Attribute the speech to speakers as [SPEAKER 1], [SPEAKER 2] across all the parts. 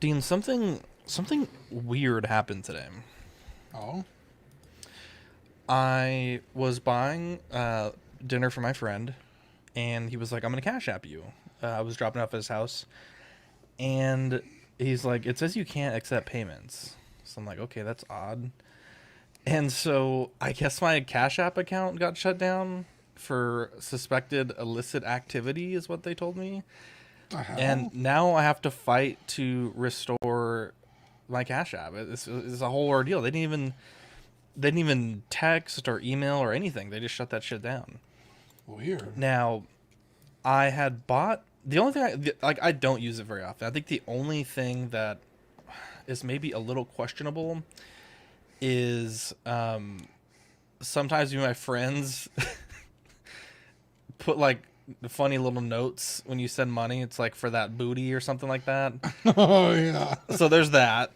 [SPEAKER 1] Dean, something weird happened today.
[SPEAKER 2] Oh,
[SPEAKER 1] I was buying dinner for my friend, and he was like, "I'm gonna Cash App you." I was dropping off at his house, and he's like, "It says you can't accept payments." So I'm like, "Okay, that's odd." And so I guess my Cash App account got shut down for suspected illicit activity, is what they told me.
[SPEAKER 2] the hell?
[SPEAKER 1] And now I have to fight to restore my Cash App. It's a whole ordeal. They didn't even text or email or anything. They just shut that shit down.
[SPEAKER 2] Weird.
[SPEAKER 1] Now, I had bought the only thing I don't use it very often. I think the only thing that is maybe a little questionable is sometimes my friends put like funny little notes when you send money. It's like for that booty or something like that.
[SPEAKER 2] Oh yeah.
[SPEAKER 1] So there's that.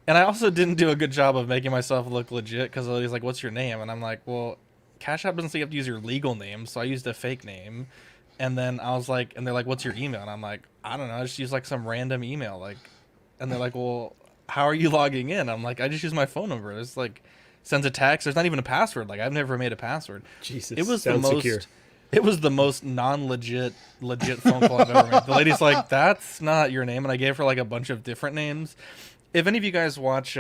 [SPEAKER 1] And I also didn't do a good job of making myself look legit because he's like, "What's your name?" And I'm like, "Well, Cash App doesn't say you have to use your legal name, so I used a fake name." And then I was like, and they're like, "What's your email?" And I'm like, "I don't know. I just use like some random email." Like, and they're like, "Well, how are you logging in?" I'm like, "I just use my phone number." It's like sends a text. There's not even a password. Like I've never made a password.
[SPEAKER 3] Jesus,
[SPEAKER 1] It was the
[SPEAKER 3] sounds
[SPEAKER 1] most.
[SPEAKER 3] secure.
[SPEAKER 1] It was the most non-legit phone call I've ever made. The lady's like, "That's not your name," and I gave her like a bunch of different names. If any of you guys watch,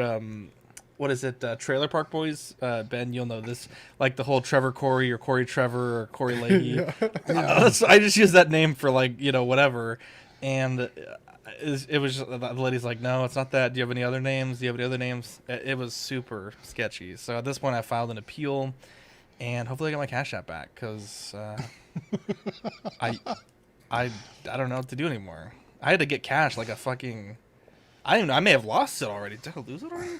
[SPEAKER 1] what is it, Trailer Park Boys? Ben, you'll know this. Like the whole Trevor Corey or Corey Trevor or Corey Leahy. I just use that name for like, whatever. And it was just, the lady's like, "No, it's not that. Do you have any other names? Do you have any other names?" It was super sketchy. So at this point, I filed an appeal, and hopefully I get my Cash App back because I, I don't know what to do anymore. I had to get cash like a fucking. I don't even know. I may have lost it already. Did I lose it already?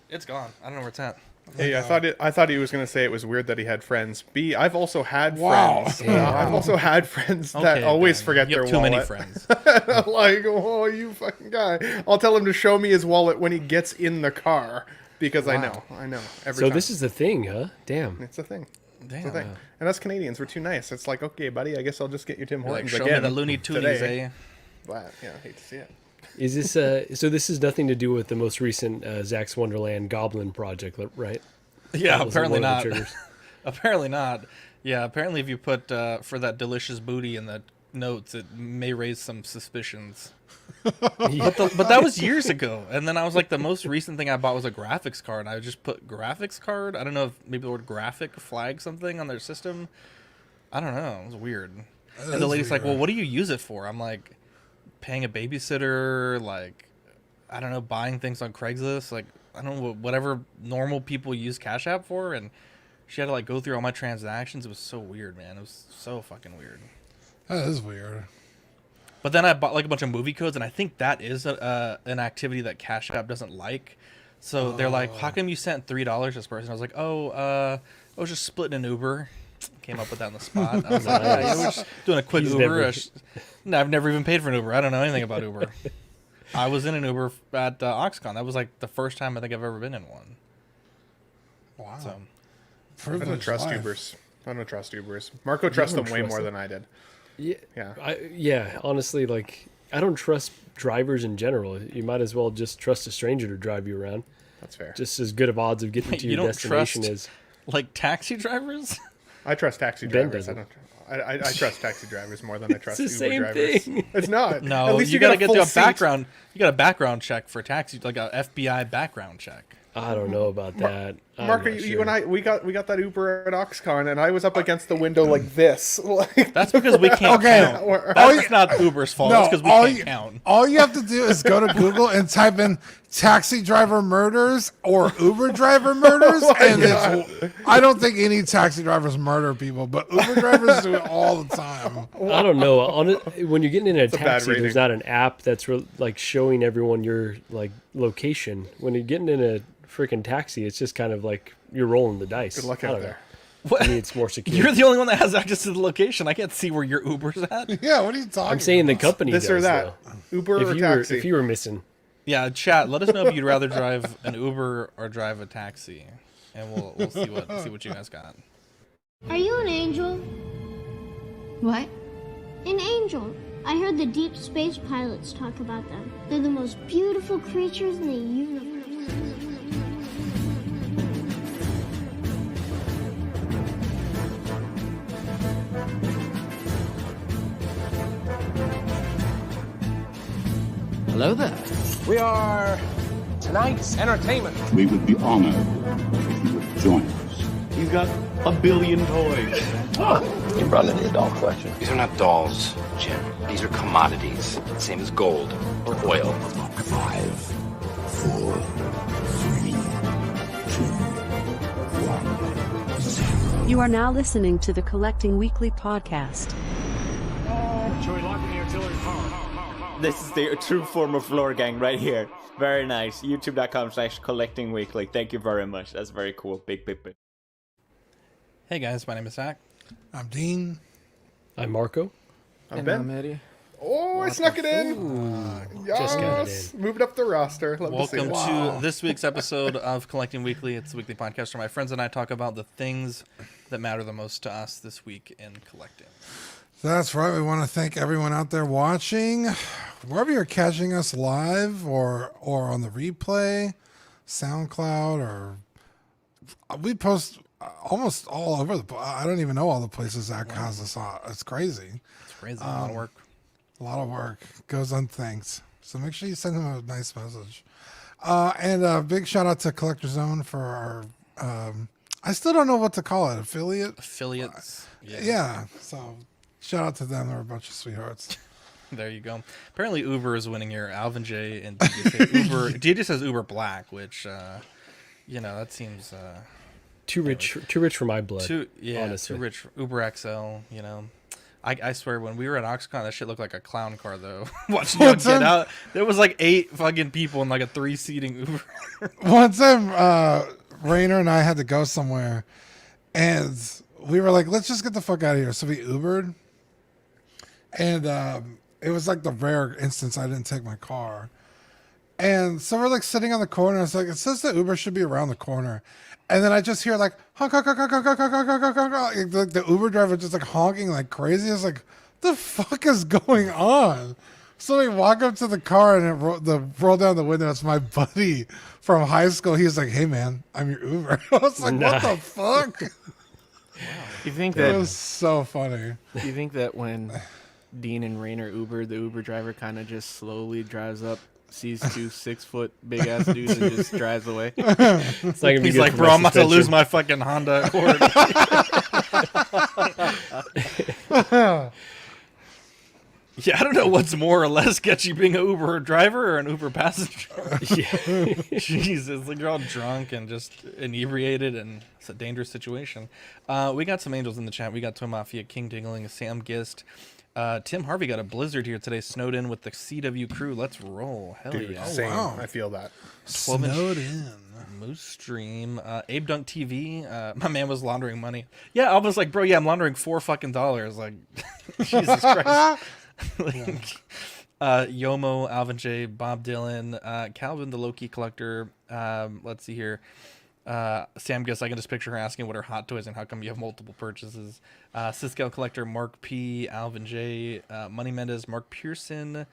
[SPEAKER 1] It's gone. I don't know where it's at.
[SPEAKER 4] Hey, I thought he was going to say it was weird that he had friends. B, I've also had
[SPEAKER 2] Wow.
[SPEAKER 4] friends.
[SPEAKER 3] Yeah.
[SPEAKER 4] I've also had friends that
[SPEAKER 1] Okay,
[SPEAKER 4] always
[SPEAKER 1] Ben,
[SPEAKER 4] forget
[SPEAKER 1] you
[SPEAKER 4] their
[SPEAKER 1] have too
[SPEAKER 4] wallet.
[SPEAKER 1] many friends.
[SPEAKER 4] Like, oh, you fucking guy. I'll tell him to show me his wallet when he gets in the car because I know every
[SPEAKER 3] So
[SPEAKER 4] time.
[SPEAKER 3] this is the thing, huh? Damn.
[SPEAKER 4] It's a thing. It's a
[SPEAKER 1] Damn.
[SPEAKER 4] thing. And us Canadians, we're too nice. It's like, okay, buddy, I guess I'll just get you Tim
[SPEAKER 1] You're like,
[SPEAKER 4] Hortons
[SPEAKER 1] show me
[SPEAKER 4] again
[SPEAKER 1] the Looney Tunes,
[SPEAKER 4] today.
[SPEAKER 1] eh?
[SPEAKER 4] But yeah, I hate to see it.
[SPEAKER 3] Is this so? This is nothing to do with the most recent Zack's Wonderland Goblin project, right?
[SPEAKER 1] Yeah,
[SPEAKER 3] That wasn't
[SPEAKER 1] apparently
[SPEAKER 3] one of
[SPEAKER 1] not.
[SPEAKER 3] the triggers.
[SPEAKER 1] Apparently not. Yeah, apparently if you put for that delicious booty in the notes, it may raise some suspicions. But that was years ago. And then I was like, the most recent thing I bought was a graphics card. I just put graphics card. I don't know if maybe the word graphic flagged something on their system. I don't know. It was weird. And the lady's like, "Well, what do you use it for?" I'm like, paying a babysitter, like, I don't know, buying things on Craigslist, like, I don't know, whatever normal people use Cash App for. And she had to like go through all my transactions. It was so weird, man. It was so fucking weird.
[SPEAKER 2] That is weird.
[SPEAKER 1] But then I bought like a bunch of movie codes, and I think that is an activity that Cash App doesn't like. So they're like, "How come you sent $3 to this person?" I was like, I was just splitting an Uber. Came up with that on the spot. I was like, "Yeah, we're just doing a quick
[SPEAKER 3] He's
[SPEAKER 1] Uber."
[SPEAKER 3] never-
[SPEAKER 1] No, I've never even paid for an Uber. I don't know anything about Uber. I was in an Uber at OxCon. That was like the first time I think I've ever been in one.
[SPEAKER 2] Wow.
[SPEAKER 1] So
[SPEAKER 4] I don't
[SPEAKER 2] Privileged
[SPEAKER 4] trust
[SPEAKER 2] life.
[SPEAKER 4] Ubers. I don't trust Ubers. Marco trusts them
[SPEAKER 3] don't
[SPEAKER 4] way
[SPEAKER 3] trust
[SPEAKER 4] more
[SPEAKER 3] them.
[SPEAKER 4] than I did.
[SPEAKER 3] Yeah,
[SPEAKER 4] Yeah.
[SPEAKER 3] yeah. Honestly, like I don't trust drivers in general. You might as well just trust a stranger to drive you around.
[SPEAKER 4] That's fair.
[SPEAKER 3] Just as good of odds of getting to
[SPEAKER 1] You
[SPEAKER 3] your
[SPEAKER 1] don't
[SPEAKER 3] destination
[SPEAKER 1] trust-
[SPEAKER 3] as
[SPEAKER 1] like taxi drivers.
[SPEAKER 4] I trust taxi
[SPEAKER 3] Ben
[SPEAKER 4] drivers. I
[SPEAKER 3] doesn't.
[SPEAKER 4] don't. I trust taxi drivers more than I trust
[SPEAKER 3] It's the
[SPEAKER 4] Uber
[SPEAKER 3] same
[SPEAKER 4] drivers.
[SPEAKER 3] thing.
[SPEAKER 4] It's not.
[SPEAKER 1] No,
[SPEAKER 4] At least
[SPEAKER 1] you
[SPEAKER 4] get
[SPEAKER 1] gotta
[SPEAKER 4] a
[SPEAKER 1] get
[SPEAKER 4] full
[SPEAKER 1] through a
[SPEAKER 4] seat.
[SPEAKER 1] background. You got a background check for taxi, like a FBI background check.
[SPEAKER 3] I don't know about that. I'm
[SPEAKER 4] Marco,
[SPEAKER 3] not
[SPEAKER 4] you
[SPEAKER 3] sure.
[SPEAKER 4] and I, we got that Uber at OxCon, and I was up against the window like this. Like,
[SPEAKER 1] That's because we can't
[SPEAKER 2] Okay.
[SPEAKER 1] count.
[SPEAKER 2] All
[SPEAKER 1] That's
[SPEAKER 2] you-
[SPEAKER 1] not Uber's fault.
[SPEAKER 2] No,
[SPEAKER 1] That's because we
[SPEAKER 2] all
[SPEAKER 1] can't
[SPEAKER 2] you,
[SPEAKER 1] count.
[SPEAKER 2] all you have to do is go to Google and type in taxi driver murders or Uber driver murders, and I don't think any taxi drivers murder people, but Uber drivers do it all the time.
[SPEAKER 3] I don't know. When you're getting in a
[SPEAKER 4] bad
[SPEAKER 3] taxi, there's
[SPEAKER 4] rating.
[SPEAKER 3] not an app that's like showing everyone your like location. When you're getting in a freaking taxi, it's just kind of like you're rolling the dice.
[SPEAKER 4] good luck
[SPEAKER 3] I
[SPEAKER 4] out
[SPEAKER 3] don't
[SPEAKER 4] there.
[SPEAKER 3] know. I mean, it's more secure.
[SPEAKER 1] You're the only one that has access to the location. I can't see where your Uber's at.
[SPEAKER 2] Yeah, what are you talking
[SPEAKER 3] I'm saying the
[SPEAKER 2] about?
[SPEAKER 3] company
[SPEAKER 4] This
[SPEAKER 3] does,
[SPEAKER 4] or that,
[SPEAKER 3] though.
[SPEAKER 4] Uber or
[SPEAKER 3] If you
[SPEAKER 4] taxi.
[SPEAKER 3] if you were missing,
[SPEAKER 1] Yeah, chat. Let us know if you'd rather drive an Uber or drive a taxi, and we'll see what you guys got.
[SPEAKER 5] Are you an angel?
[SPEAKER 6] What?
[SPEAKER 5] An angel. I heard the deep space pilots talk about them. They're the most beautiful creatures in the universe.
[SPEAKER 6] Hello there. We are tonight's entertainment.
[SPEAKER 7] We would be honored if you would join us.
[SPEAKER 8] He's got a billion toys.
[SPEAKER 6] You brought in your doll collection.
[SPEAKER 9] These are not dolls, Jim. These are commodities. Same as gold or oil.
[SPEAKER 7] 5, 4, 3, 2, 1, 0.
[SPEAKER 10] You are now listening to the Collecting Weekly podcast.
[SPEAKER 8] Should we lock in the artillery power?
[SPEAKER 11] This is the true form of floor gang right here. Very nice. YouTube.com/collectingweekly. Thank you very much. That's very cool. Big.
[SPEAKER 1] Hey guys, my name is Zach.
[SPEAKER 2] I'm Dean.
[SPEAKER 3] I'm Marco.
[SPEAKER 4] I'm Ben.
[SPEAKER 6] I'm Eddie.
[SPEAKER 4] Oh, I snuck it in.
[SPEAKER 3] Just got it
[SPEAKER 4] Moved up the roster. Love
[SPEAKER 1] Welcome
[SPEAKER 4] to see it.
[SPEAKER 1] to this week's episode of Collecting Weekly. It's a weekly podcast where my friends and I talk about the things that matter the most to us this week in collecting.
[SPEAKER 2] That's right. We want to thank everyone out there watching, wherever you're catching us live or on the replay, SoundCloud, or we post almost all over the. I don't even know all the places that has us on. It's crazy.
[SPEAKER 1] It's crazy. A lot of work.
[SPEAKER 2] A lot of work goes unthanked. So make sure you send them a nice message. And a big shout out to Collector Zone for our. I still don't know what to call it.
[SPEAKER 1] Affiliates.
[SPEAKER 2] Yeah. So. Shout out to them. They're a bunch of sweethearts.
[SPEAKER 1] There you go. Apparently Uber is winning here. Alvin J and DJ say Uber. DJ says Uber Black, which, that seems...
[SPEAKER 3] Too rich for my blood. Honestly.
[SPEAKER 1] Too rich. Uber XL, I swear, when we were at Oxcon, that shit looked like a clown car, though. Watching you get out, there was like 8 fucking people in like a 3-seating Uber.
[SPEAKER 2] One time, Rainer and I had to go somewhere, and we were like, let's just get the fuck out of here. So we Ubered. And it was like the rare instance I didn't take my car. And so we're like sitting on the corner. I was like, it says the Uber should be around the corner. And then I just hear like, honk, honk, honk, honk, honk, honk, honk, honk, honk, honk. Like the Uber driver just like honking like crazy. I was like, the fuck is going on? So we walk up to the car and roll down the window. It's my buddy from high school. He's like, hey man, I'm your Uber. I was like, what the fuck?
[SPEAKER 6] You think
[SPEAKER 2] It was so funny.
[SPEAKER 6] You think that when Dean and Rainer Uber, the Uber driver kind of just slowly drives up, sees 2 6-foot big ass dudes and just drives away?
[SPEAKER 3] It's not gonna be
[SPEAKER 1] He's
[SPEAKER 3] good
[SPEAKER 1] like,
[SPEAKER 3] for
[SPEAKER 1] bro,
[SPEAKER 3] my
[SPEAKER 1] I'm about to lose
[SPEAKER 3] suspension."
[SPEAKER 1] my fucking Honda Accord. Yeah, I don't know what's more or less sketchy, being an Uber driver or an Uber passenger.
[SPEAKER 3] Yeah.
[SPEAKER 1] Jesus, like you're all drunk and just inebriated, and it's a dangerous situation. We got some angels in the chat. We got Toy Mafia, King Dingling, Sam Gist. Tim Harvey got a blizzard here today, snowed in with the CW crew. Let's roll. Hell
[SPEAKER 4] Dude,
[SPEAKER 1] yeah.
[SPEAKER 4] same.
[SPEAKER 2] wow.
[SPEAKER 4] I feel that.
[SPEAKER 1] 12-inch
[SPEAKER 2] Snowed in.
[SPEAKER 1] Moose Stream. Abe Dunk TV. My man was laundering money. Yeah, I was like, bro, yeah, I'm laundering $4 Like, Jesus Christ. Yomo, Alvin J, Bob Dylan, Calvin the Loki collector. Let's see here. Sam Guess I can just picture her asking what are hot toys and how come you have multiple purchases. Cisco collector, Mark P, Alvin J, Money Mendez, Mark Pearson.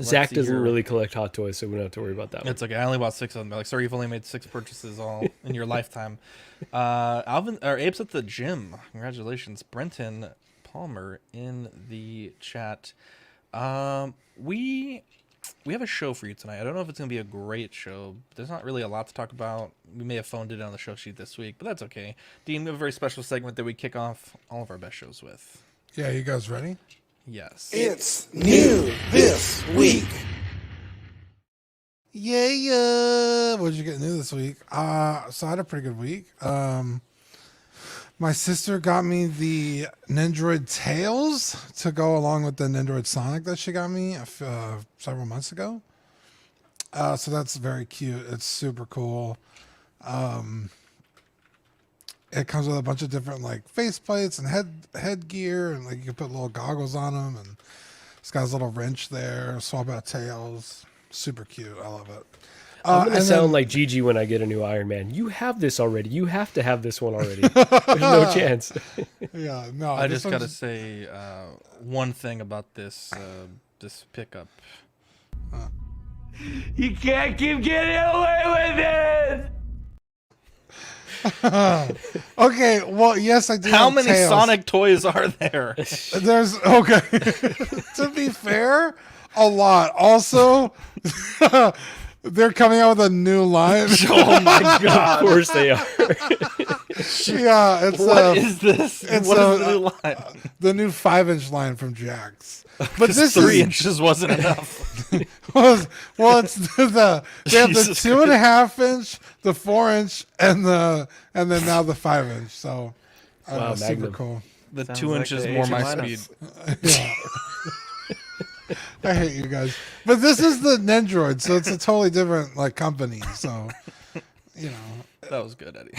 [SPEAKER 3] Zach doesn't really collect hot toys, so we don't have to worry about that one.
[SPEAKER 1] It's okay. I only bought 6 of them. They're like, sorry, you've only made 6 purchases all in your lifetime. Abe's at the gym. Congratulations, Brenton Palmer in the chat. We have a show for you tonight. I don't know if it's gonna be a great show. There's not really a lot to talk about. We may have phoned it on the show sheet this week, but that's okay. Dean, we have a very special segment that we kick off all of our best shows with.
[SPEAKER 2] Yeah, you guys ready?
[SPEAKER 1] Yes.
[SPEAKER 12] It's new this week.
[SPEAKER 2] Yeah. What'd you get new this week? So I had a pretty good week. My sister got me the Nendroid Tails to go along with the Nendroid Sonic that she got me several months ago. So that's very cute. It's super cool. It comes with a bunch of different like faceplates and headgear, and like you can put little goggles on them, and it's got his little wrench there. Swap out tails. Super cute. I love it.
[SPEAKER 3] I'm gonna
[SPEAKER 2] and
[SPEAKER 3] sound
[SPEAKER 2] then-
[SPEAKER 3] like Gigi when I get a new Iron Man. You have this already. You have to have this one already. There's no chance.
[SPEAKER 2] Yeah, no.
[SPEAKER 1] I
[SPEAKER 2] this
[SPEAKER 1] just gotta
[SPEAKER 2] one's-
[SPEAKER 1] say one thing about this this pickup.
[SPEAKER 8] You can't keep getting away with it!
[SPEAKER 2] Okay, well, yes, I do.
[SPEAKER 1] How
[SPEAKER 2] have
[SPEAKER 1] many
[SPEAKER 2] Tails.
[SPEAKER 1] Sonic toys are there?
[SPEAKER 2] There's okay. To be fair, a lot. Also, they're coming out with a new line.
[SPEAKER 1] Oh my god!
[SPEAKER 3] Of course they are.
[SPEAKER 2] Yeah, it's
[SPEAKER 1] What is this?
[SPEAKER 2] It's
[SPEAKER 1] What is the new line?
[SPEAKER 2] the new 5-inch line from Jax. But this
[SPEAKER 1] 3
[SPEAKER 2] is
[SPEAKER 1] inches wasn't enough.
[SPEAKER 2] well, it's they have the
[SPEAKER 1] Jesus
[SPEAKER 2] 2.5 inch, the 4-inch, and then now the 5-inch. So
[SPEAKER 3] Wow,
[SPEAKER 2] super
[SPEAKER 3] Magnum.
[SPEAKER 2] cool.
[SPEAKER 1] The
[SPEAKER 6] Sounds
[SPEAKER 1] 2
[SPEAKER 6] like
[SPEAKER 1] inches
[SPEAKER 6] the
[SPEAKER 1] more
[SPEAKER 6] Asian
[SPEAKER 1] my
[SPEAKER 6] lineup.
[SPEAKER 1] speed.
[SPEAKER 2] Yeah. I hate you guys. But this is the Nendroid, so it's a totally different like company. So you know.
[SPEAKER 1] That was good, Eddie.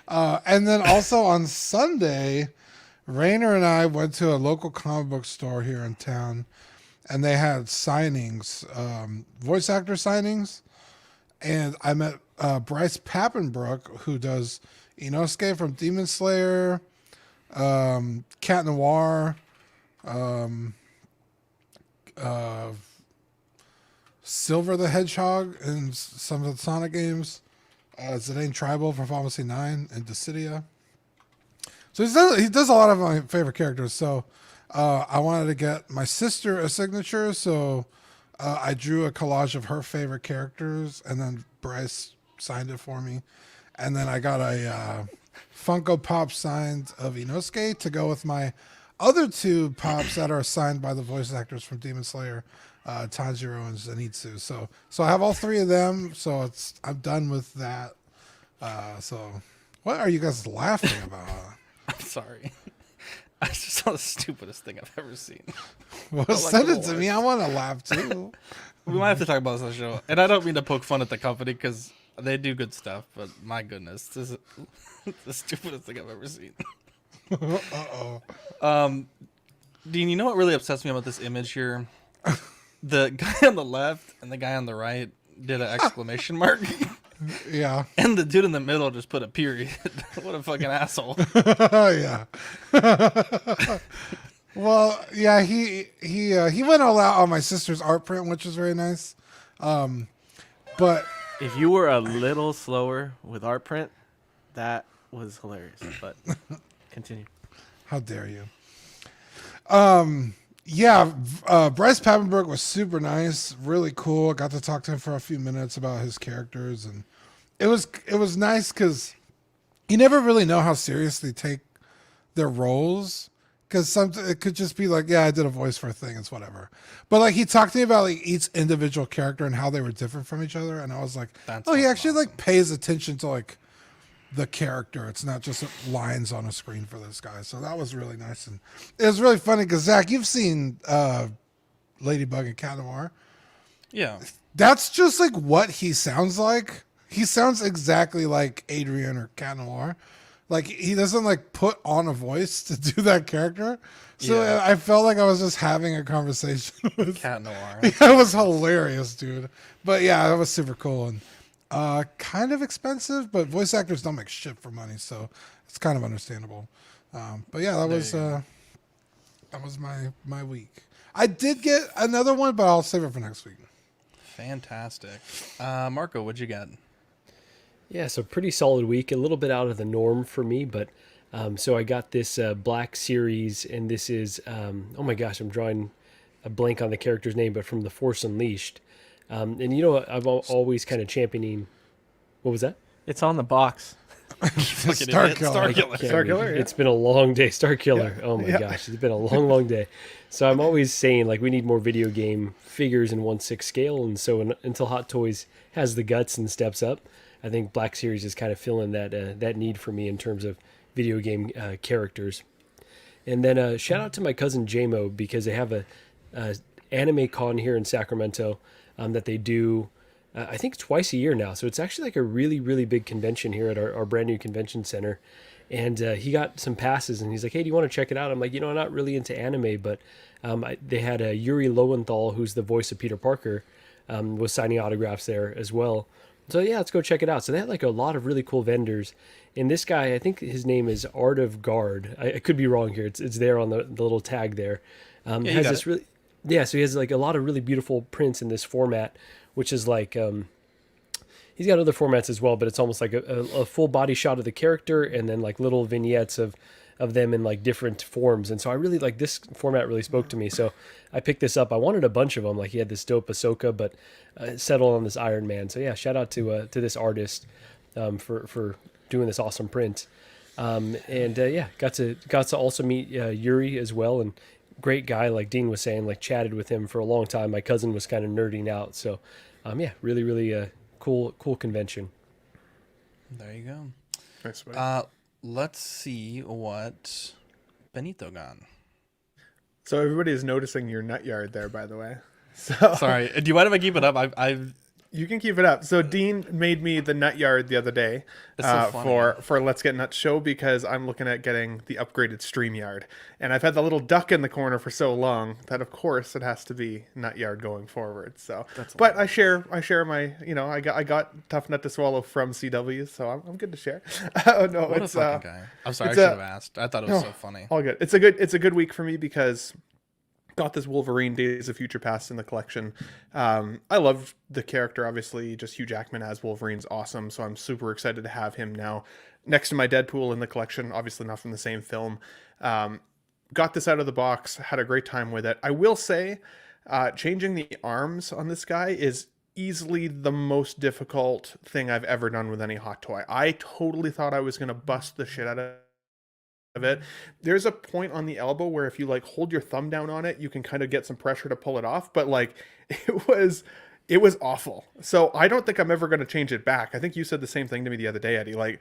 [SPEAKER 2] And then also on Sunday, Rainer and I went to a local comic book store here in town, and they had signings, voice actor signings. And I met Bryce Pappenbrook, who does Inosuke from Demon Slayer, Cat Noir, Silver the Hedgehog in some of the Sonic games. Zidane Tribal from Final Fantasy 9 and Dissidia. So he does a lot of my favorite characters. So I wanted to get my sister a signature. So I drew a collage of her favorite characters, and then Bryce signed it for me. And then I got a Funko Pop signed of Inosuke to go with my other two Pops that are signed by the voice actors from Demon Slayer, Tanjiro and Zenitsu. So I have all three of them. So I'm done with that. So what are you guys laughing about?
[SPEAKER 1] I'm sorry. I just saw the stupidest thing I've ever seen.
[SPEAKER 2] Well,
[SPEAKER 1] Like
[SPEAKER 2] send
[SPEAKER 1] a
[SPEAKER 2] it to me. I want to laugh too.
[SPEAKER 1] We might have to talk about this on the show. And I don't mean to poke fun at the company because they do good stuff, but my goodness, this is the stupidest thing I've ever seen. Dean, you know what really upsets me about this image here? The guy on the left and the guy on the right did an exclamation mark.
[SPEAKER 2] Yeah.
[SPEAKER 1] And the dude in the middle just put a period. What a fucking asshole.
[SPEAKER 2] Yeah. Well, yeah, he went all out on my sister's art print, which was very nice. But
[SPEAKER 6] If you were a little slower with art print, that was hilarious. But continue.
[SPEAKER 2] how dare you? Yeah, Bryce Pappenberg was super nice, really cool. Got to talk to him for a few minutes about his characters, and it was nice because you never really know how serious they take their roles. Because it could just be like, yeah, I did a voice for a thing, it's whatever. But like he talked to me about like each individual character and how they were different from each other, and I was like, oh, he actually like pays attention to like the character. It's not just lines on a screen for this guy. So that was really nice, and it was really funny because Zach, you've seen Ladybug and Cat Noir.
[SPEAKER 1] Yeah.
[SPEAKER 2] That's just like what he sounds like. He sounds exactly like Adrian or Cat Noir. Like he doesn't like put on a voice to do that character. So
[SPEAKER 1] Yeah.
[SPEAKER 2] I felt like I was just having a conversation with
[SPEAKER 1] Cat Noir.
[SPEAKER 2] It was hilarious, dude. But yeah, that was super cool and kind of expensive, but voice actors don't make shit for money, so it's kind of understandable. But yeah, that was my week. I did get another one, but I'll save it for next week.
[SPEAKER 1] Fantastic. Marco, what'd you get?
[SPEAKER 3] Yeah, so pretty solid week. A little bit out of the norm for me, but so I got this Black Series, and this is oh my gosh, I'm drawing a blank on the character's name, but from The Force Unleashed. And you know, I'm always kind of championing. What was that?
[SPEAKER 6] It's on the box.
[SPEAKER 2] Star Killer.
[SPEAKER 4] Star Killer, yeah.
[SPEAKER 3] It's been a long day. Star Killer. Oh my gosh, it's been a long, long day. So I'm always saying like we need more video game figures in 1/6 scale, and so until Hot Toys has the guts and steps up, I think Black Series is kind of filling that need for me in terms of video game characters. And then shout out to my cousin JMO because they have a anime con here in Sacramento that they do. I think twice a year now. So it's actually like a really, really big convention here at our brand new convention center. And he got some passes and he's like, hey, do you want to check it out? I'm like, I'm not really into anime, but they had Yuri Lowenthal, who's the voice of Peter Parker, was signing autographs there as well. So yeah, let's go check it out. So they had like a lot of really cool vendors. And this guy, I think his name is Art of Guard. I could be wrong here. It's there on the little tag there. Has this really, yeah. So he has like a lot of really beautiful prints in this format, which is like he's got other formats as well, but it's almost like a full body shot of the character and then like little vignettes of them in like different forms. And so I really like this format, really spoke to me. So I picked this up. I wanted a bunch of them. Like he had this dope Ahsoka, but settled on this Iron Man. So yeah, shout out to this artist for doing this awesome print. Yeah, got to also meet Yuri as well. And great guy, like Dean was saying, like chatted with him for a long time. My cousin was kind of nerding out. So yeah, really cool convention.
[SPEAKER 1] There you go.
[SPEAKER 4] Thanks, buddy.
[SPEAKER 1] Let's see what Benito got.
[SPEAKER 4] So everybody is noticing your nut yard there, by the way. So
[SPEAKER 1] Sorry, do you mind if I keep it up? I've
[SPEAKER 4] You can keep it up. So Dean made me the nut yard the other day
[SPEAKER 1] so funny.
[SPEAKER 4] for Let's Get Nuts show because I'm looking at getting the upgraded stream yard. And I've had the little duck in the corner for so long that of course it has to be nut yard going forward. So but I share my, I got Tough Nut to Swallow from CW, so I'm good to share. No,
[SPEAKER 1] what
[SPEAKER 4] it's
[SPEAKER 1] a fucking guy. I'm sorry, I should have asked. I thought it was so funny.
[SPEAKER 4] All good. It's a good week for me because got this Wolverine Days of Future Past in the collection. I love the character, obviously. Just Hugh Jackman as Wolverine's awesome, so I'm super excited to have him now next to my Deadpool in the collection. Obviously not from the same film. Got this out of the box, had a great time with it. I will say, changing the arms on this guy is easily the most difficult thing I've ever done with any hot toy. I totally thought I was going to bust the shit out of it. There's a point on the elbow where if you like hold your thumb down on it, you can kind of get some pressure to pull it off, but like it was awful. So I don't think I'm ever going to change it back. I think you said the same thing to me the other day, Eddie. Like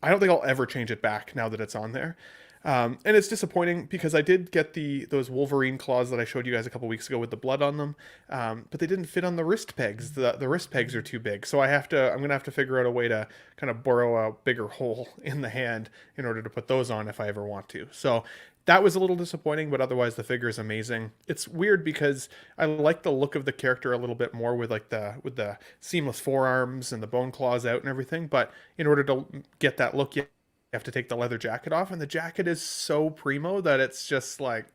[SPEAKER 4] I don't think I'll ever change it back now that it's on there. And it's disappointing because I did get those Wolverine claws that I showed you guys a couple weeks ago with the blood on them, but they didn't fit on the wrist pegs. The wrist pegs are too big, so I'm gonna have to figure out a way to kind of borrow a bigger hole in the hand in order to put those on if I ever want to. So that was a little disappointing, but otherwise the figure is amazing. It's weird because I like the look of the character a little bit more with the seamless forearms and the bone claws out and everything. But in order to get that look, you have to take the leather jacket off, and the jacket is so primo that it's just like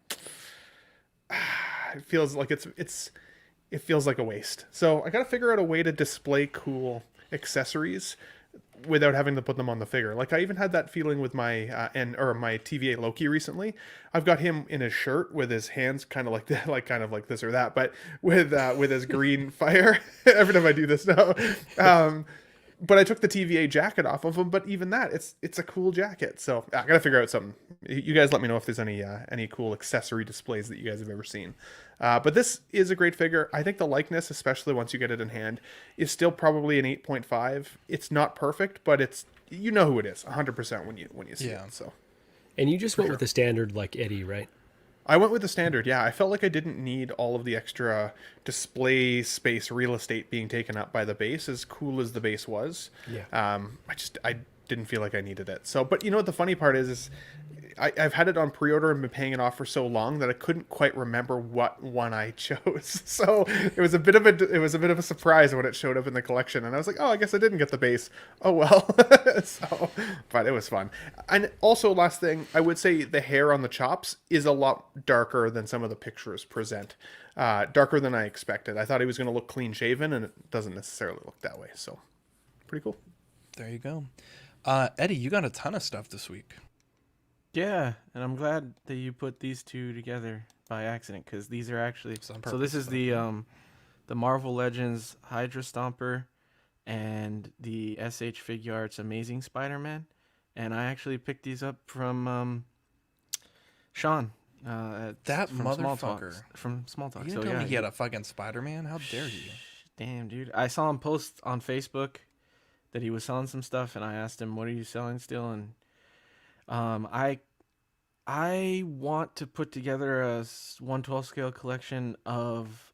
[SPEAKER 4] it feels like it feels like a waste. So I got to figure out a way to display cool accessories without having to put them on the figure. Like I even had that feeling with my my TVA Loki recently. I've got him in his shirt with his hands kind of like that, like kind of like this or that, but with his green fire. Every time I do this now. But I took the TVA jacket off of him, but even that, it's a cool jacket. So I gotta figure out something. You guys let me know if there's any cool accessory displays that you guys have ever seen. But this is a great figure. I think the likeness, especially once you get it in hand, is still probably an 8.5. It's not perfect, but it's who it is 100% when you see it. So.
[SPEAKER 3] And you just went with the standard like Eddie, right?
[SPEAKER 4] I went with the standard, yeah. I felt like I didn't need all of the extra display space real estate being taken up by the base, as cool as the base was.
[SPEAKER 3] Yeah.
[SPEAKER 4] I didn't feel like I needed it. So, but you know what the funny part is I've had it on pre-order and been paying it off for so long that I couldn't quite remember what one I chose. So it was a bit of a surprise when it showed up in the collection, and I was like, oh, I guess I didn't get the base. Oh well. So, but it was fun. And also, last thing, I would say the hair on the chops is a lot darker than some of the pictures present. Darker than I expected. I thought he was going to look clean shaven, and it doesn't necessarily look that way. So pretty cool.
[SPEAKER 1] There you go. Eddie, you got a ton of stuff this week.
[SPEAKER 6] Yeah, and I'm glad that you put these two together by accident because these are actually. So this is the Marvel Legends Hydra Stomper and the SH Figuarts Amazing Spider-Man, and I actually picked these up from Sean.
[SPEAKER 1] That
[SPEAKER 6] from
[SPEAKER 1] motherfucker
[SPEAKER 6] from Small Talk.
[SPEAKER 1] You
[SPEAKER 6] So
[SPEAKER 1] didn't tell
[SPEAKER 6] yeah,
[SPEAKER 1] me he had a fucking Spider-Man. How dare you?
[SPEAKER 6] Damn, dude. I saw him post on Facebook that he was selling some stuff, and I asked him, "What are you selling still?" And I want to put together a 1/12 scale collection of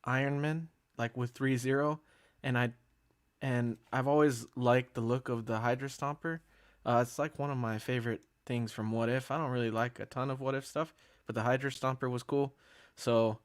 [SPEAKER 6] Iron Man, like with 3-0, and I've always liked the look of the Hydra Stomper. It's like one of my favorite things from What If. I don't really like a ton of What If stuff, but the Hydra Stomper was cool. So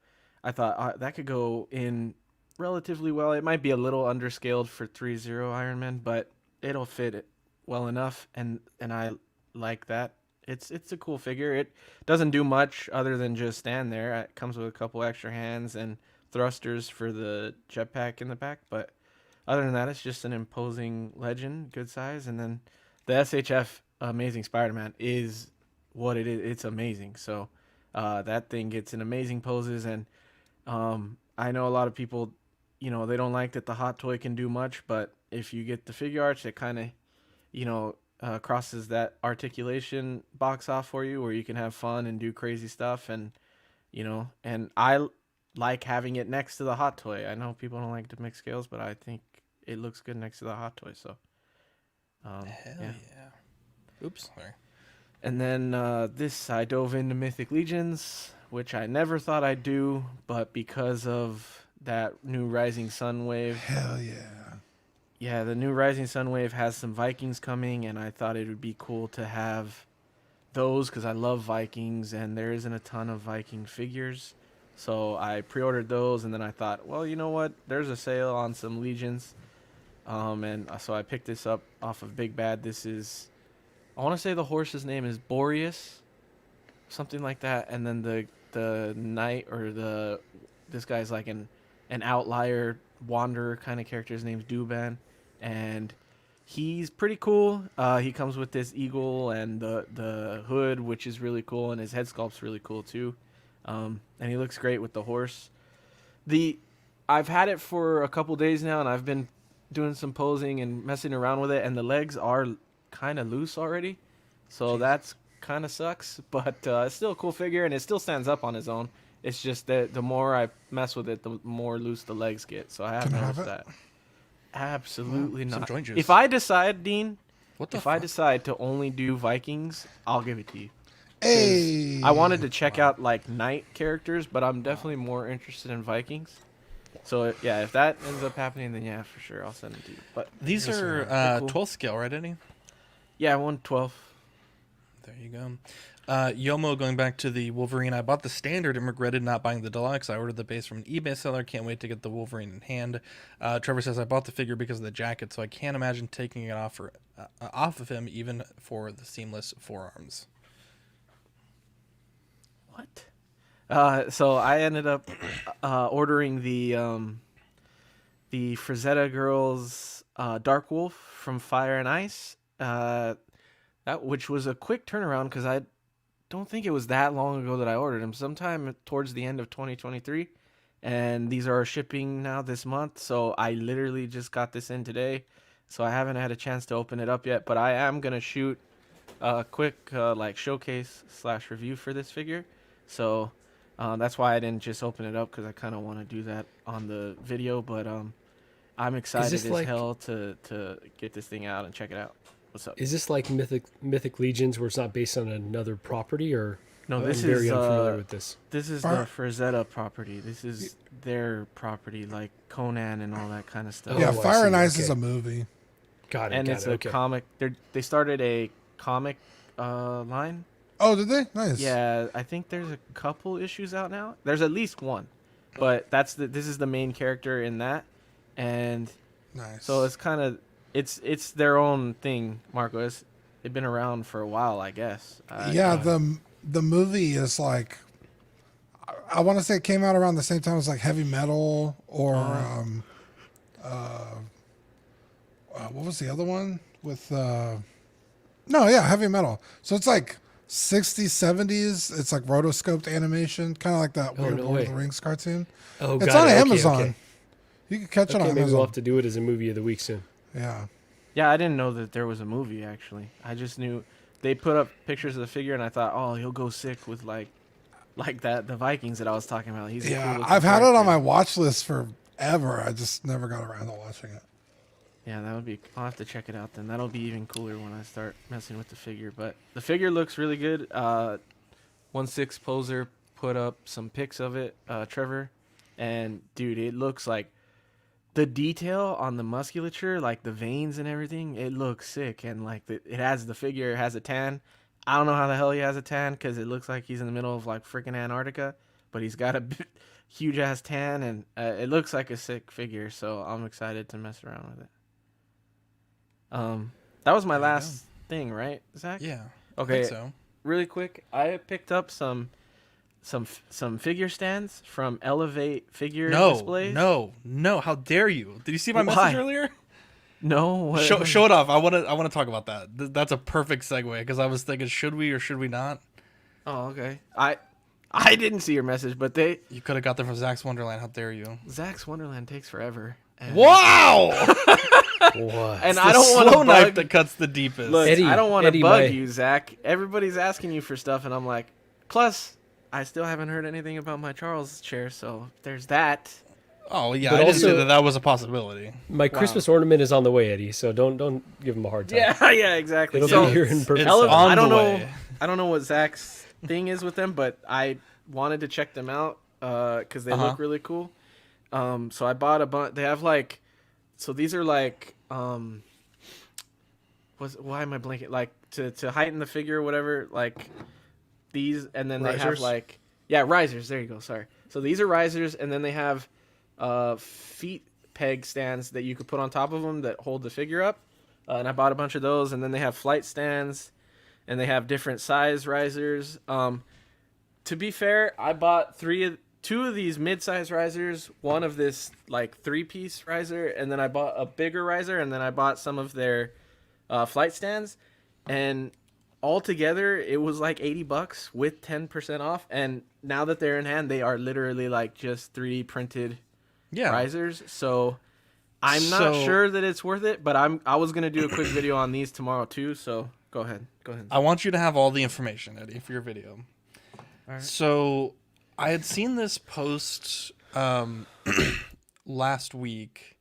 [SPEAKER 6] I thought that could go in relatively well. It might be a little underscaled for 3-0 Iron Man, but it'll fit it well enough, and I like that. It's a cool figure. It doesn't do much other than just stand there. It comes with a couple extra hands and thrusters for the jetpack in the back, but other than that, it's just an imposing legend, good size. And then the SHF Amazing Spider-Man is what it is. It's amazing. So that thing gets in amazing poses, and I know a lot of people, they don't like that the hot toy can do much, but if you get the figure arts, it kind of, crosses that articulation box off for you, where you can have fun and do crazy stuff. And and I like having it next to the hot toy. I know people don't like to mix scales, but I think it looks good next to the hot toy. So
[SPEAKER 1] Hell yeah. Oops, sorry.
[SPEAKER 6] And then this, I dove into Mythic Legions, which I never thought I'd do, but because of that new Rising Sun wave.
[SPEAKER 2] Hell yeah.
[SPEAKER 6] Yeah, the new Rising Sun wave has some Vikings coming, and I thought it would be cool to have those because I love Vikings, and there isn't a ton of Viking figures. So I pre-ordered those, and then I thought, well, you know what? There's a sale on some Legions. And so I picked this up off of Big Bad. This is, I want to say the horse's name is Boreas, something like that. And then the knight, or this guy's like an outlier wanderer kind of character. His name's Duban, and he's pretty cool. He comes with this eagle and the hood, which is really cool, and his head sculpt's really cool too. And he looks great with the horse. I've had it for a couple days now, and I've been doing some posing and messing around with it, and the legs are kind of loose already, so that's kind of sucks, but it's still a cool figure, and it still stands up on his own. It's just that the more I mess with it, the more loose the legs get, so I haven't noticed that. Absolutely not.
[SPEAKER 1] Joint juice.
[SPEAKER 6] If I decide, Dean,
[SPEAKER 1] if
[SPEAKER 6] I decide to only do Vikings, I'll give it to you.
[SPEAKER 2] Hey,
[SPEAKER 6] I wanted to check out like knight characters, but I'm definitely more interested in Vikings. So yeah, if that ends up happening, then yeah, for sure, I'll send it to you. But
[SPEAKER 1] These are
[SPEAKER 6] cool.
[SPEAKER 1] 12 scale, right, Eddie?
[SPEAKER 6] Yeah, 1/12.
[SPEAKER 1] There you go. Yomo, going back to the Wolverine, I bought the standard and regretted not buying the deluxe. I ordered the base from an eBay seller. Can't wait to get the Wolverine in hand. Trevor says, I bought the figure because of the jacket, so I can't imagine taking it off of him, even for the seamless forearms.
[SPEAKER 6] What? So I ended up ordering the Frazetta Girls Dark Wolf from Fire and Ice. Which was a quick turnaround because I don't think it was that long ago that I ordered them. Sometime towards the end of 2023, and these are shipping now this month. So I literally just got this in today, so I haven't had a chance to open it up yet. But I am gonna shoot a quick like showcase / review for this figure. So that's why I didn't just open it up, because I kind of want to do that on the video. But I'm excited as hell to get this thing out and check it out. What's up?
[SPEAKER 3] Is this like Mythic Legions, where it's not based on another property, or?
[SPEAKER 6] No, this
[SPEAKER 3] I'm very
[SPEAKER 6] is
[SPEAKER 3] unfamiliar with this.
[SPEAKER 6] This is the Frazetta property. This is their property, like Conan and all that kind of stuff.
[SPEAKER 2] Yeah, Fire and Ice is a movie.
[SPEAKER 3] Got it.
[SPEAKER 6] And it's a comic. They started a comic line.
[SPEAKER 2] Oh, did they? Nice.
[SPEAKER 6] Yeah, I think there's a couple issues out now. There's at least one, but this is the main character in that, and
[SPEAKER 2] nice.
[SPEAKER 6] So it's kind of it's their own thing, Marcos. They've been around for a while, I guess.
[SPEAKER 2] Yeah, the movie is like, I want to say it came out around the same time as like Heavy Metal or what was the other one with Heavy Metal. So it's like 60s, 70s. It's like rotoscoped animation, kind of like that weird Lord of the Rings cartoon.
[SPEAKER 3] Oh,
[SPEAKER 2] it's on Amazon.
[SPEAKER 3] Okay.
[SPEAKER 2] You can catch it on Amazon.
[SPEAKER 3] Maybe we'll have to do it as a movie of the week soon.
[SPEAKER 2] Yeah.
[SPEAKER 6] Yeah, I didn't know that there was a movie, actually. I just knew they put up pictures of the figure, and I thought, oh, he'll go sick with like that the Vikings that I was talking about. He's
[SPEAKER 2] I've had it on my watch list forever. I just never got around to watching it.
[SPEAKER 6] Yeah, that would be. I'll have to check it out then. That'll be even cooler when I start messing with the figure. But the figure looks really good. 1/6 Poser put up some pics of it, Trevor, and dude, it looks like the detail on the musculature, like the veins and everything. It looks sick, and like the figure has a tan. I don't know how the hell he has a tan, because it looks like he's in the middle of like freaking Antarctica, but he's got huge ass tan, and it looks like a sick figure. So I'm excited to mess around with it. That was my last thing, right, Zach?
[SPEAKER 1] Yeah.
[SPEAKER 6] Okay.
[SPEAKER 1] I think so.
[SPEAKER 6] Really quick, I picked up some figure stands from Elevate Figure Displays.
[SPEAKER 1] No. How dare you? Did you see my
[SPEAKER 6] Why?
[SPEAKER 1] message earlier?
[SPEAKER 6] No. What?
[SPEAKER 1] Show it off. I want to talk about that. That's a perfect segue because I was thinking, should we or should we not?
[SPEAKER 6] Oh, okay. I didn't see your message, but
[SPEAKER 1] You could have got them from Zach's Wonderland. How dare you?
[SPEAKER 6] Zach's Wonderland takes forever. And
[SPEAKER 1] Wow!
[SPEAKER 3] What?
[SPEAKER 6] And
[SPEAKER 1] It's
[SPEAKER 6] I
[SPEAKER 1] the
[SPEAKER 6] don't want
[SPEAKER 1] slow
[SPEAKER 6] to
[SPEAKER 1] knife that cuts the deepest.
[SPEAKER 6] Look,
[SPEAKER 3] Eddie-
[SPEAKER 6] I don't want to
[SPEAKER 3] Eddie,
[SPEAKER 6] bug
[SPEAKER 3] my-
[SPEAKER 6] you, Zach. Everybody's asking you for stuff, and I'm like, plus, I still haven't heard anything about my Charles chair, so there's that.
[SPEAKER 1] Oh yeah,
[SPEAKER 3] But
[SPEAKER 1] I didn't say
[SPEAKER 3] also-
[SPEAKER 1] that was a possibility.
[SPEAKER 3] My Christmas ornament is on the way, Eddie. So don't give him a hard time.
[SPEAKER 6] Yeah, exactly.
[SPEAKER 3] It'll
[SPEAKER 6] So,
[SPEAKER 3] be here in perfect.
[SPEAKER 1] It's
[SPEAKER 3] time.
[SPEAKER 1] on
[SPEAKER 6] I don't
[SPEAKER 1] the
[SPEAKER 6] know.
[SPEAKER 1] way.
[SPEAKER 6] I don't know what Zach's thing is with them, but I wanted to check them out because they look really cool. So I bought a bunch. They have like, so these are like, why am I blanking? Like to heighten the figure or whatever. Like these, and then they have
[SPEAKER 4] Risers?
[SPEAKER 6] like, yeah, risers. There you go. Sorry. So these are risers, and then they have feet peg stands that you could put on top of them that hold the figure up. And I bought a bunch of those, and then they have flight stands. And they have different size risers. To be fair, I bought two of these mid-size risers, one of this like 3-piece riser, and then I bought a bigger riser, and then I bought some of their flight stands, and altogether it was like $80 with 10% off. And now that they're in hand, they are literally like just 3D printed risers. So I'm not sure that it's worth it, but I was gonna do a quick video on these tomorrow too. So go ahead.
[SPEAKER 1] I want you to have all the information, Eddie, for your video.
[SPEAKER 6] All right.
[SPEAKER 1] So I had seen this post last week.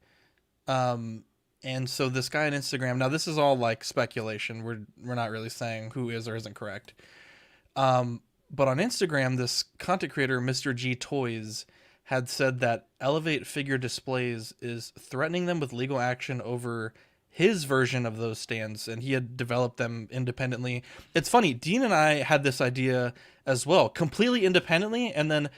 [SPEAKER 1] And so this guy on Instagram, now this is all like speculation. We're not really saying who is or isn't correct. But on Instagram, this content creator, Mr. G Toys, had said that Elevate Figure Displays is threatening them with legal action over his version of those stands, and he had developed them independently. It's funny, Dean and I had this idea as well, completely independently, and then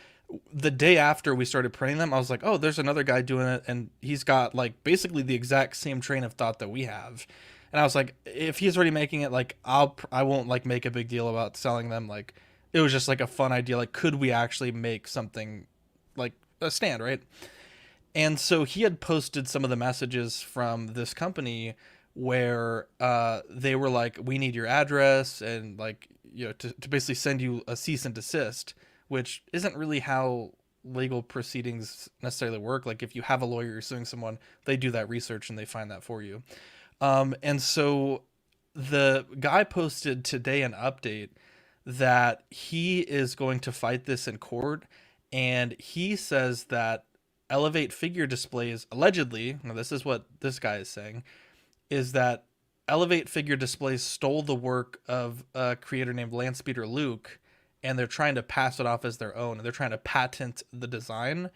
[SPEAKER 1] the day after we started printing them, I was like, oh, there's another guy doing it, and he's got like basically the exact same train of thought that we have. And I was like, if he's already making it, like I won't like make a big deal about selling them. Like it was just like a fun idea, like could we actually make something like a stand, right? And so he had posted some of the messages from this company where they were like, we need your address and like, you know, to basically send you a cease and desist, which isn't really how legal proceedings necessarily work. Like if you have a lawyer, you're suing someone, they do that research and they find that for you. And so the guy posted today an update that he is going to fight this in court. And he says that Elevate Figure Displays, allegedly, now this is what this guy is saying, is that Elevate Figure Displays stole the work of a creator named Landspeeder Luke, and they're trying to pass it off as their own, and they're trying to patent the design,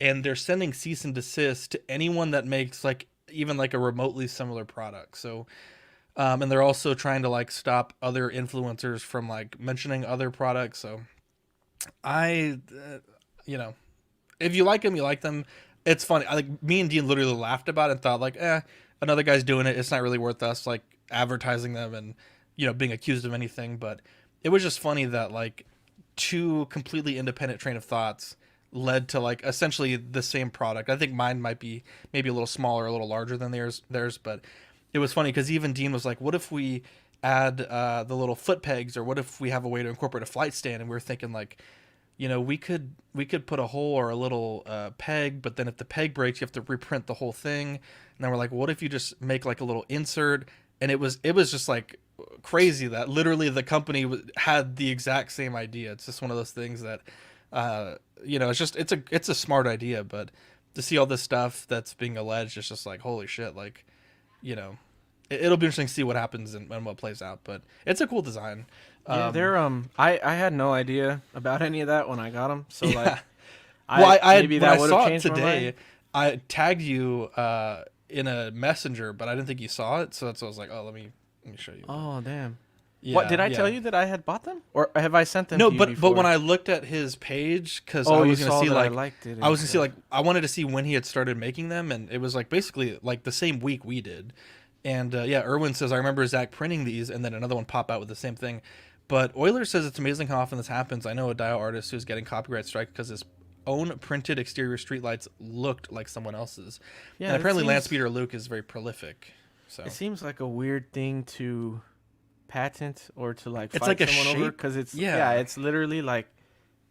[SPEAKER 1] and they're sending cease and desist to anyone that makes like even like a remotely similar product. So, and they're also trying to like stop other influencers from like mentioning other products. So, you know, if you like them, you like them. It's funny. Like me and Dean literally laughed about it and thought like, another guy's doing it. It's not really worth us like advertising them and, you know, being accused of anything. But it was just funny that like two completely independent train of thoughts led to like essentially the same product. I think mine might be maybe a little smaller, a little larger than theirs, but it was funny because even Dean was like, what if we add the little foot pegs, or what if we have a way to incorporate a flight stand? And we were thinking like, you know, we could put a hole or a little peg, but then if the peg breaks, you have to reprint the whole thing. And then we're like, what if you just make like a little insert? And it was just like crazy that literally the company had the exact same idea. It's just one of those things that, you know, it's a smart idea, but to see all this stuff that's being alleged, it's just like, holy shit, like, you know, it'll be interesting to see what happens and what plays out, but it's a cool design.
[SPEAKER 6] Yeah, they're I had no idea about any of that when I got them. So
[SPEAKER 1] yeah.
[SPEAKER 6] like,
[SPEAKER 1] when I saw it
[SPEAKER 6] changed my
[SPEAKER 1] today,
[SPEAKER 6] mind.
[SPEAKER 1] I tagged you in a messenger, but I didn't think you saw it, so that's why I was like, oh, let me show you.
[SPEAKER 6] Oh damn. What did I tell you that I had bought them, or have I sent them?
[SPEAKER 1] No,
[SPEAKER 6] to you
[SPEAKER 1] but
[SPEAKER 6] before?
[SPEAKER 1] when I looked at his page, because
[SPEAKER 6] Oh,
[SPEAKER 1] I
[SPEAKER 6] you
[SPEAKER 1] was gonna
[SPEAKER 6] saw
[SPEAKER 1] see
[SPEAKER 6] that
[SPEAKER 1] like
[SPEAKER 6] I liked it.
[SPEAKER 1] I was gonna see like I wanted to see when he had started making them, and it was like basically like the same week we did. And yeah, Erwin says I remember Zach printing these, and then another one pop out with the same thing. But Euler says it's amazing how often this happens. I know a Dial artist who's getting copyright strike because his own printed exterior streetlights looked like someone else's.
[SPEAKER 6] Yeah,
[SPEAKER 1] and apparently
[SPEAKER 6] it
[SPEAKER 1] Lance
[SPEAKER 6] seems-
[SPEAKER 1] Peter Luke is very prolific. So
[SPEAKER 6] It seems like a weird thing to patent or to like
[SPEAKER 1] It's
[SPEAKER 6] fight
[SPEAKER 1] like a
[SPEAKER 6] someone over
[SPEAKER 1] shape?
[SPEAKER 6] because it's
[SPEAKER 1] Yeah.
[SPEAKER 6] it's literally like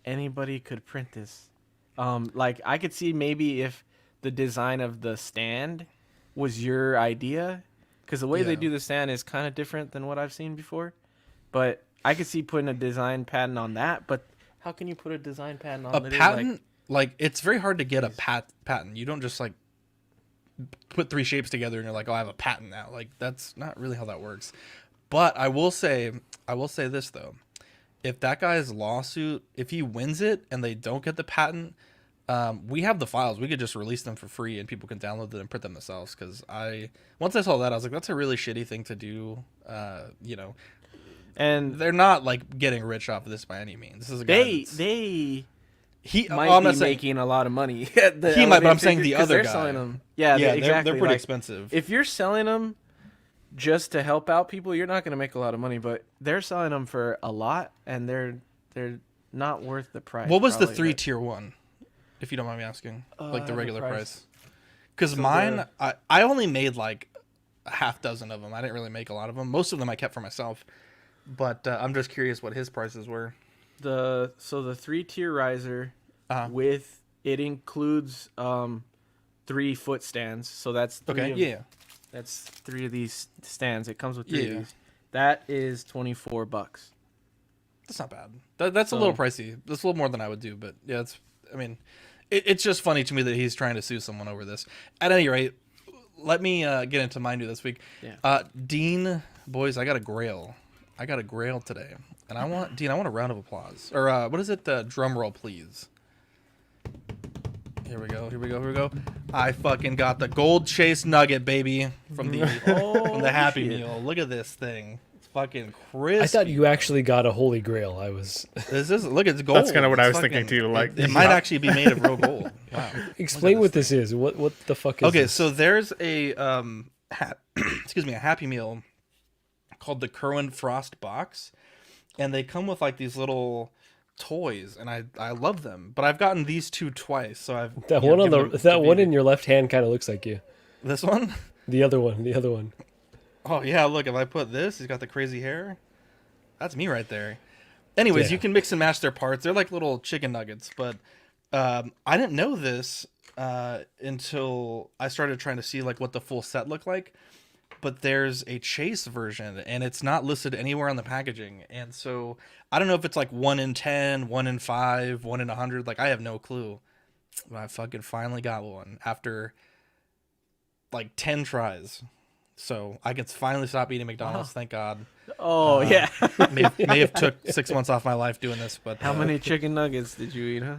[SPEAKER 6] anybody could print this. Like I could see maybe if the design of the stand was your idea, because the way they
[SPEAKER 1] Yeah.
[SPEAKER 6] do the stand is kind of different than what I've seen before. But I could see putting a design patent on that. But how can you put a design patent on
[SPEAKER 1] a
[SPEAKER 6] literally,
[SPEAKER 1] patent? Like it's very hard to get a patent. You don't just like put three shapes together and you're like, oh, I have a patent now. Like that's not really how that works. But I will say this though, if that guy's lawsuit, if he wins it and they don't get the patent, we have the files. We could just release them for free and people can download them and print them themselves. Because once I saw that, I was like, that's a really shitty thing to do. You know,
[SPEAKER 6] and
[SPEAKER 1] they're not like getting rich off of this by any means. This is a guy he
[SPEAKER 6] might
[SPEAKER 1] I'm
[SPEAKER 6] be
[SPEAKER 1] not saying-
[SPEAKER 6] making a lot of money.
[SPEAKER 1] He might, but I'm saying the other
[SPEAKER 6] they're
[SPEAKER 1] guy.
[SPEAKER 6] selling them. Yeah,
[SPEAKER 1] Yeah,
[SPEAKER 6] exactly.
[SPEAKER 1] they're pretty
[SPEAKER 6] Like,
[SPEAKER 1] expensive.
[SPEAKER 6] If you're selling them just to help out people, you're not going to make a lot of money. But they're selling them for a lot, and they're not worth the price.
[SPEAKER 1] What was the
[SPEAKER 6] probably,
[SPEAKER 1] 3-tier one, if you don't mind me asking? Like the
[SPEAKER 6] the
[SPEAKER 1] regular
[SPEAKER 6] price.
[SPEAKER 1] price? Because
[SPEAKER 6] So
[SPEAKER 1] mine, I only made like a half dozen of them. I didn't really make a lot of them. Most of them I kept for myself. But I'm just curious what his prices were.
[SPEAKER 6] the 3-tier riser with it includes 3 foot stands. So that's that's 3 of these stands. It comes with 3 of these. That is $24.
[SPEAKER 1] That's not bad. That's a little pricey. That's a little more than I would do, but yeah, it's just funny to me that he's trying to sue someone over this. At any rate, let me get into my new this week.
[SPEAKER 6] Yeah.
[SPEAKER 1] Dean, boys, I got a Grail. I got a Grail today, and I want a round of applause, or what is it? Drum roll, please. Here we go. I fucking got the Gold Chase Nugget, baby, from the Happy Meal. Look at this thing. It's fucking crisp.
[SPEAKER 3] I thought you actually got a Holy Grail. I was.
[SPEAKER 1] Look, it's gold.
[SPEAKER 4] That's kind of what I was
[SPEAKER 1] Fucking-
[SPEAKER 4] thinking too. Like
[SPEAKER 1] it might actually be made of real gold. Wow.
[SPEAKER 3] Explain what this is. What the fuck is
[SPEAKER 1] Okay,
[SPEAKER 3] this?
[SPEAKER 1] so there's a excuse me, a Happy Meal called the Kerwin Frost box, and they come with like these little toys, and I love them. But I've gotten these two twice, so I've
[SPEAKER 3] That one on the one in your left hand kind of looks like you.
[SPEAKER 1] This one?
[SPEAKER 3] The other one.
[SPEAKER 1] Oh yeah, look, if I put this, he's got the crazy hair. That's me right there. Anyways,
[SPEAKER 3] Yeah.
[SPEAKER 1] you can mix and match their parts. They're like little chicken nuggets, but I didn't know this until I started trying to see like what the full set looked like. But there's a chase version, and it's not listed anywhere on the packaging. And so I don't know if it's like 1 in 10, 1 in 5, 1 in 100. Like I have no clue. But I fucking finally got one after like 10 tries. So I can finally stop eating McDonald's. Thank God.
[SPEAKER 6] Oh yeah.
[SPEAKER 1] may have took 6 months off my life doing this, but
[SPEAKER 6] How many chicken nuggets did you eat, huh?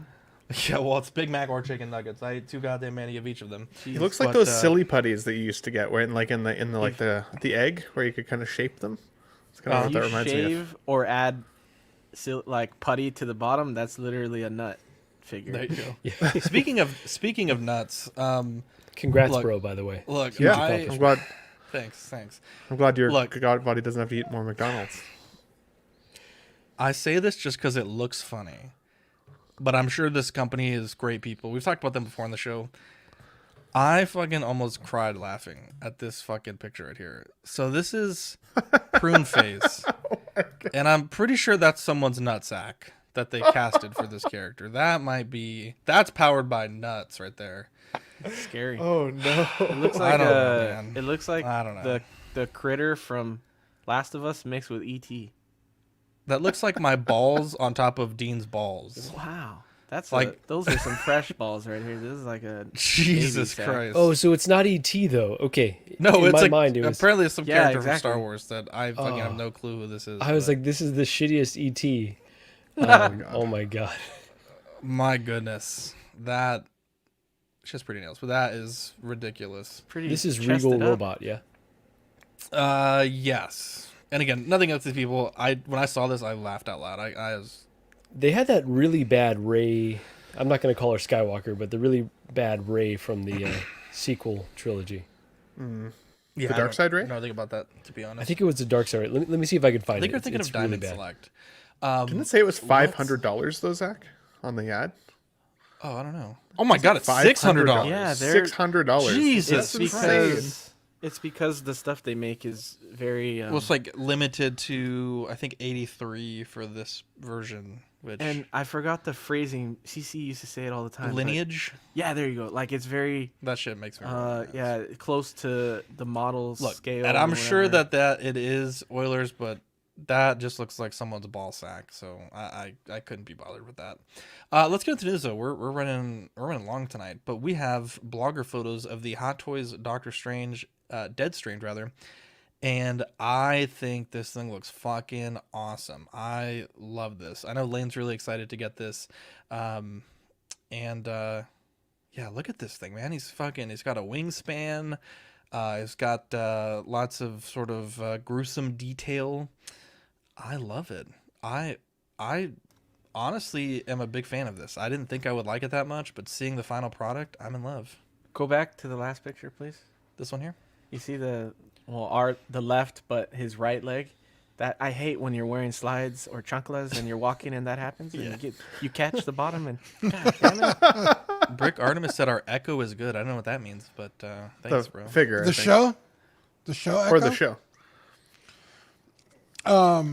[SPEAKER 1] Yeah, well, it's Big Mac or chicken nuggets. I ate 2 goddamn many of each of them.
[SPEAKER 4] It looks like
[SPEAKER 1] But,
[SPEAKER 4] those silly putties that you used to get, where in the egg, where you could kind of shape them. It's kind of what that reminds me of.
[SPEAKER 6] Shave or add like putty to the bottom. That's literally a nut figure.
[SPEAKER 1] There you go. Speaking of nuts,
[SPEAKER 3] Congrats,
[SPEAKER 1] look,
[SPEAKER 3] bro. By the way.
[SPEAKER 1] Look,
[SPEAKER 4] Yeah, I'm glad.
[SPEAKER 1] Thanks.
[SPEAKER 4] I'm glad your
[SPEAKER 1] Look.
[SPEAKER 4] body doesn't have to eat more McDonald's.
[SPEAKER 1] I say this just because it looks funny, but I'm sure this company is great people. We've talked about them before on the show. I fucking almost cried laughing at this fucking picture right here. So this is Prune Face, and I'm pretty sure that's someone's nutsack that they casted for this character. That's powered by nuts right there.
[SPEAKER 6] That's scary.
[SPEAKER 4] Oh no!
[SPEAKER 6] It looks like
[SPEAKER 1] I don't know, man.
[SPEAKER 6] It looks like
[SPEAKER 1] I don't know.
[SPEAKER 6] the critter from Last of Us mixed with ET.
[SPEAKER 1] That looks like my balls on top of Dean's balls.
[SPEAKER 6] Wow. That's
[SPEAKER 1] Like-
[SPEAKER 6] those are some fresh balls right here. This is like a
[SPEAKER 1] Jesus
[SPEAKER 6] baby sack.
[SPEAKER 1] Christ.
[SPEAKER 3] Oh, so it's not ET though. Okay.
[SPEAKER 1] No,
[SPEAKER 3] In
[SPEAKER 1] it's
[SPEAKER 3] my
[SPEAKER 1] like
[SPEAKER 3] mind, it was.
[SPEAKER 1] apparently it's some
[SPEAKER 6] Yeah,
[SPEAKER 1] character from
[SPEAKER 6] exactly.
[SPEAKER 1] Star Wars that I fucking have no clue who this is.
[SPEAKER 3] I was
[SPEAKER 1] but
[SPEAKER 3] like, this is the shittiest ET. Oh my god.
[SPEAKER 1] my goodness, that she has pretty nails, but that is ridiculous.
[SPEAKER 6] Pretty
[SPEAKER 3] This is
[SPEAKER 6] chested
[SPEAKER 3] Regal
[SPEAKER 6] up.
[SPEAKER 3] Robot, yeah.
[SPEAKER 1] Yes, And again, nothing against these people. When I saw this, I laughed out loud. I was.
[SPEAKER 3] They had that really bad Rey. I'm not going to call her Skywalker, but the really bad Rey from the sequel trilogy.
[SPEAKER 1] Yeah,
[SPEAKER 4] the Dark Side Rey?
[SPEAKER 1] Know nothing about that, to be honest.
[SPEAKER 3] I think it was the Dark Side Rey. Let me see if I can find it.
[SPEAKER 1] I think you're thinking of Diamond
[SPEAKER 3] really
[SPEAKER 1] Select.
[SPEAKER 4] Didn't it say it was $500 though, Zach, on the ad?
[SPEAKER 1] Oh, I don't know. Oh my God, it's $600.
[SPEAKER 6] Yeah, they're
[SPEAKER 4] $600.
[SPEAKER 1] Jesus,
[SPEAKER 6] it's because the stuff they make is very.
[SPEAKER 1] Well, it's like limited to I think 83 for this version. Which
[SPEAKER 6] and I forgot the phrasing. CC used to say it all the time.
[SPEAKER 1] Lineage.
[SPEAKER 6] Yeah, there you go. Like it's very.
[SPEAKER 1] That shit makes me.
[SPEAKER 6] Yeah, close to the model scale.
[SPEAKER 1] And I'm sure that it is Oilers, but that just looks like someone's ball sack. So I couldn't be bothered with that. Let's get into news though. We're running long tonight, but we have blogger photos of the Hot Toys Doctor Strange, Dead Strange rather. And I think this thing looks fucking awesome. I love this. I know Lane's really excited to get this. Yeah, look at this thing, man. He's got a wingspan. He's got lots of sort of gruesome detail. I love it. I honestly am a big fan of this. I didn't think I would like it that much, but seeing the final product, I'm in love.
[SPEAKER 6] Go back to the last picture, please.
[SPEAKER 1] This one here?
[SPEAKER 6] You see the left, but his right leg. That I hate when you're wearing slides or chanclas and you're walking and that happens.
[SPEAKER 1] Yeah.
[SPEAKER 6] And you catch the bottom and God damn it.
[SPEAKER 1] Brick Artemis said our echo is good. I don't know what that means, but thanks, bro.
[SPEAKER 4] Figure
[SPEAKER 2] the show echo?
[SPEAKER 4] Or the show.
[SPEAKER 2] I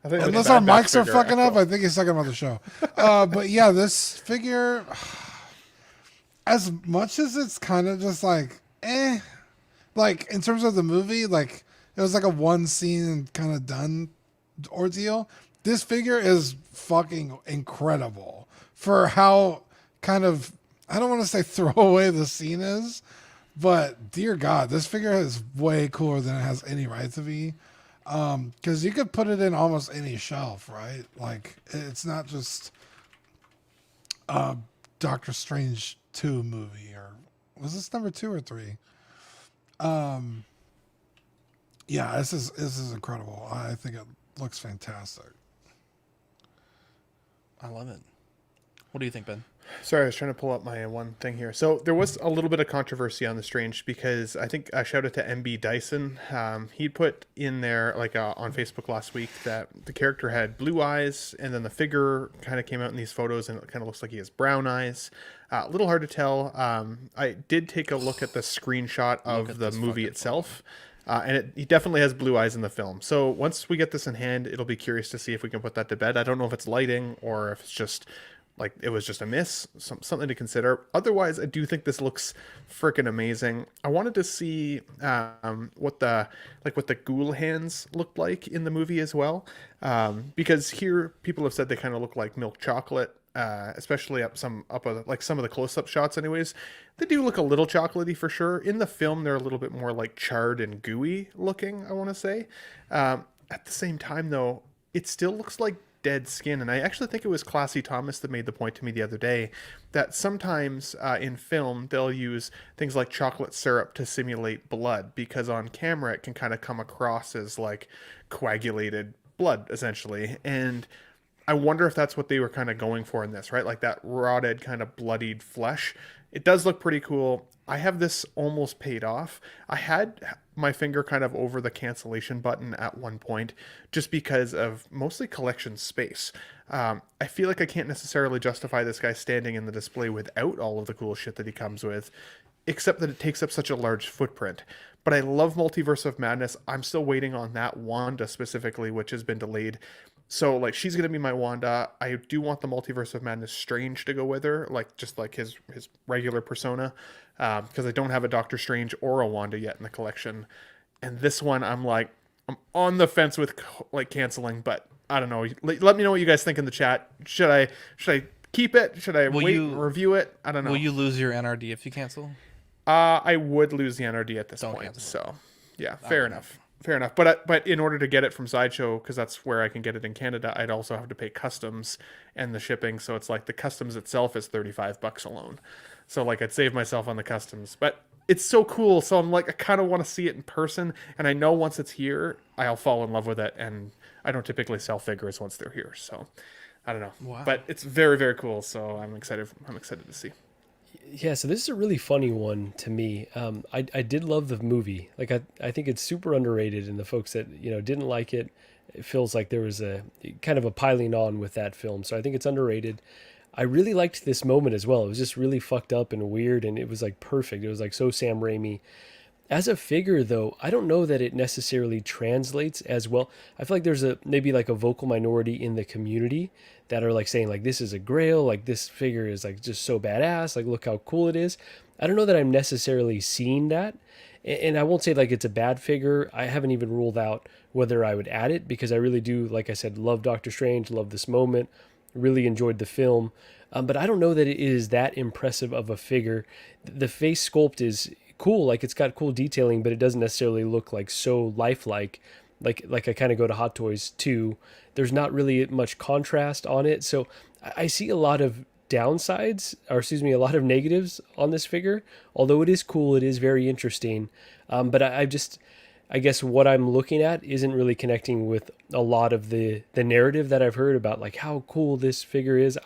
[SPEAKER 2] think unless our mics are fucking up, I think he's talking about the show. But yeah, this figure, as much as it's kind of just like, like in terms of the movie, like it was like a one scene kind of done ordeal. This figure is fucking incredible for how kind of, I don't want to say throwaway the scene is, but dear God, this figure is way cooler than it has any right to be. Because you could put it in almost any shelf, right? Like it's not just Doctor Strange 2 movie, or was this number 2 or 3? Yeah, this is incredible. I think it looks fantastic.
[SPEAKER 1] I love it. What do you think, Ben?
[SPEAKER 4] Sorry, I was trying to pull up my one thing here. So there was a little bit of controversy on the Strange because I think I shouted to MB Dyson. He put in there on Facebook last week that the character had blue eyes, and then the figure kind of came out in these photos and it kind of looks like he has brown eyes. A little hard to tell. I did take a look at the screenshot of the movie itself. And he definitely has blue eyes in the film. So once we get this in hand, it'll be curious to see if we can put that to bed. I don't know if it's lighting or if it's just like it was just a miss, something to consider. Otherwise, I do think this looks freaking amazing. I wanted to see what the ghoul hands looked like in the movie as well, because here people have said they kind of look like milk chocolate, especially some of the close-up shots. Anyways, they do look a little chocolatey for sure. In the film, they're a little bit more like charred and gooey looking, I want to say. At the same time, though, it still looks like dead skin. And I actually think it was Classy Thomas that made the point to me the other day that sometimes in film they'll use things like chocolate syrup to simulate blood, because on camera it can kind of come across as like coagulated blood essentially. And I wonder if that's what they were kind of going for in this, right? Like that rotted kind of bloodied flesh. It does look pretty cool. I have this almost paid off. I had my finger kind of over the cancellation button at one point just because of mostly collection space. I feel like I can't necessarily justify this guy standing in the display without all of the cool shit that he comes with, except that it takes up such a large footprint. But I love Multiverse of Madness. I'm still waiting on that Wanda specifically, which has been delayed. So like she's gonna be my Wanda. I do want the Multiverse of Madness Strange to go with her, like just like his regular persona, because I don't have a Doctor Strange or a Wanda yet in the collection. And this one, I'm on the fence with like canceling, but I don't know. Let me know what you guys think in the chat. Should I keep it? Should I wait and review it? I don't know.
[SPEAKER 1] Will you lose your NRD if you cancel?
[SPEAKER 4] I would lose the NRD at this point. Cancel. So yeah, fair enough. Fair enough. But in order to get it from Sideshow, because that's where I can get it in Canada, I'd also have to pay customs and the shipping. So it's like the customs itself is $35 alone. So like I'd save myself on the customs. But it's so cool. So I'm like, I kind of want to see it in person, and I know once it's here, I'll fall in love with it. And I don't typically sell figures once they're here, so I don't know.
[SPEAKER 1] Wow.
[SPEAKER 4] But it's very, very cool. So I'm excited. I'm excited to see.
[SPEAKER 3] Yeah, so this is a really funny one to me. I did love the movie. Like I think it's super underrated, and the folks that didn't like it, it feels like there was a kind of a piling on with that film. So I think it's underrated. I really liked this moment as well. It was just really fucked up and weird, and it was like perfect. It was like so Sam Raimi. As a figure, though, I don't know that it necessarily translates as well. I feel like there's maybe like a vocal minority in the community that are like saying like this is a grail, like this figure is like just so badass, like look how cool it is. I don't know that I'm necessarily seeing that, and I won't say like it's a bad figure. I haven't even ruled out whether I would add it because I really do, like I said, love Doctor Strange, love this moment, really enjoyed the film. But I don't know that it is that impressive of a figure. The face sculpt is cool, like it's got cool detailing, but it doesn't necessarily look like so lifelike. Like I kind of go to Hot Toys too. There's not really much contrast on it, so I see a lot of downsides, or excuse me, a lot of negatives on this figure. Although it is cool, it is very interesting. But I guess what I'm looking at isn't really connecting with a lot of the narrative that I've heard about like how cool this figure is.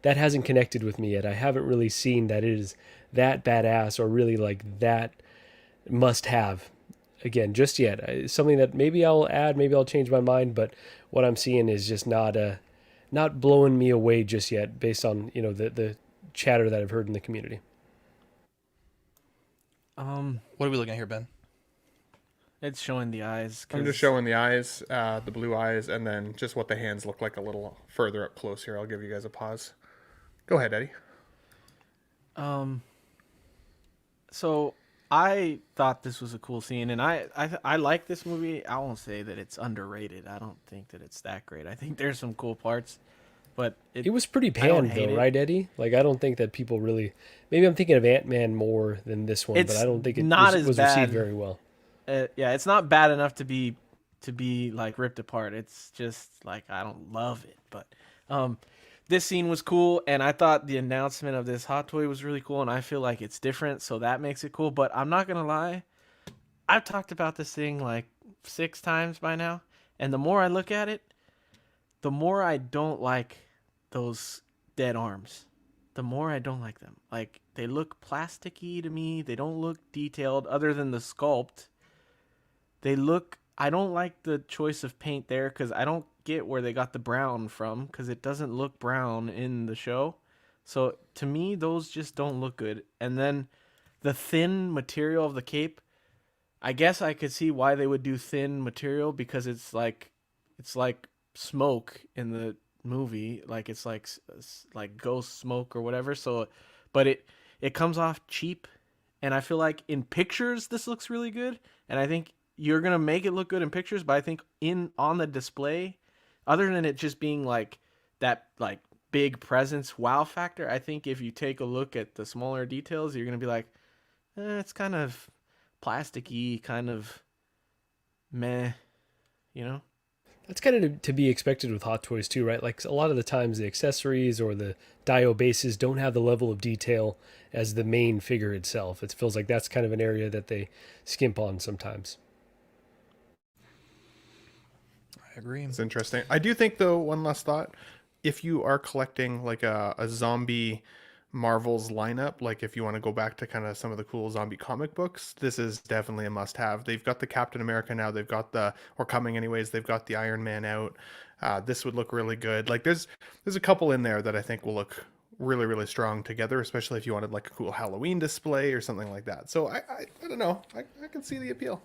[SPEAKER 3] That hasn't connected with me yet. I haven't really seen that it is that badass or really like that must have again just yet. It's something that maybe I'll add, maybe I'll change my mind, but what I'm seeing is just not blowing me away just yet based on the chatter that I've heard in the community.
[SPEAKER 1] What are we looking at here, Ben?
[SPEAKER 6] It's showing the eyes.
[SPEAKER 4] I'm just showing the eyes, the blue eyes, and then just what the hands look like a little further up close here. I'll give you guys a pause. Go ahead, Eddie.
[SPEAKER 6] So I thought this was a cool scene, and I like this movie. I won't say that it's underrated. I don't think that it's that great. I think there's some cool parts, but
[SPEAKER 3] it was pretty panned though, right, Eddie? Like I don't think that people really. Maybe I'm thinking of Ant-Man more than this one, but I don't think it was received very well.
[SPEAKER 6] Yeah, it's not bad enough to be like ripped apart. It's just like I don't love it, but this scene was cool, and I thought the announcement of this hot toy was really cool, and I feel like it's different, so that makes it cool. But I'm not gonna lie, I've talked about this thing like 6 times by now, and the more I look at it, the more I don't like those dead arms. The more I don't like them. Like they look plasticky to me. They don't look detailed, other than the sculpt. I don't like the choice of paint there because I don't get where they got the brown from because it doesn't look brown in the show. So to me, those just don't look good. And then the thin material of the cape, I guess I could see why they would do thin material because it's like smoke in the movie, like it's like ghost smoke or whatever. So, but it comes off cheap, and I feel like in pictures this looks really good, and I think you're gonna make it look good in pictures, but I think on the display, other than it just being like that like big presence wow factor, I think if you take a look at the smaller details, you're gonna be like, it's kind of plasticky, kind of meh,
[SPEAKER 3] That's kind of to be expected with Hot Toys too, right? Like a lot of the times the accessories or the Dio bases don't have the level of detail as the main figure itself. It feels like that's kind of an area that they skimp on sometimes.
[SPEAKER 1] I agree.
[SPEAKER 4] It's interesting. I do think, though, one last thought. If you are collecting like a zombie Marvel's lineup, like if you want to go back to kind of some of the cool zombie comic books, this is definitely a must-have. They've got the Captain America now. They've got or coming anyways, they've got the Iron Man out. This would look really good. Like there's a couple in there that I think will look really, really strong together, especially if you wanted like a cool Halloween display or something like that. So I don't know. I can see the appeal.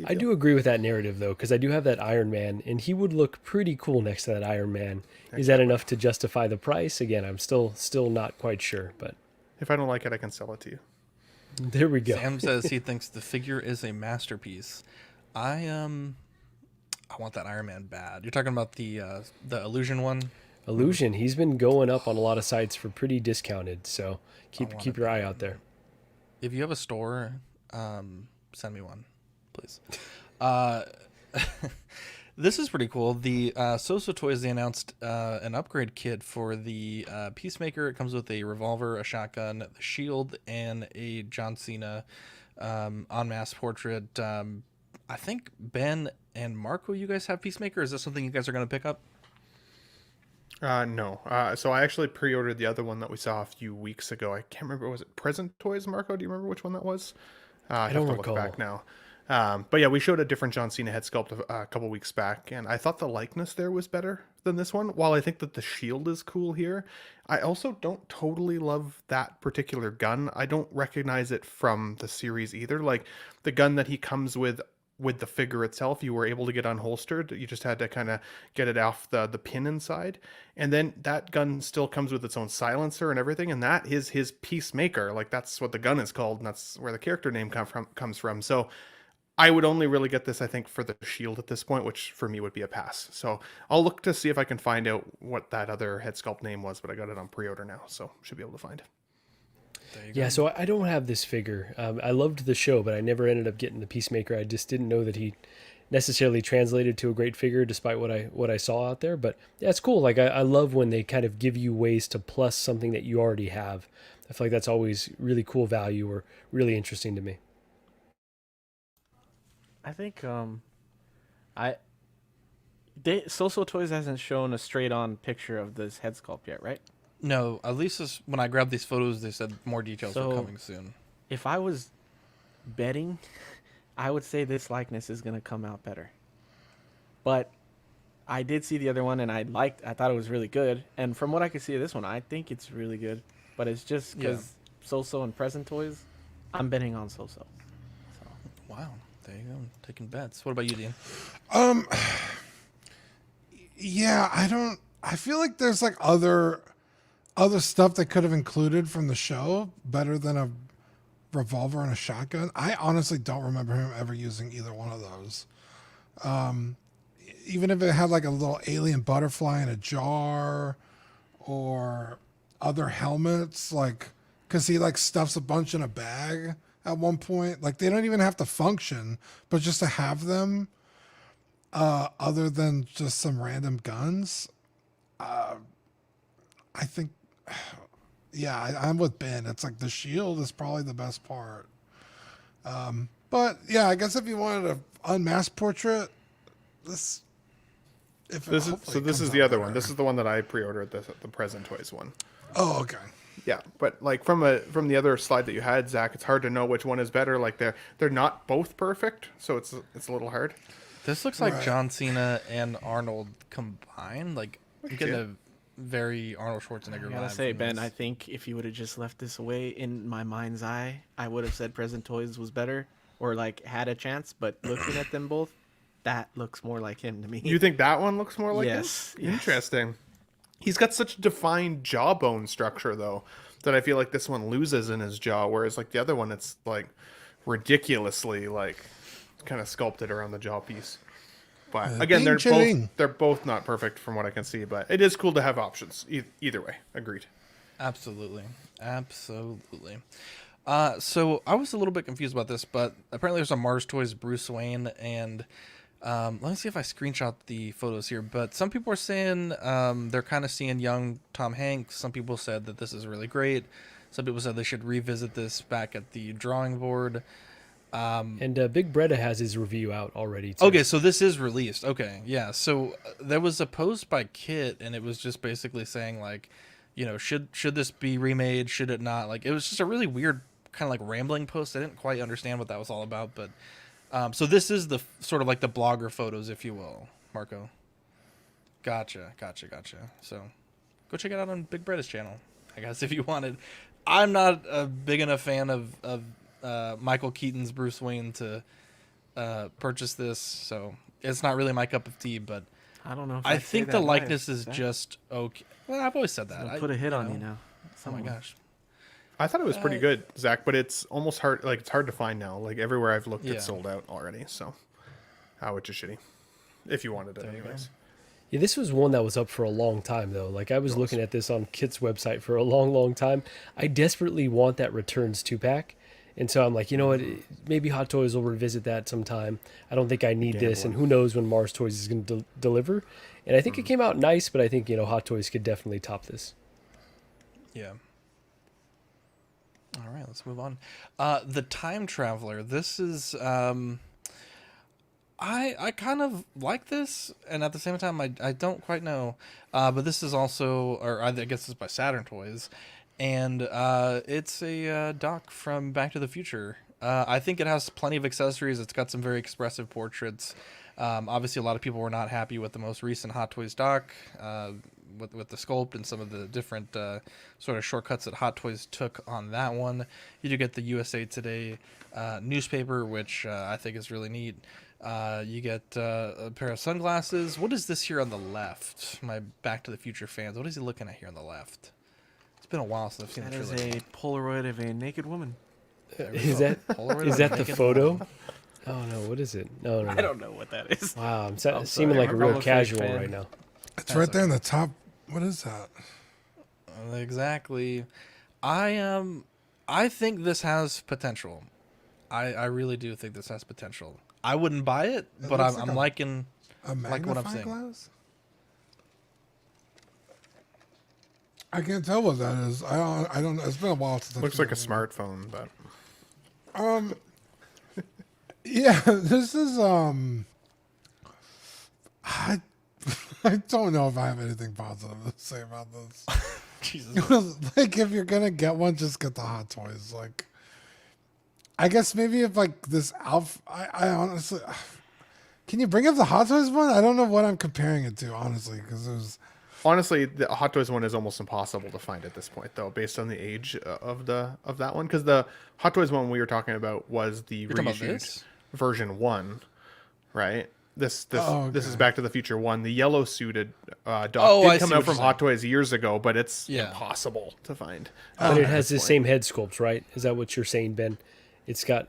[SPEAKER 4] I do
[SPEAKER 3] agree with that narrative though, because I do have that Iron Man, and he would look pretty cool next to that Iron Man. Is that enough to justify the price? Again, I'm still not quite sure, but
[SPEAKER 4] if I don't like it, I can sell it to you.
[SPEAKER 3] There we go.
[SPEAKER 1] Sam says he thinks the figure is a masterpiece. I want that Iron Man bad. You're talking about the Illusion one?
[SPEAKER 3] Illusion, he's been going up on a lot of sites for pretty discounted, so keep your eye out there.
[SPEAKER 1] If you have a store, send me one, please. This is pretty cool. The Soso Toys, they announced an upgrade kit for the Peacemaker. It comes with a revolver, a shotgun, the shield, and a John Cena en masse portrait. I think Ben and Marco, you guys have Peacemaker. Is this something you guys are going to pick up?
[SPEAKER 4] No. So I actually pre-ordered the other one that we saw a few weeks ago. I can't remember. Was it Present Toys, Marco? Do you remember which one that was? I
[SPEAKER 3] don't
[SPEAKER 4] have to
[SPEAKER 3] recall.
[SPEAKER 4] look back now. But yeah, we showed a different John Cena head sculpt a couple weeks back, and I thought the likeness there was better than this one. While I think that the shield is cool here, I also don't totally love that particular gun. I don't recognize it from the series either. Like the gun that he comes with the figure itself, you were able to get unholstered. You just had to kind of get it off the pin inside. And then that gun still comes with its own silencer and everything. And that is his Peacemaker. Like that's what the gun is called. And that's where the character name comes from. So I would only really get this, I think, for the shield at this point, which for me would be a pass. So I'll look to see if I can find out what that other head sculpt name was, but I got it on pre-order now. So should be able to find it.
[SPEAKER 3] Yeah, so I don't have this figure. I loved the show, but I never ended up getting the Peacemaker. I just didn't know that he necessarily translated to a great figure, despite what I saw out there. But yeah, it's cool. Like I love when they kind of give you ways to plus something that you already have. I feel like that's always really cool value or really interesting to me.
[SPEAKER 6] I think Soso Toys hasn't shown a straight-on picture of this head sculpt yet, right?
[SPEAKER 1] No, at least when I grabbed these photos, they said more details
[SPEAKER 6] So,
[SPEAKER 1] are coming soon.
[SPEAKER 6] If I was betting, I would say this likeness is going to come out better. But I did see the other one, and I thought it was really good. And from what I could see of this one, I think it's really good. But it's just because Soso and Present Toys, I'm betting on Soso. So.
[SPEAKER 1] Wow, there you go, taking bets. What about you, Dean?
[SPEAKER 2] Yeah, I feel like there's like other stuff they could have included from the show better than a revolver and a shotgun. I honestly don't remember him ever using either one of those. Even if it had like a little alien butterfly in a jar or other helmets, like, cause he like stuffs a bunch in a bag at one point. Like they don't even have to function, but just to have them, other than just some random guns, I think, yeah, I'm with Ben. It's like the shield is probably the best part. But yeah, I guess if you wanted an unmasked portrait, this
[SPEAKER 4] is the other one. This is the one that I pre-ordered, the Present Toys one.
[SPEAKER 2] Oh, okay.
[SPEAKER 4] Yeah, but like from the other slide that you had, Zach, it's hard to know which one is better. Like they're not both perfect, so it's a little hard.
[SPEAKER 1] This looks like John Cena and Arnold combined. Like I'm getting a very Arnold Schwarzenegger vibe.
[SPEAKER 6] I gotta say, Ben, I think if you would have just left this away in my mind's eye, I would have said Present Toys was better or like had a chance. But looking at them both, that looks more like him to me.
[SPEAKER 4] You think that one looks more like him?
[SPEAKER 6] Yes.
[SPEAKER 4] Interesting. He's got such defined jawbone structure though that I feel like this one loses in his jaw, whereas like the other one, it's like ridiculously like kind of sculpted around the jaw piece. But again, they're both not perfect from what I can see, but it is cool to have options either way. Agreed.
[SPEAKER 1] Absolutely. So I was a little bit confused about this, but apparently there's a Mars Toys Bruce Wayne, and let me see if I screenshot the photos here. But some people are saying they're kind of seeing young Tom Hanks. Some people said that this is really great. Some people said they should revisit this back at the drawing board.
[SPEAKER 3] And Big Bretta has his review out already too.
[SPEAKER 1] Okay, so this is released. Okay, yeah. So there was a post by Kit, and it was just basically saying like, you know, should this be remade? Should it not? Like, it was just a really weird kind of like rambling post. I didn't quite understand what that was all about, but so this is the sort of like the blogger photos, if you will, Marco. Gotcha. So go check it out on Big Bretta's channel, I guess, if you wanted. I'm not a big enough fan of Michael Keaton's Bruce Wayne to purchase this, so it's not really my cup of tea. But
[SPEAKER 6] I don't know. If
[SPEAKER 1] I think the likeness is just okay. Well, I've always said that.
[SPEAKER 6] Put a hit on you now.
[SPEAKER 1] Oh my gosh.
[SPEAKER 4] I thought it was pretty good, Zach, but it's almost hard. Like it's hard to find now. Like everywhere I've looked, it's sold out already. So, which is shitty. If you wanted it, anyways.
[SPEAKER 3] Yeah, this was one that was up for a long time though. Like I was looking at this on Kit's website for a long time. I desperately want that Returns 2-pack. And so I'm like, you know what? Maybe Hot Toys will revisit that sometime. I don't think I need this, and who knows when Mars Toys is going to deliver. And I think it came out nice, but I think Hot Toys could definitely top this.
[SPEAKER 1] Yeah. All right, let's move on. The Time Traveler. This is I kind of like this, and at the same time I don't quite know. But this is also, or I guess it's by Saturn Toys, and it's a doc from Back to the Future. I think it has plenty of accessories. It's got some very expressive portraits. Obviously, a lot of people were not happy with the most recent Hot Toys doc, with the sculpt and some of the different sort of shortcuts that Hot Toys took on that one. You do get the USA Today newspaper, which I think is really neat. You get a pair of sunglasses. What is this here on the left? My Back to the Future fans, what is he looking at here on the left? It's been a while since I've seen
[SPEAKER 6] that.
[SPEAKER 1] That
[SPEAKER 6] is a Polaroid of a naked woman.
[SPEAKER 3] Is that the photo? Oh no, what is it? No.
[SPEAKER 6] I don't know what that is.
[SPEAKER 3] Wow, I'm seeming like a real casual right now.
[SPEAKER 2] It's right there in the top. What is that?
[SPEAKER 1] Exactly. I think this has potential. I really do think this has potential. I wouldn't buy it, but I'm liking what I'm saying.
[SPEAKER 2] Glass? I can't tell what that is. I don't. It's been a while since.
[SPEAKER 4] Looks like a smartphone, but.
[SPEAKER 2] Yeah, this is I don't know if I have anything positive to say about this. Jesus. Like, if you're gonna get one, just get the Hot Toys. Like, I guess maybe if like this Alf, I honestly, can you bring up the Hot Toys one? I don't know what I'm comparing it to, honestly, because there's.
[SPEAKER 4] Honestly, the Hot Toys one is almost impossible to find at this point, though, based on the age of that one. Because the Hot Toys one we were talking about was the reissued version 1, right? This is Back to the Future 1. The yellow suited doc did come out from Hot Toys years ago, but it's impossible to find.
[SPEAKER 3] But it has the same head sculpt, right? Is that what you're saying, Ben? It's got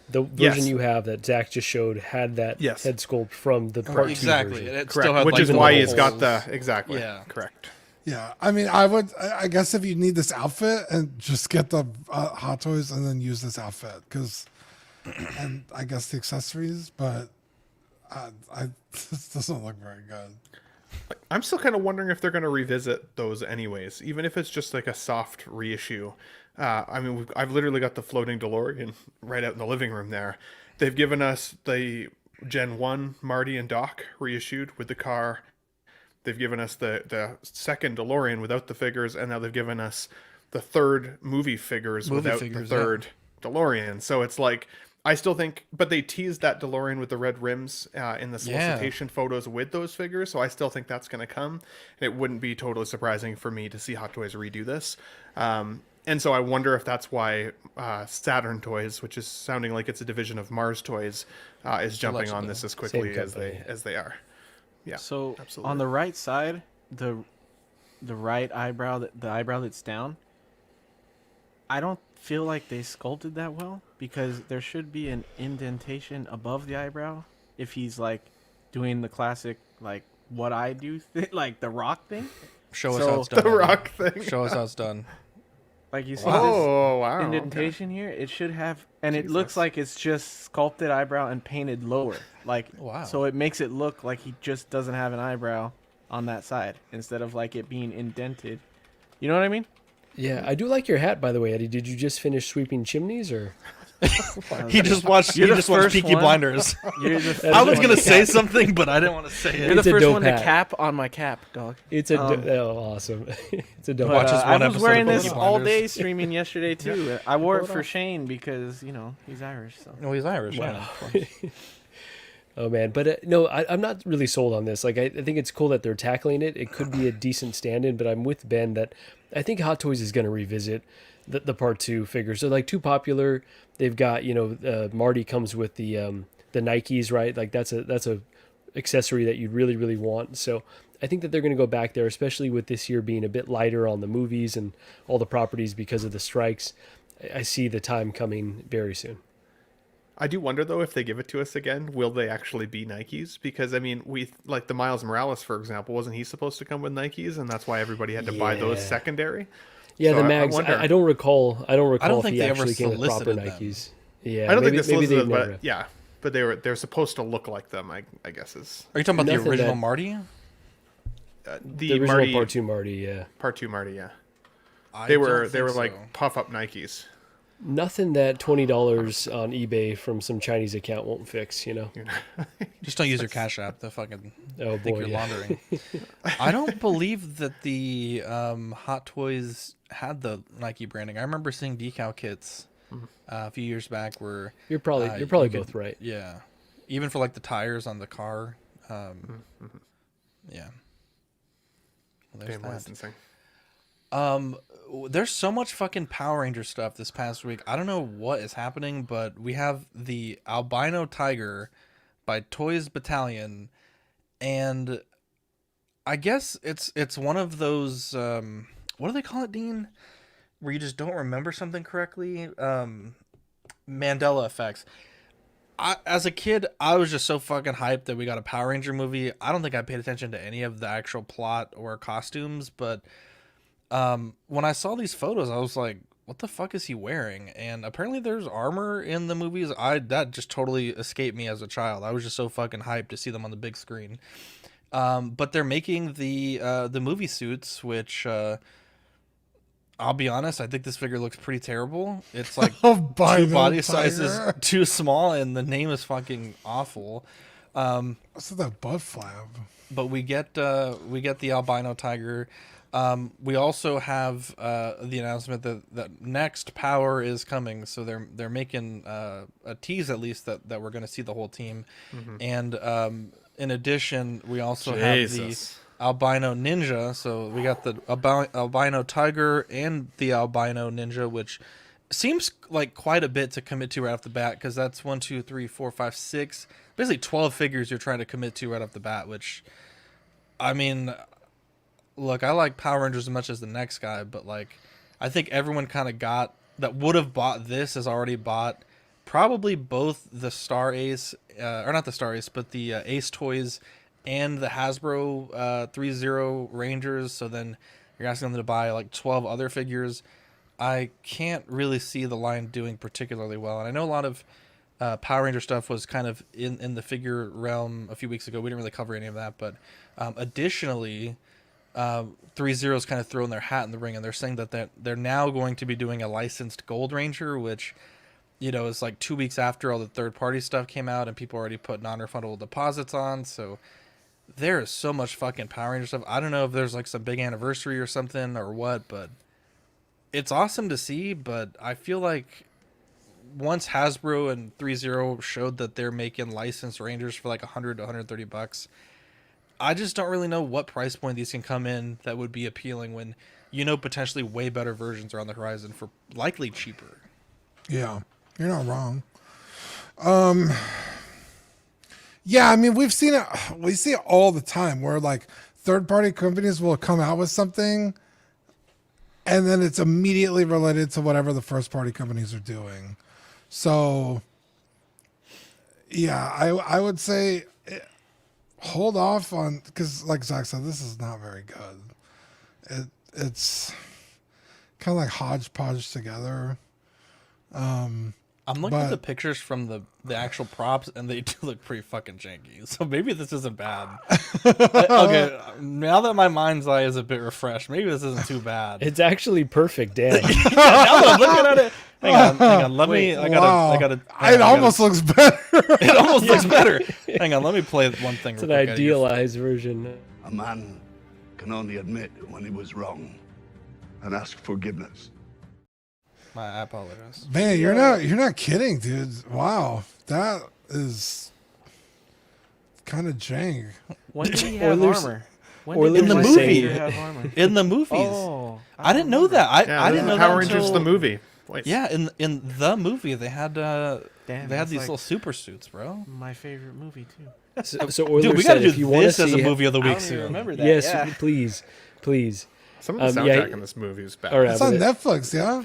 [SPEAKER 3] the version you have that Zach just showed had that head sculpt from the part 2 version.
[SPEAKER 1] It
[SPEAKER 4] correct,
[SPEAKER 1] still had,
[SPEAKER 4] which
[SPEAKER 1] like,
[SPEAKER 4] is why he's got the correct.
[SPEAKER 2] Yeah, I mean, I guess if you need this outfit, and just get the Hot Toys and then use this outfit, and I guess the accessories, but this doesn't look very good.
[SPEAKER 4] I'm still kind of wondering if they're going to revisit those anyways, even if it's just like a soft reissue. I mean, I've literally got the floating DeLorean right out in the living room there. They've given us the Gen 1 Marty and Doc reissued with the car. They've given us the second DeLorean without the figures, and now they've given us the third movie figures without the third DeLorean. So it's like, I still think, but they teased that DeLorean with the red rims in the solicitation photos with those figures, so I still think that's going to come. And it wouldn't be totally surprising for me to see Hot Toys redo this. And so I wonder if that's why Saturn Toys, which is sounding like it's a division of Mars Toys, is jumping on this as quickly as they are. Yeah.
[SPEAKER 6] So
[SPEAKER 4] absolutely.
[SPEAKER 6] On the right side, the right eyebrow, the eyebrow that's down, I don't feel like they sculpted that well, because there should be an indentation above the eyebrow if he's like doing the classic like what I do like the Rock thing.
[SPEAKER 1] Show us how it's done.
[SPEAKER 4] The Rock thing.
[SPEAKER 1] Show us how it's done.
[SPEAKER 6] Like you see
[SPEAKER 4] wow,
[SPEAKER 6] indentation here, it should have, and it looks like it's just sculpted eyebrow and painted lower. Like so it makes it look like he just doesn't have an eyebrow on that side instead of like it being indented. You know what I mean?
[SPEAKER 3] Yeah, I do like your hat, by the way, Eddie. Did you just finish sweeping chimneys, or?
[SPEAKER 1] He just watched Peaky Blinders. I was gonna say something, but I didn't want to say it.
[SPEAKER 6] You're the first one to cap on my cap, dog.
[SPEAKER 3] It's a awesome. It's a dope.
[SPEAKER 6] I was wearing this all day streaming yesterday too. I wore it for Shane because he's Irish. So.
[SPEAKER 1] Oh, he's Irish. Wow.
[SPEAKER 3] Yeah. Oh man, but no, I'm not really sold on this. Like, I think it's cool that they're tackling it. It could be a decent stand-in, but I'm with Ben that I think Hot Toys is going to revisit the part 2 figures. They're like too popular. They've got Marty comes with the Nikes, right? Like that's a accessory that you really want. So I think that they're going to go back there, especially with this year being a bit lighter on the movies and all the properties because of the strikes. I see the time coming very soon.
[SPEAKER 4] I do wonder, though, if they give it to us again, will they actually be Nikes? Because, I mean, like the Miles Morales, for example, wasn't he supposed to come with Nikes? And that's why everybody had to buy those secondary?
[SPEAKER 3] Yeah,
[SPEAKER 4] So
[SPEAKER 3] the
[SPEAKER 4] I
[SPEAKER 3] mags.
[SPEAKER 4] wonder-
[SPEAKER 3] I don't recall. I don't recall if
[SPEAKER 1] think
[SPEAKER 3] he
[SPEAKER 1] they ever
[SPEAKER 3] actually came with proper
[SPEAKER 1] solicited them.
[SPEAKER 3] Nikes. Yeah,
[SPEAKER 4] I don't
[SPEAKER 3] maybe,
[SPEAKER 4] think they
[SPEAKER 3] maybe
[SPEAKER 4] solicited,
[SPEAKER 3] never.
[SPEAKER 4] but yeah, but they're supposed to look like them. I guess is
[SPEAKER 1] Are you talking about
[SPEAKER 3] Nothing
[SPEAKER 1] the original
[SPEAKER 3] that-
[SPEAKER 1] Marty?
[SPEAKER 3] The original
[SPEAKER 4] Marty,
[SPEAKER 3] Part 2 Marty, yeah.
[SPEAKER 4] Part 2 Marty, yeah.
[SPEAKER 1] I
[SPEAKER 4] They
[SPEAKER 1] don't
[SPEAKER 4] were
[SPEAKER 1] think
[SPEAKER 4] like
[SPEAKER 1] so.
[SPEAKER 4] puff up Nikes.
[SPEAKER 3] Nothing that $20 on eBay from some Chinese account won't fix, you know?
[SPEAKER 1] Just don't use your Cash App. The fucking
[SPEAKER 3] Oh,
[SPEAKER 1] think
[SPEAKER 3] boy,
[SPEAKER 1] you're
[SPEAKER 3] yeah.
[SPEAKER 1] laundering. I don't believe that the Hot Toys had the Nike branding. I remember seeing decal kits a few years back where
[SPEAKER 3] You're probably
[SPEAKER 1] you
[SPEAKER 3] both right.
[SPEAKER 1] Yeah, even for like the tires on the car. Yeah. Well, there's
[SPEAKER 4] Damn
[SPEAKER 1] that.
[SPEAKER 4] licensing.
[SPEAKER 1] There's so much fucking Power Ranger stuff this past week. I don't know what is happening, but we have the albino tiger by Toys Battalion, and I guess it's one of those what do they call it, Dean? Where you just don't remember something correctly. Mandela effects. As a kid, I was just so fucking hyped that we got a Power Ranger movie. I don't think I paid attention to any of the actual plot or costumes, but when I saw these photos, I was like, what the fuck is he wearing? And apparently there's armor in the movies. That just totally escaped me as a child. I was just so fucking hyped to see them on the big screen. But they're making the movie suits, which I'll be honest, I think this figure looks pretty terrible. It's like two body sizes too small, and the name is fucking awful.
[SPEAKER 2] What's that butt flap?
[SPEAKER 1] But we get the albino tiger. We also have the announcement that next Power is coming, so they're making a tease at least that we're going to see the whole team, and in addition, we also have the albino ninja. So we got the albino tiger and the albino ninja, which seems like quite a bit to commit to right off the bat, because that's 1, 2, 3, 4, 5, 6, basically 12 figures you're trying to commit to right off the bat. Which, I mean, look, I like Power Rangers as much as the next guy, but like, I think everyone kind of got that would have bought this has already bought probably both the Star Ace, or not the Star Ace, but the Ace Toys and the Hasbro 3-0 Rangers. So then you're asking them to buy like 12 other figures. I can't really see the line doing particularly well. And I know a lot of Power Ranger stuff was kind of in the figure realm a few weeks ago. We didn't really cover any of that. But additionally, 3-0's kind of throwing their hat in the ring, and they're saying that they're now going to be doing a licensed Gold Ranger, which, you know, is like 2 weeks after all the third-party stuff came out and people already put non-refundable deposits on. So there is so much fucking Power Ranger stuff. I don't know if there's like some big anniversary or something or what, but it's awesome to see. But I feel like once Hasbro and 3-0 showed that they're making licensed Rangers for like $100 to $130, I just don't really know what price point these can come in that would be appealing when, you know, potentially way better versions are on the horizon for likely cheaper.
[SPEAKER 2] Yeah, you're not wrong. Yeah, I mean, we see it all the time where like third-party companies will come out with something and then it's immediately related to whatever the first-party companies are doing. So, yeah, I would say hold off on, because like Zach said, this is not very good. It's kind of like hodgepodge together.
[SPEAKER 1] I'm looking at the pictures from the actual props, and they do look pretty fucking janky. So maybe this isn't bad. Okay, now that my mind's eye is a bit refreshed, maybe this isn't too bad.
[SPEAKER 3] It's actually perfect, Dan.
[SPEAKER 1] Now that I'm looking at it, hang on. Let me. I gotta.
[SPEAKER 2] It almost looks better.
[SPEAKER 1] It almost looks better. Hang on, let me play one thing.
[SPEAKER 3] It's an idealized version.
[SPEAKER 7] A man can only admit when he was wrong and ask forgiveness.
[SPEAKER 1] I apologize.
[SPEAKER 2] Man, you're not kidding, dude. Wow, that is kind of jank.
[SPEAKER 6] When did he have armor?
[SPEAKER 1] In the movie. In the movies.
[SPEAKER 6] Oh,
[SPEAKER 1] I didn't know that. I didn't know that
[SPEAKER 4] Power Rangers the movie. Wait.
[SPEAKER 1] Yeah, in the movie they had
[SPEAKER 6] Damn,
[SPEAKER 1] they had these
[SPEAKER 6] like
[SPEAKER 1] little super suits, bro.
[SPEAKER 6] my favorite movie too.
[SPEAKER 3] So Oilers
[SPEAKER 1] Dude, we gotta
[SPEAKER 3] said
[SPEAKER 1] do
[SPEAKER 3] if you wanna
[SPEAKER 1] this as a
[SPEAKER 3] see-
[SPEAKER 1] movie of the
[SPEAKER 6] I
[SPEAKER 1] week
[SPEAKER 6] don't even
[SPEAKER 1] soon.
[SPEAKER 6] remember that.
[SPEAKER 3] Yes,
[SPEAKER 6] yeah.
[SPEAKER 3] please.
[SPEAKER 4] Some of the soundtrack in this movie is bad.
[SPEAKER 3] All right,
[SPEAKER 2] It's on Netflix, yeah.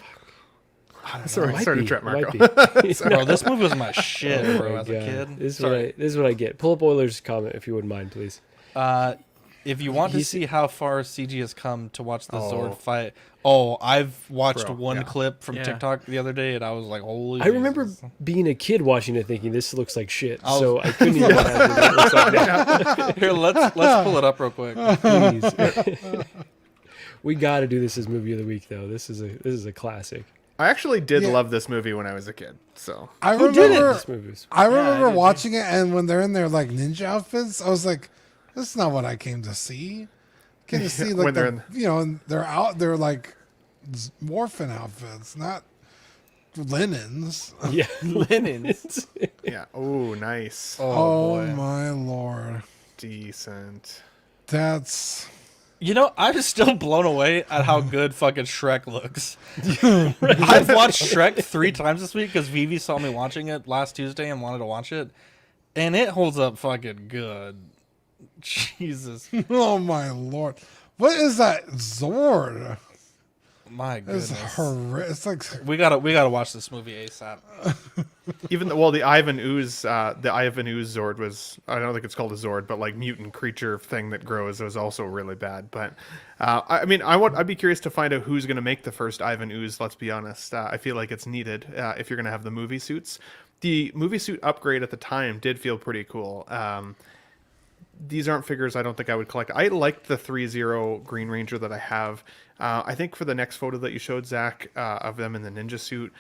[SPEAKER 4] Sorry to trap
[SPEAKER 3] might
[SPEAKER 4] Marco.
[SPEAKER 3] be.
[SPEAKER 1] Bro, this movie was my shit,
[SPEAKER 3] Oh
[SPEAKER 1] bro,
[SPEAKER 3] my
[SPEAKER 1] as a
[SPEAKER 3] God.
[SPEAKER 1] kid.
[SPEAKER 3] This is what I get. Pull up Oilers' comment if you wouldn't mind, please.
[SPEAKER 1] if you want to see how far CG has come to watch the Zord fight, I've watched one clip from TikTok the other day, and I was like, holy
[SPEAKER 3] I remember being a kid watching it thinking, this looks like shit. So I couldn't even imagine what it looks like now.
[SPEAKER 1] Here, let's pull it up real quick.
[SPEAKER 3] Please. We got to do this as movie of the week, though. This is a classic.
[SPEAKER 4] I actually did love this movie when I was a kid. So
[SPEAKER 2] I remember watching it, and when they're in their like ninja outfits, I was like, "This is not what I came to see." I came to see like they're like morphin outfits, not linens.
[SPEAKER 3] Yeah,
[SPEAKER 6] linens.
[SPEAKER 4] Yeah. Oh, nice.
[SPEAKER 2] Oh my lord.
[SPEAKER 4] Decent.
[SPEAKER 2] That's.
[SPEAKER 1] You know, I'm still blown away at how good fucking Shrek looks. I've watched Shrek 3 times this week because Vivi saw me watching it last Tuesday and wanted to watch it. And it holds up fucking good. Jesus.
[SPEAKER 2] Oh my lord. What is that Zord?
[SPEAKER 1] My goodness.
[SPEAKER 2] It's like
[SPEAKER 1] we gotta watch this movie ASAP.
[SPEAKER 4] Even the Ivan Ooze Zord was, I don't think it's called a Zord, but like mutant creature thing that grows was also really bad. But I mean, I'd be curious to find out who's going to make the first Ivan Ooze. Let's be honest. I feel like it's needed if you're going to have the movie suits. The movie suit upgrade at the time did feel pretty cool. These aren't figures I don't think I would collect. I liked the 3-0 Green Ranger that I have. I think for the next photo that you showed, Zach, of them in the ninja suit,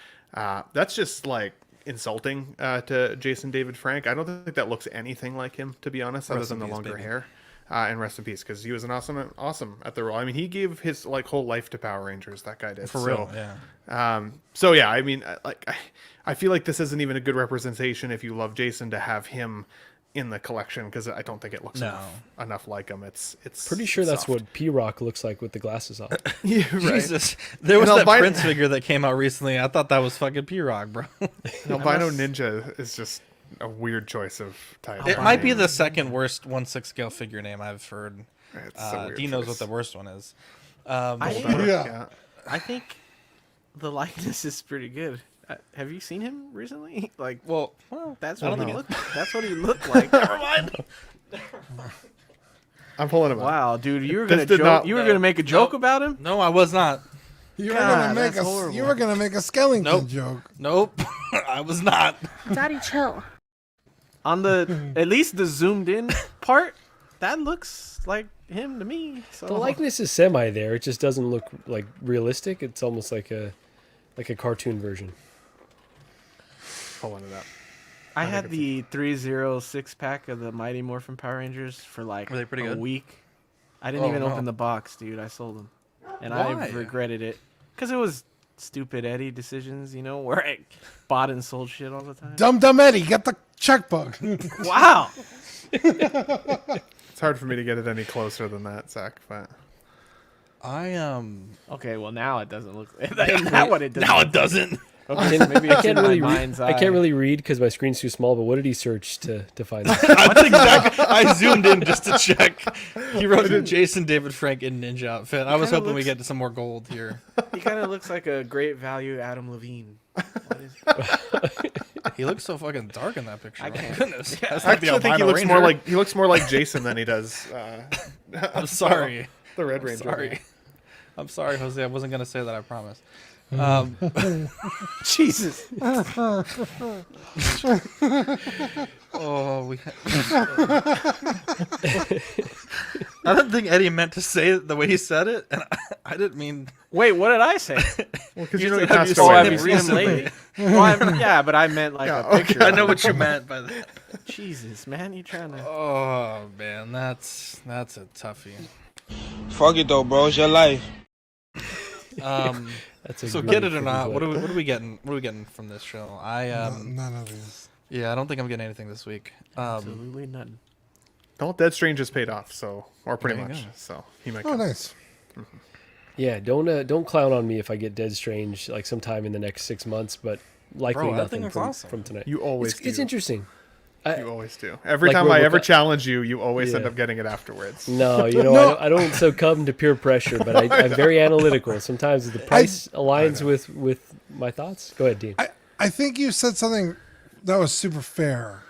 [SPEAKER 4] that's just like insulting to Jason David Frank. I don't think that looks anything like him, to be honest, other than the longer hair. And rest in peace, because he was an awesome at the role. I mean, he gave his like whole life to Power Rangers. That guy did.
[SPEAKER 1] For real, yeah.
[SPEAKER 4] So yeah, I mean, I feel like this isn't even a good representation if you love Jason to have him in the collection, because I don't think it looks enough like him. It's
[SPEAKER 3] pretty sure that's
[SPEAKER 4] soft.
[SPEAKER 3] what P-Rock looks like with the glasses on.
[SPEAKER 4] Yeah, right.
[SPEAKER 1] Jesus, there was that Prince figure that came out recently. I thought that was fucking P-Rock, bro.
[SPEAKER 4] Albino Ninja is just a weird choice of title.
[SPEAKER 1] It might be the second worst 1/6 scale figure name I've heard.
[SPEAKER 4] It's a weird
[SPEAKER 1] D knows
[SPEAKER 4] choice.
[SPEAKER 1] what the worst one is.
[SPEAKER 6] I think the likeness is pretty good. Have you seen him recently? Like, well, that's what he looked. That's what he looked like. Never mind.
[SPEAKER 4] I'm pulling him up.
[SPEAKER 6] Wow, dude, you were gonna joke. You were gonna make a joke about him?
[SPEAKER 1] No, I was not.
[SPEAKER 2] You were gonna make a Skellington joke.
[SPEAKER 1] Nope, I was not.
[SPEAKER 5] Daddy, chill.
[SPEAKER 6] On the at least the zoomed in part, that looks like him to me. So.
[SPEAKER 3] The likeness is semi there. It just doesn't look like realistic. It's almost like a cartoon version.
[SPEAKER 4] Pulling it up.
[SPEAKER 6] I had the 3-0 6-pack of the Mighty Morphin Power Rangers for like
[SPEAKER 1] Were they pretty good?
[SPEAKER 6] week. I didn't even open the box, dude. I sold them, and I regretted it because it was stupid Eddie decisions, you know, where I bought and sold shit all the time.
[SPEAKER 2] Dumb Eddie, get the checkbook.
[SPEAKER 6] Wow.
[SPEAKER 4] It's hard for me to get it any closer than that, Zach. But
[SPEAKER 6] Okay, well now it doesn't look. Now what it does.
[SPEAKER 1] Now it doesn't.
[SPEAKER 6] Okay, so maybe
[SPEAKER 3] I can't really read because my screen's too small. But what did he search to find that?
[SPEAKER 1] That's exactly. I zoomed in just to check. He wrote Jason David Frank in ninja outfit. I was hoping we get to some more gold here.
[SPEAKER 6] He kind of looks like a great value Adam Levine.
[SPEAKER 1] He looks so fucking dark in that picture.
[SPEAKER 6] I can't.
[SPEAKER 1] Goodness.
[SPEAKER 4] I actually think he looks more like Jason than he does.
[SPEAKER 1] I'm sorry.
[SPEAKER 4] The Red Ranger.
[SPEAKER 1] I'm sorry, Jose. I wasn't gonna say that. I promise.
[SPEAKER 6] Jesus.
[SPEAKER 1] I don't think Eddie meant to say it the way he said it, and I didn't mean.
[SPEAKER 6] Wait, what did I say?
[SPEAKER 4] Well, because you know
[SPEAKER 1] said,
[SPEAKER 4] he
[SPEAKER 1] have you
[SPEAKER 4] passed away.
[SPEAKER 6] Have you seen him lately? Well, yeah, but I meant like a picture.
[SPEAKER 1] I know what you meant by that.
[SPEAKER 6] Jesus, man, you trying to?
[SPEAKER 1] Oh man, that's a toughie.
[SPEAKER 8] Fuck it though, bro. It's your life.
[SPEAKER 1] So get it or not, what are we getting? What are we getting from this show?
[SPEAKER 2] None of these.
[SPEAKER 1] Yeah, I don't think I'm getting anything this week.
[SPEAKER 6] Absolutely none.
[SPEAKER 4] Well, Dead Strange just paid off, or pretty
[SPEAKER 1] There you
[SPEAKER 4] much.
[SPEAKER 1] go.
[SPEAKER 4] So he might.
[SPEAKER 2] Oh, nice.
[SPEAKER 4] Mm-hmm.
[SPEAKER 3] Yeah, don't clown on me if I get Dead Strange like sometime in the next 6 months, but likely
[SPEAKER 1] Bro, I think
[SPEAKER 3] nothing
[SPEAKER 1] that's
[SPEAKER 3] from,
[SPEAKER 1] awesome.
[SPEAKER 3] from tonight.
[SPEAKER 4] You always
[SPEAKER 3] it's interesting.
[SPEAKER 4] You always do. Every
[SPEAKER 3] Like
[SPEAKER 4] time I ever
[SPEAKER 3] RoboCop.
[SPEAKER 4] challenge you, you always end up getting it afterwards.
[SPEAKER 3] No, you know, I don't succumb to peer pressure, but I'm very analytical. Sometimes the price aligns with my thoughts. Go ahead, Dean.
[SPEAKER 2] I think you said something that was super fair.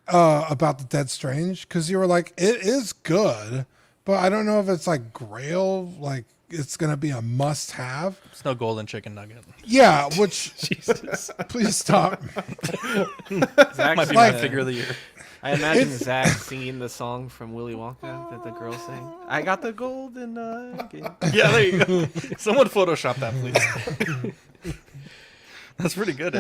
[SPEAKER 2] about the Dead Strange because you were like, it is good, but I don't know if it's like Grail, like it's gonna be a must-have.
[SPEAKER 1] It's no golden chicken nugget.
[SPEAKER 2] Yeah, which Jesus, please stop.
[SPEAKER 6] Zach
[SPEAKER 1] Might be
[SPEAKER 2] like-
[SPEAKER 1] my figure of the year.
[SPEAKER 6] I imagine Zach singing the song from Willy Wonka that the girl sang. I got the golden nugget.
[SPEAKER 1] Yeah, there you go. Someone Photoshop that, please. That's pretty good.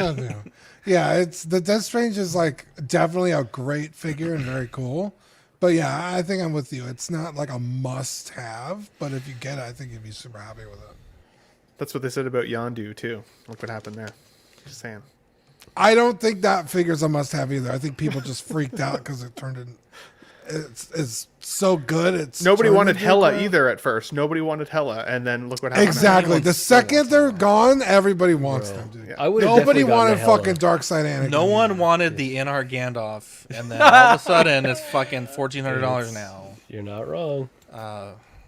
[SPEAKER 2] Yeah, it's the Death Strange is like definitely a great figure and very cool. But yeah, I think I'm with you. It's not like a must-have, but if you get it, I think you'd be super happy with it.
[SPEAKER 4] That's what they said about Yondu too. Look what happened there. Just saying.
[SPEAKER 2] I don't think that figure's a must-have either. I think people just freaked out because it turned in. It's so good. It's
[SPEAKER 4] Nobody
[SPEAKER 2] turned
[SPEAKER 4] wanted
[SPEAKER 2] into
[SPEAKER 4] Hela
[SPEAKER 2] a-
[SPEAKER 4] either at first. Nobody wanted Hela, and then look what happened.
[SPEAKER 2] Exactly. The second they're gone, everybody wants them. Dude.
[SPEAKER 3] I would have
[SPEAKER 2] Nobody
[SPEAKER 3] definitely gotten
[SPEAKER 2] wanted
[SPEAKER 3] the Hela.
[SPEAKER 2] fucking Darkseid Anakin.
[SPEAKER 1] No one wanted the Inar Gandalf, and then all of a sudden it's fucking $1,400 now.
[SPEAKER 3] You're not wrong.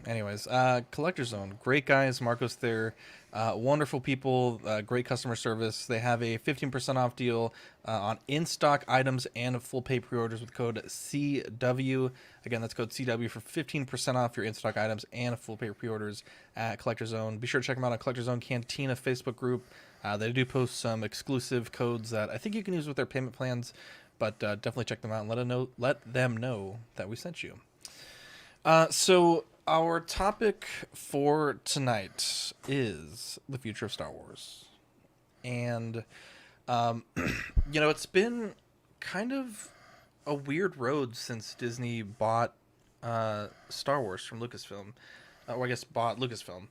[SPEAKER 1] Anyways, Collector Zone, great guys. Marcos there, wonderful people, great customer service. They have a 15% off deal on in-stock items and full pay pre-orders with code CW. Again, that's code CW for 15% off your in-stock items and full pay pre-orders at Collector Zone. Be sure to check them out on Collector Zone Cantina Facebook group. They do post some exclusive codes that I think you can use with their payment plans, but definitely check them out and let them know that we sent you. So our topic for tonight is the future of Star Wars. And, it's been kind of a weird road since Disney bought Star Wars from Lucasfilm. Or I guess bought Lucasfilm.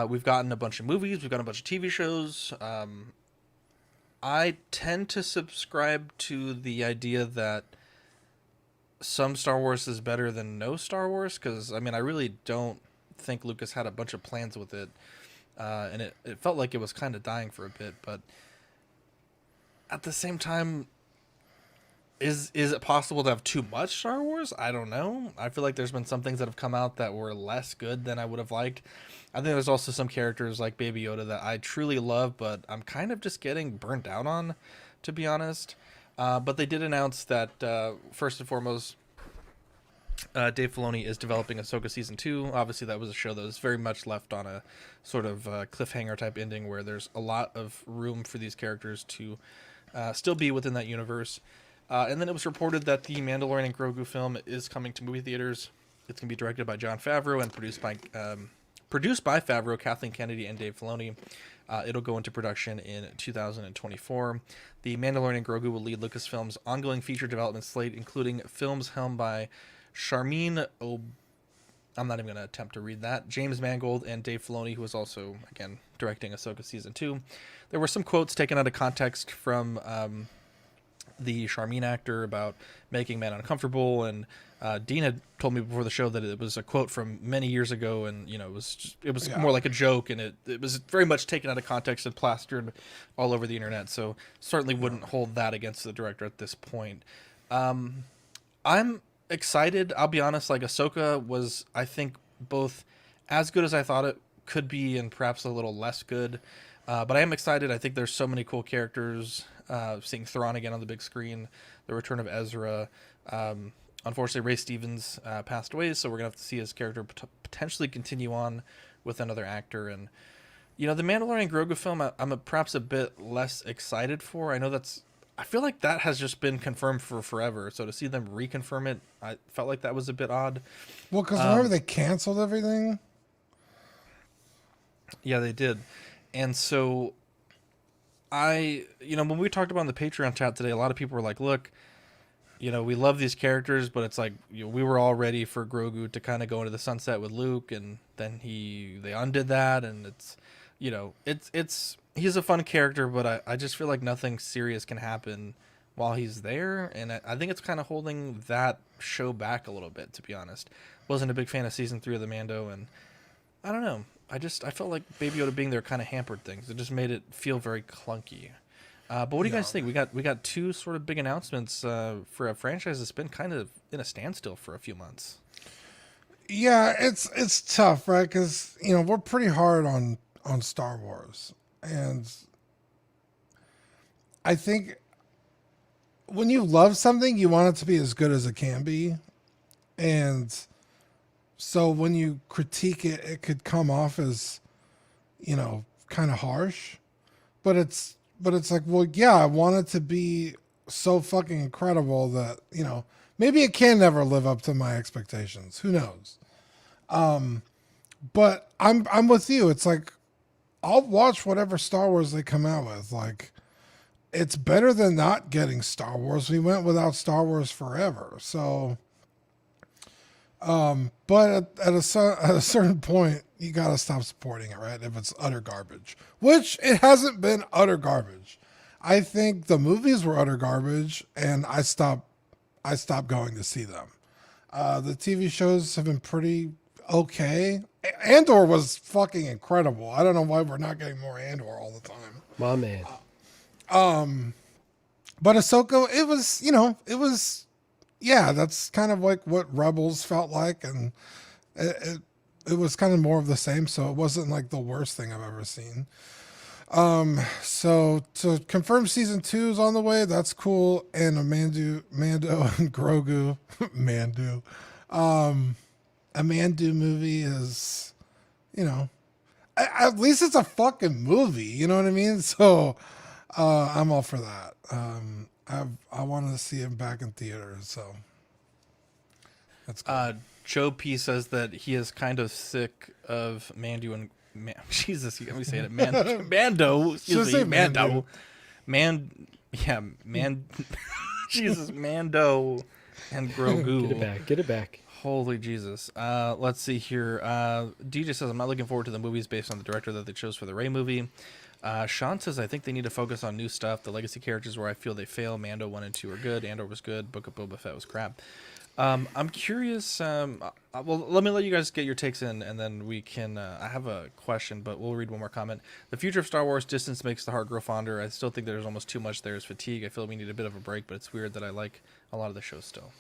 [SPEAKER 1] We've gotten a bunch of movies. We've gotten a bunch of TV shows. I tend to subscribe to the idea that some Star Wars is better than no Star Wars, because I really don't think Lucas had a bunch of plans with it, and it felt like it was kind of dying for a bit. But at the same time, is it possible to have too much Star Wars? I don't know. I feel like there's been some things that have come out that were less good than I would have liked. I think there's also some characters like Baby Yoda that I truly love, but I'm kind of just getting burnt out on, to be honest. But they did announce that, first and foremost, Dave Filoni is developing Ahsoka Season 2. Obviously, that was a show that was very much left on a sort of cliffhanger-type ending where there's a lot of room for these characters to still be within that universe. And then it was reported that the Mandalorian and Grogu film is coming to movie theaters. It's going to be directed by Jon Favreau and produced by Favreau, Kathleen Kennedy, and Dave Filoni. It'll go into production in 2024. The Mandalorian and Grogu will lead Lucasfilm's ongoing feature development slate, including films helmed by Charmin I'm not even going to attempt to read that. James Mangold and Dave Filoni, who was also, again, directing Ahsoka Season 2. There were some quotes taken out of context from the Charmin actor about making men uncomfortable, and Dean had told me before the show that it was a quote from many years ago, and it was more like a joke, and it was very much taken out of context and plastered all over the internet. So certainly wouldn't hold that against the director at this point. I'm excited. I'll be honest. Like, Ahsoka was, I think, both as good as I thought it could be, and perhaps a little less good. But I am excited. I think there's so many cool characters. Seeing Thrawn again on the big screen, the return of Ezra. Unfortunately, Ray Stevens passed away, so we're gonna have to see his character potentially continue on with another actor. And the Mandalorian Grogu film, I'm perhaps a bit less excited for. I feel like that has just been confirmed for forever. So to see them reconfirm it, I felt like that was a bit odd.
[SPEAKER 2] Well, because remember they canceled everything.
[SPEAKER 1] Yeah, they did. And so when we talked about in the Patreon chat today, a lot of people were like, look, we love these characters, but it's like, we were all ready for Grogu to kind of go into the sunset with Luke, and then they undid that, and he's a fun character, but I just feel like nothing serious can happen while he's there, and I think it's kind of holding that show back a little bit, to be honest. Wasn't a big fan of Season 3 of the Mando, and I don't know. I felt like Baby Yoda being there kind of hampered things. It just made it feel very clunky. But what do you guys think? We got two sort of big announcements for a franchise that's been kind of in a standstill for a few months.
[SPEAKER 2] Yeah, it's tough, right? Because we're pretty hard on Star Wars, and I think when you love something, you want it to be as good as it can be. And so when you critique it, it could come off as, kind of harsh. But it's like, well, yeah, I want it to be so fucking incredible that, maybe it can never live up to my expectations. Who knows? But I'm with you. It's like I'll watch whatever Star Wars they come out with. Like, it's better than not getting Star Wars. We went without Star Wars forever. So, but at a certain point, you got to stop supporting it, right? If it's utter garbage, which it hasn't been utter garbage. I think the movies were utter garbage, and I stopped going to see them. The TV shows have been pretty okay. Andor was fucking incredible. I don't know why we're not getting more Andor all the time.
[SPEAKER 3] My man.
[SPEAKER 2] But Ahsoka, it was, yeah, that's kind of like what Rebels felt like, and it was kind of more of the same, so it wasn't like the worst thing I've ever seen. So to confirm season 2 is on the way, that's cool, and Mando and Grogu, a Mandu movie is, at least it's a fucking movie, you know what I mean? So I'm all for that. I wanted to see him back in theaters, so that's cool.
[SPEAKER 1] Joe P says that he is kind of sick of Mandu and Jesus, you got me saying it. Mando. Excuse me, Mando. Jesus, Mando and Grogu.
[SPEAKER 3] Get it back.
[SPEAKER 1] Holy Jesus. Let's see here. DJ says, I'm not looking forward to the movies based on the director that they chose for the Rey movie. Sean says, I think they need to focus on new stuff. The legacy characters where I feel they fail. Mando 1 and 2 are good. Andor was good. Book of Boba Fett was crap. I'm curious. Well, let me let you guys get your takes in, and then we can. I have a question, but we'll read one more comment. The future of Star Wars: distance makes the heart grow fonder. I still think there's almost too much. There's fatigue. I feel we need a bit of a break, but it's weird that I like a lot of the show still.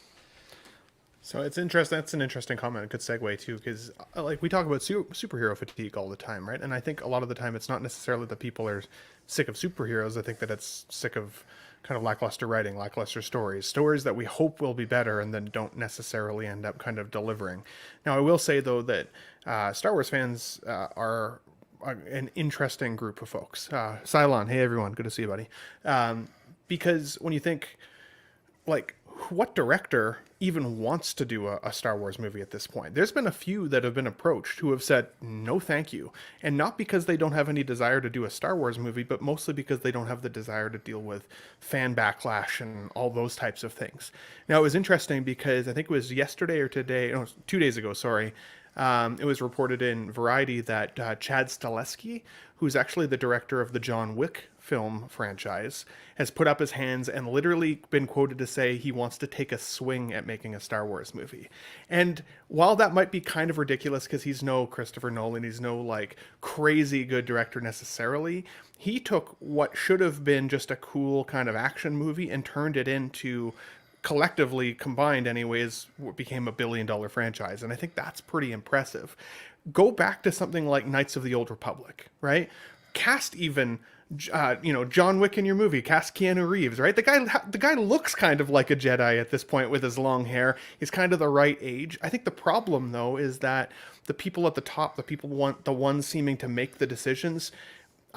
[SPEAKER 4] So it's interesting. That's an interesting comment. A good segue too, because like we talk about superhero fatigue all the time, right? And I think a lot of the time it's not necessarily that people are sick of superheroes. I think that it's sick of kind of lackluster writing, lackluster stories that we hope will be better and then don't necessarily end up kind of delivering. Now, I will say though that Star Wars fans are an interesting group of folks. Cylon, hey everyone, good to see you, buddy. Because when you think, like, what director even wants to do a Star Wars movie at this point? There's been a few that have been approached who have said, no, thank you. And not because they don't have any desire to do a Star Wars movie, but mostly because they don't have the desire to deal with fan backlash and all those types of things. Now, it was interesting because I think it was yesterday or today, no, 2 days ago, sorry. It was reported in Variety that Chad Stahelski, who's actually the director of the John Wick film franchise, has put up his hands and literally been quoted to say he wants to take a swing at making a Star Wars movie. And while that might be kind of ridiculous because he's no Christopher Nolan, he's no like crazy good director necessarily, he took what should have been just a cool kind of action movie and turned it into, collectively combined anyways, what became $1 billion franchise. And I think that's pretty impressive. Go back to something like Knights of the Old Republic, right? Cast even John Wick in your movie, cast Keanu Reeves, right? The guy looks kind of like a Jedi at this point with his long hair. He's kind of the right age. I think the problem though is that the people at the top, the ones seeming to make the decisions,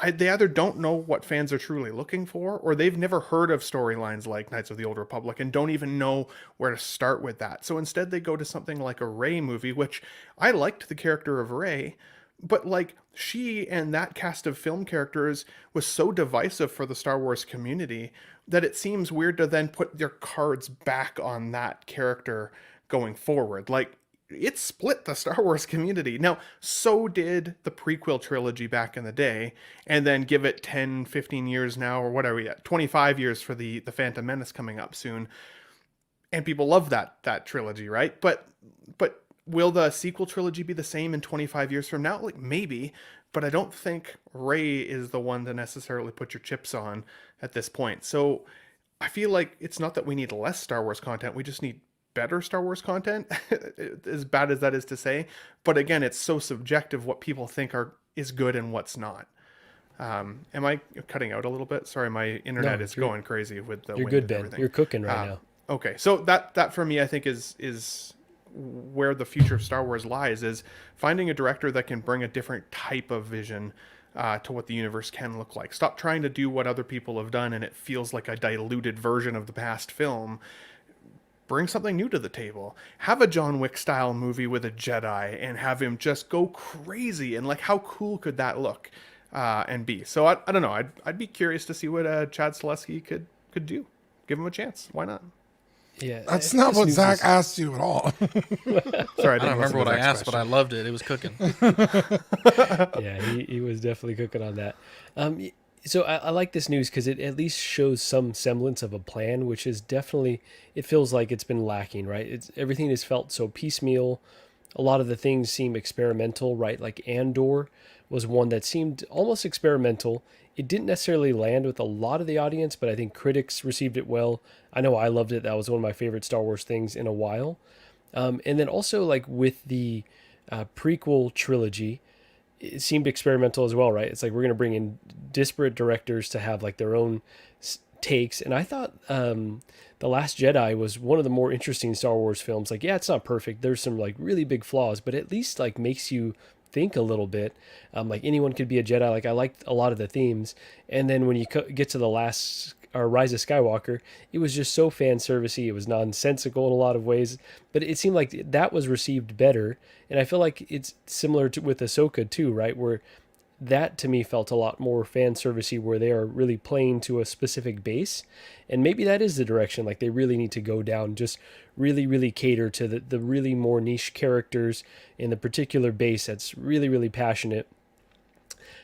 [SPEAKER 4] they either don't know what fans are truly looking for, or they've never heard of storylines like Knights of the Old Republic and don't even know where to start with that. So instead they go to something like a Rey movie, which I liked the character of Rey, but like she and that cast of film characters was so divisive for the Star Wars community that it seems weird to then put their cards back on that character going forward. Like, it split the Star Wars community. Now, so did the prequel trilogy back in the day, and then give it 10, 15 years now, or what are we at? 25 years for the Phantom Menace coming up soon. And people love that trilogy, right? But will the sequel trilogy be the same in 25 years from now? Like, maybe, but I don't think Rey is the one to necessarily put your chips on at this point. So I feel like it's not that we need less Star Wars content, we just need better Star Wars content, as bad as that is to say. But again, it's so subjective what people think is good and what's not. Am I cutting out a little bit? Sorry, my internet
[SPEAKER 3] No,
[SPEAKER 4] is going crazy with the
[SPEAKER 3] You're
[SPEAKER 4] wind
[SPEAKER 3] good,
[SPEAKER 4] and
[SPEAKER 3] Ben.
[SPEAKER 4] everything.
[SPEAKER 3] You're cooking right now.
[SPEAKER 4] Okay, so that for me, I think is where the future of Star Wars lies, is finding a director that can bring a different type of vision to what the universe can look like. Stop trying to do what other people have done and it feels like a diluted version of the past film. Bring something new to the table. Have a John Wick style movie with a Jedi and have him just go crazy, and like how cool could that look and be? So I don't know. I'd be curious to see what Chad Stahelski could do. Give him a chance. Why not?
[SPEAKER 3] Yeah,
[SPEAKER 2] That's not what Zach asked you at all.
[SPEAKER 4] Sorry,
[SPEAKER 1] I don't remember what I asked, but I loved it. It was cooking.
[SPEAKER 3] Yeah, he was definitely cooking on that. So I like this news because it at least shows some semblance of a plan, which is definitely, it feels like it's been lacking, right? Everything has felt so piecemeal. A lot of the things seem experimental, right? Like Andor was one that seemed almost experimental. It didn't necessarily land with a lot of the audience, but I think critics received it well. I know I loved it. That was one of my favorite Star Wars things in a while. And then also like with the prequel trilogy, it seemed experimental as well, right? It's like we're going to bring in disparate directors to have like their own takes. And I thought The Last Jedi was one of the more interesting Star Wars films. Like, yeah, it's not perfect. There's some like really big flaws, but at least like makes you think a little bit. Like anyone could be a Jedi. Like I liked a lot of the themes. And then when you get to the last or Rise of Skywalker, it was just so fan servicey. It was nonsensical in a lot of ways, but it seemed like that was received better. And I feel like it's similar to with Ahsoka too, right? Where that to me felt a lot more fan servicey, where they are really playing to a specific base. And maybe that is the direction, like they really need to go down, just really, really cater to the really more niche characters in the particular base that's really, really passionate.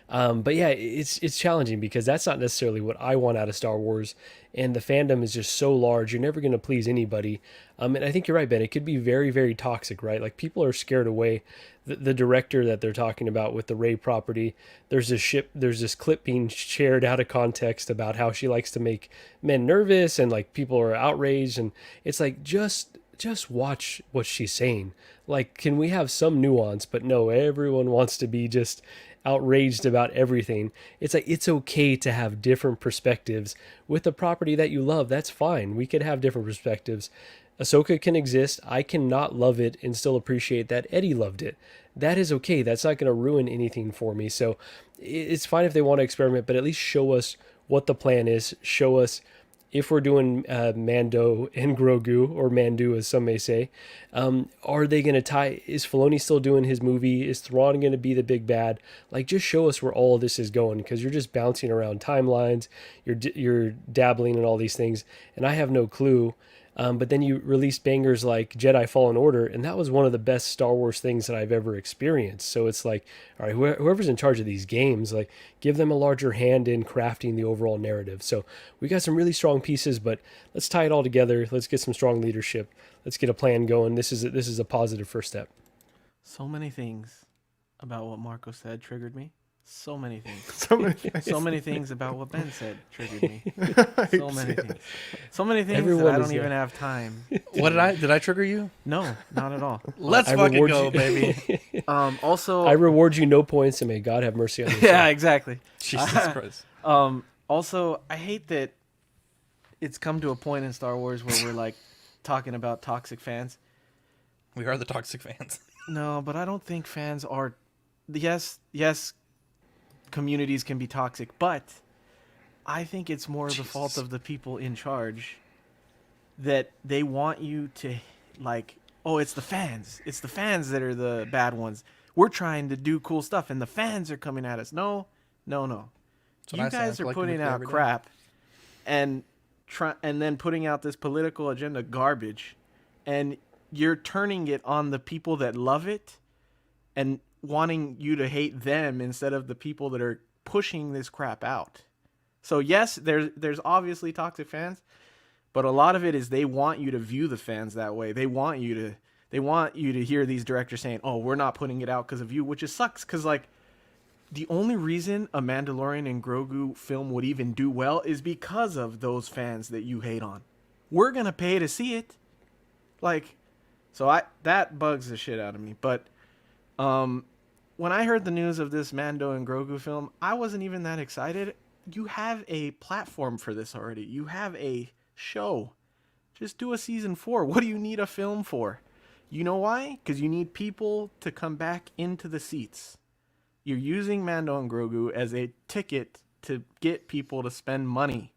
[SPEAKER 3] But yeah, it's challenging because that's not necessarily what I want out of Star Wars, and the fandom is just so large. You're never going to please anybody. And I think you're right, Ben. It could be very, very toxic, right? Like people are scared away. The director that they're talking about with the Rey property, there's this clip being shared out of context about how she likes to make men nervous, and like people are outraged, and it's like just watch what she's saying. Like, can we have some nuance? But no, everyone wants to be just outraged about everything. It's like, it's okay to have different perspectives with the property that you love. That's fine. We could have different perspectives. Ahsoka can exist. I cannot love it and still appreciate that Eddie loved it. That is okay. That's not going to ruin anything for me. So it's fine if they want to experiment, but at least show us what the plan is. Show us if we're doing Mando and Grogu, or Mandu as some may say. Are they going to tie? Is Filoni still doing his movie? Is Thrawn going to be the big bad? Like, just show us where all of this is going, because you're just bouncing around timelines. You're dabbling in all these things, and I have no clue. But then you released bangers like Jedi Fallen Order, and that was one of the best Star Wars things that I've ever experienced. So it's like, all right, whoever's in charge of these games, like, give them a larger hand in crafting the overall narrative. So we got some really strong pieces, but let's tie it all together. Let's get some strong leadership. Let's get a plan going. This is a positive first step.
[SPEAKER 6] So many things about what Marco said triggered me. So many things.
[SPEAKER 4] So many
[SPEAKER 6] things about what Ben said triggered me. So many things. So many things
[SPEAKER 3] Everyone
[SPEAKER 6] that I
[SPEAKER 3] is
[SPEAKER 6] don't even have time.
[SPEAKER 1] What did I trigger you?
[SPEAKER 6] No, not at all.
[SPEAKER 1] Let's
[SPEAKER 3] I
[SPEAKER 1] fucking
[SPEAKER 3] reward
[SPEAKER 1] go,
[SPEAKER 3] you.
[SPEAKER 1] baby.
[SPEAKER 6] Also,
[SPEAKER 3] I reward you no points, and may God have mercy on you.
[SPEAKER 6] yeah, exactly.
[SPEAKER 1] Jesus Christ.
[SPEAKER 6] Also, I hate that it's come to a point in Star Wars where we're like talking about toxic fans.
[SPEAKER 1] We are the toxic fans.
[SPEAKER 6] No, but I don't think fans are. Yes, communities can be toxic, but I think it's more the fault of the people in charge, that they want you to, like, oh, it's the fans. It's the fans that are the bad ones. We're trying to do cool stuff, and the fans are coming at us. No. You guys are putting out crap, and then putting out this political agenda garbage, and you're turning it on the people that love it, and wanting you to hate them instead of the people that are pushing this crap out. So yes, there's obviously toxic fans, but a lot of it is they want you to view the fans that way. They want you to hear these directors saying, "Oh, we're not putting it out because of you," which just sucks, cuz like the only reason a Mandalorian and Grogu film would even do well is because of those fans that you hate on. We're going to pay to see it. Like, so that bugs the shit out of me, but when I heard the news of this Mando and Grogu film, I wasn't even that excited. You have a platform for this already. You have a show. Just do a season 4. What do you need a film for? You know why? Because you need people to come back into the seats. You're using Mando and Grogu as a ticket to get people to spend money.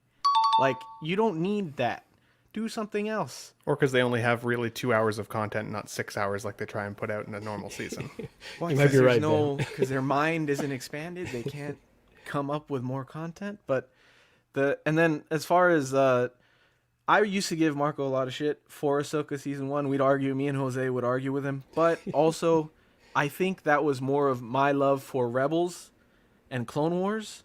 [SPEAKER 6] Like, you don't need that. Do something else.
[SPEAKER 4] Or because they only have really 2 hours of content, not 6 hours like they try and put out in a normal season.
[SPEAKER 6] Well,
[SPEAKER 3] you might be right.
[SPEAKER 6] Because their mind isn't expanded. They can't come up with more content. But and then as far as I used to give Marco a lot of shit for Ahsoka season 1. We'd argue. Me and Jose would argue with him. But also, I think that was more of my love for Rebels and Clone Wars,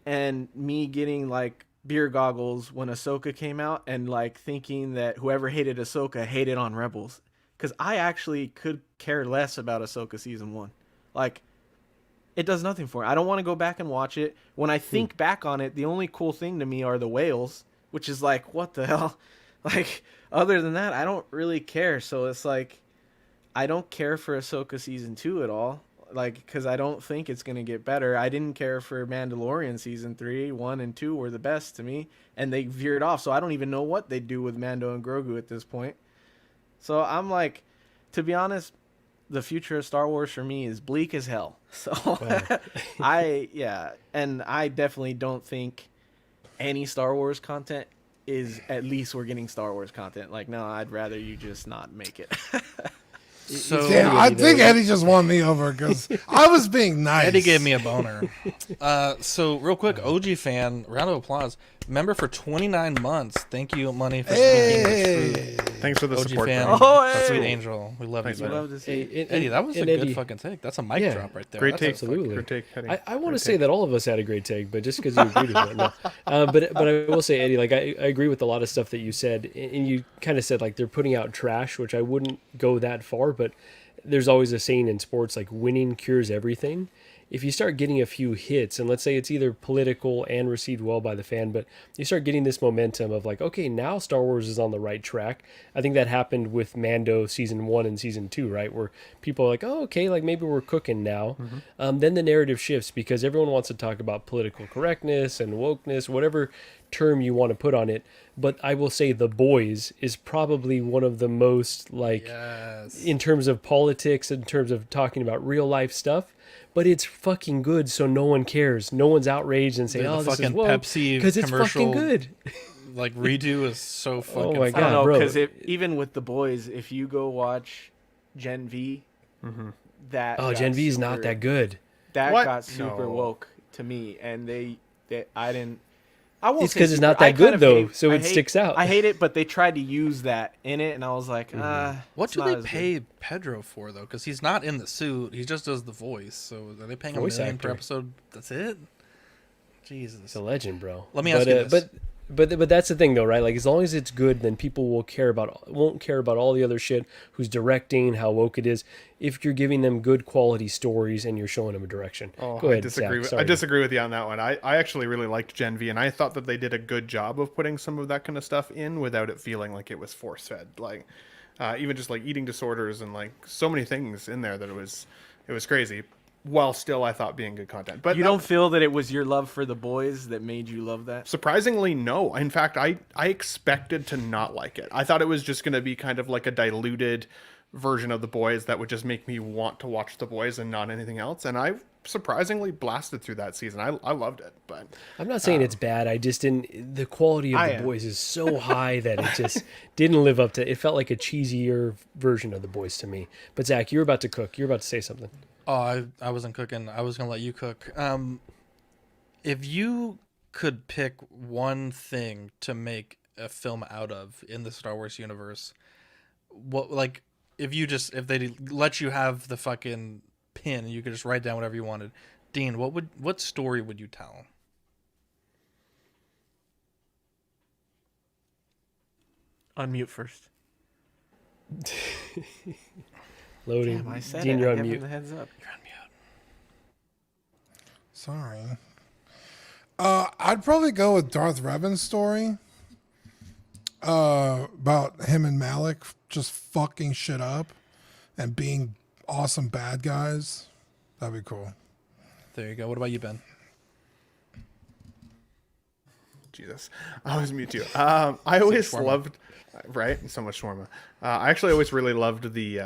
[SPEAKER 6] and me getting like beer goggles when Ahsoka came out, and like thinking that whoever hated Ahsoka hated on Rebels, because I actually could care less about Ahsoka season 1. Like, it does nothing for me. I don't want to go back and watch it. When I think back on it, the only cool thing to me are the whales, which is like, what the hell? Like, other than that, I don't really care. So it's like, I don't care for Ahsoka season 2 at all. Like, because I don't think it's going to get better. I didn't care for Mandalorian season 3. 1 and 2 were the best to me, and they veered off. So I don't even know what they do with Mando and Grogu at this point. So I'm like, to be honest, the future of Star Wars for me is bleak as hell. So and I definitely don't think any Star Wars content is, at least we're getting Star Wars content. Like, no, I'd rather you just not make it.
[SPEAKER 1] So
[SPEAKER 2] yeah, I think Eddie just won me over because I was being nice.
[SPEAKER 1] Eddie gave me a boner. So real quick, OG fan, round of applause. Member for 29 months. Thank you, Money, for speaking the truth.
[SPEAKER 4] Thanks for the
[SPEAKER 1] OG
[SPEAKER 4] support.
[SPEAKER 1] fan.
[SPEAKER 6] Oh, hey.
[SPEAKER 1] Sweet angel. We love you,
[SPEAKER 6] We love to see it.
[SPEAKER 1] Eddie, that was a
[SPEAKER 3] Eddie,
[SPEAKER 1] good fucking take. That's a mic drop right there.
[SPEAKER 4] Great
[SPEAKER 1] That's
[SPEAKER 4] take.
[SPEAKER 3] Absolutely.
[SPEAKER 4] Great take, Eddie.
[SPEAKER 3] I want to say that all of us had a great take, but just because you agreed with it. No. But I will say, Eddie, like I agree with a lot of stuff that you said, and you kind of said like they're putting out trash, which I wouldn't go that far, but there's always a saying in sports, like winning cures everything. If you start getting a few hits, and let's say it's either political and received well by the fan, but you start getting this momentum of like, okay, now Star Wars is on the right track. I think that happened with Mando season 1 and season 2, right? Where people are like, oh, okay, like maybe we're cooking now. Then the narrative shifts because everyone wants to talk about political correctness and wokeness, whatever term you want to put on it. But I will say The Boys is probably one of the most, like, in terms of politics, in terms of talking about real life stuff, but it's fucking good, so no one cares. No one's outraged and saying,
[SPEAKER 1] Dude,
[SPEAKER 3] oh, this is
[SPEAKER 1] fucking
[SPEAKER 3] woke,
[SPEAKER 1] Pepsi
[SPEAKER 3] because it's fucking good.
[SPEAKER 1] Like, redo is so fucking
[SPEAKER 3] Oh my
[SPEAKER 1] fun.
[SPEAKER 3] God,
[SPEAKER 6] I don't know,
[SPEAKER 3] bro.
[SPEAKER 6] because even with The Boys, if you go watch Gen V, that
[SPEAKER 3] Oh,
[SPEAKER 6] got
[SPEAKER 3] Gen V is not
[SPEAKER 6] super-
[SPEAKER 3] that good.
[SPEAKER 6] That
[SPEAKER 4] What?
[SPEAKER 6] got super
[SPEAKER 4] No.
[SPEAKER 6] woke to me, and I didn't. I won't
[SPEAKER 3] It's
[SPEAKER 6] say
[SPEAKER 3] 'cause it's
[SPEAKER 6] super-
[SPEAKER 3] not that
[SPEAKER 6] I
[SPEAKER 3] good,
[SPEAKER 6] kind of
[SPEAKER 3] though,
[SPEAKER 6] hate-
[SPEAKER 3] so
[SPEAKER 6] I
[SPEAKER 3] it
[SPEAKER 6] hate-
[SPEAKER 3] sticks out.
[SPEAKER 6] I hate it, but they tried to use that in it, and I was like,
[SPEAKER 1] What
[SPEAKER 6] it's
[SPEAKER 1] do
[SPEAKER 6] not
[SPEAKER 1] they
[SPEAKER 6] as
[SPEAKER 1] pay
[SPEAKER 6] good.
[SPEAKER 1] Pedro for, though? Because he's not in the suit. He just does the voice. So are they paying
[SPEAKER 3] Voice
[SPEAKER 1] $1 million per
[SPEAKER 3] actor.
[SPEAKER 1] episode? That's it? Jesus.
[SPEAKER 3] It's a legend, bro.
[SPEAKER 1] Let me ask you this.
[SPEAKER 3] But that's the thing, though, right? Like, as long as it's good, then people won't care about all the other shit, who's directing, how woke it is, if you're giving them good quality stories and you're showing them a direction.
[SPEAKER 4] Oh,
[SPEAKER 3] Go ahead,
[SPEAKER 4] I disagree.
[SPEAKER 3] Zach,
[SPEAKER 4] I
[SPEAKER 3] sorry.
[SPEAKER 4] disagree with you on that one. I actually really liked Gen V, and I thought that they did a good job of putting some of that kind of stuff in without it feeling like it was force fed. Like, even just like eating disorders and like so many things in there that it was crazy. While still, I thought being good content. But
[SPEAKER 6] You don't feel that it was your love for The Boys that made you love that?
[SPEAKER 4] surprisingly, no. In fact, I expected to not like it. I thought it was just going to be kind of like a diluted version of The Boys that would just make me want to watch The Boys and not anything else. And I surprisingly blasted through that season. I loved it. But
[SPEAKER 3] I'm not saying it's bad. I just didn't. The quality of The Boys is so high that it just didn't live up to. It felt like a cheesier version of The Boys to me. But Zach, you're about to cook. You're about to say something.
[SPEAKER 1] Oh, I wasn't cooking. I was going to let you cook. If you could pick one thing to make a film out of in the Star Wars universe, what, like, if they let you have the fucking pin and you could just write down whatever you wanted, Dean, what story would you tell?
[SPEAKER 6] Unmute first.
[SPEAKER 3] Loading.
[SPEAKER 6] Damn, I said
[SPEAKER 3] Dean,
[SPEAKER 6] it.
[SPEAKER 3] you're
[SPEAKER 6] I
[SPEAKER 3] on
[SPEAKER 6] gave him
[SPEAKER 3] mute.
[SPEAKER 6] the heads up.
[SPEAKER 1] You're on mute.
[SPEAKER 2] Sorry. I'd probably go with Darth Revan's story. About him and Malik just fucking shit up and being awesome bad guys. That'd be cool.
[SPEAKER 1] There you go. What about you, Ben?
[SPEAKER 4] Jesus, I was mute too. I always loved, right? So much shawarma. I actually always really loved the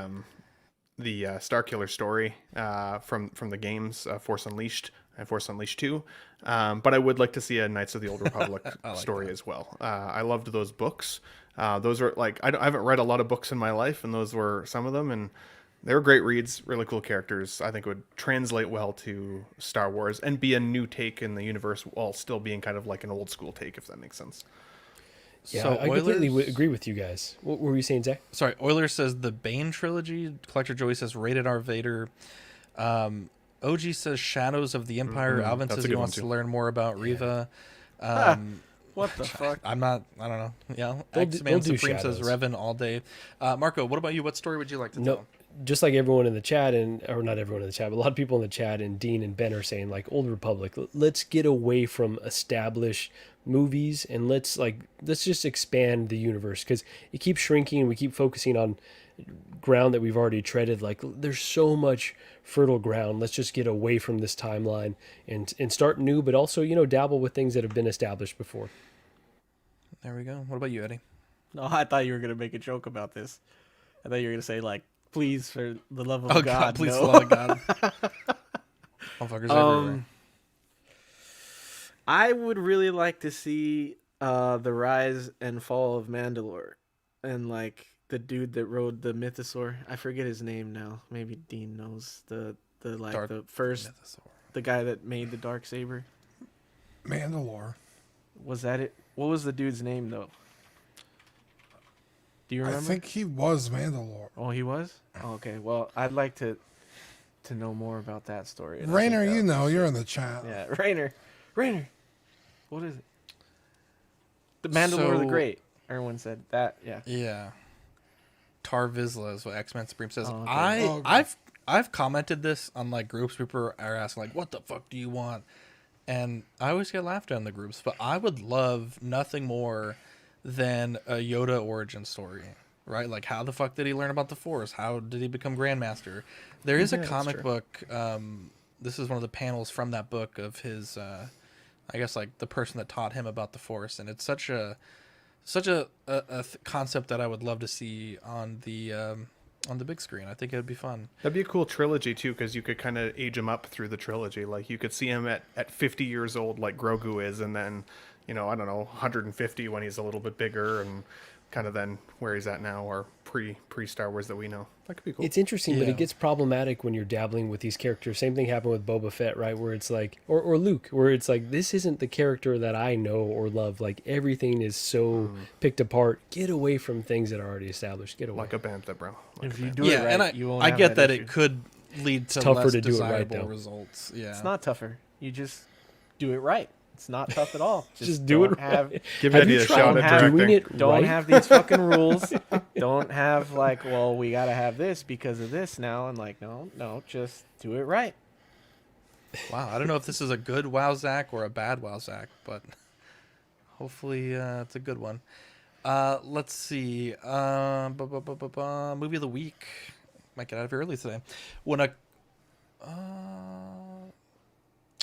[SPEAKER 4] Starkiller story from the games Force Unleashed and Force Unleashed 2. But I would like to see a Knights of the Old Republic story as well. I loved those books. Those were like I haven't read a lot of books in my life, and those were some of them, and they were great reads, really cool characters. I think would translate well to Star Wars and be a new take in the universe while still being kind of like an old school take, if that makes sense.
[SPEAKER 3] Yeah,
[SPEAKER 1] So
[SPEAKER 3] I completely agree with you guys. What were you saying, Zach?
[SPEAKER 1] Sorry, Euler says the Bane trilogy. Collector Joey says Rated R Vader. OG says Shadows of the Empire. Alvin says he wants to learn more about Riva.
[SPEAKER 6] What the fuck?
[SPEAKER 1] I don't know. Yeah.
[SPEAKER 3] They'll
[SPEAKER 1] X-Man
[SPEAKER 3] do
[SPEAKER 1] Supreme says
[SPEAKER 3] Shadows.
[SPEAKER 1] Revan all day. Marco, what about you? What story would you like to tell?
[SPEAKER 3] Just like everyone in the chat, or not everyone in the chat, but a lot of people in the chat, and Dean and Ben are saying, like, Old Republic, let's get away from established movies and let's just expand the universe, because it keeps shrinking and we keep focusing on ground that we've already treaded. Like, there's so much fertile ground. Let's just get away from this timeline and start new, but also, dabble with things that have been established before.
[SPEAKER 1] There we go. What about you, Eddie?
[SPEAKER 6] No, I thought you were gonna make a joke about this. I thought you were gonna say, like, please, for the love of God,
[SPEAKER 1] please,
[SPEAKER 6] no.
[SPEAKER 1] for the love of God. Motherfuckers everywhere.
[SPEAKER 6] I would really like to see the rise and fall of Mandalore, and like the dude that rode the mythosaur. I forget his name now. Maybe Dean knows the first mythosaur. The guy that made the Darksaber.
[SPEAKER 2] Mandalore.
[SPEAKER 6] Was that it? What was the dude's name though? Do you remember?
[SPEAKER 2] I think he was Mandalore.
[SPEAKER 6] Oh, he was? Oh, okay. Well, I'd like to know more about that story.
[SPEAKER 2] Rainer, you're in the chat.
[SPEAKER 6] Yeah, Rainer. What is it? The Mandalore the Great. Everyone said that. Yeah.
[SPEAKER 1] Yeah. Tar Vizsla is what X-Men Supreme says.
[SPEAKER 6] Oh, okay.
[SPEAKER 1] I've commented this on like groups. People are asking like, "What the fuck do you want?" And I always get laughed at in the groups. But I would love nothing more than a Yoda origin story, right? Like, how the fuck did he learn about the Force? How did he become Grandmaster? There is a comic book. This is one of the panels from that book of his. I guess like the person that taught him about the Force, and it's such a concept that I would love to see on the big screen. I think it would be fun.
[SPEAKER 4] That'd be a cool trilogy too, because you could kind of age him up through the trilogy. Like you could see him at 50 years old, like Grogu is, and then I don't know, 150 when he's a little bit bigger, and kind of then where he's at now, or pre Star Wars that we know. That could be cool.
[SPEAKER 3] It's interesting, but it gets problematic when you're dabbling with these characters. Same thing happened with Boba Fett, right? Where it's like, or Luke, where it's like, this isn't the character that I know or love. Like, everything is so picked apart. Get away from things that are already established. Get away.
[SPEAKER 4] Like a bantha, bro.
[SPEAKER 6] If you do it right,
[SPEAKER 1] and
[SPEAKER 6] you won't
[SPEAKER 1] I
[SPEAKER 6] have
[SPEAKER 1] get that
[SPEAKER 6] issue.
[SPEAKER 1] it could lead to
[SPEAKER 3] tougher
[SPEAKER 1] less
[SPEAKER 3] to do it right,
[SPEAKER 1] desirable
[SPEAKER 3] though.
[SPEAKER 1] results. Yeah,
[SPEAKER 6] It's not tougher. You just do it right. It's not tough at all.
[SPEAKER 3] Just do it
[SPEAKER 6] have,
[SPEAKER 3] right.
[SPEAKER 4] Give Eddie a shot at directing.
[SPEAKER 3] Doing it
[SPEAKER 6] Don't
[SPEAKER 3] right?
[SPEAKER 6] have these fucking rules. Don't have like, well, we gotta have this because of this now, and like, no, just do it right.
[SPEAKER 1] Wow, I don't know if this is a good wow Zach or a bad wow Zach, but hopefully it's a good one. Let's see. Movie of the week. Might get out of here early today.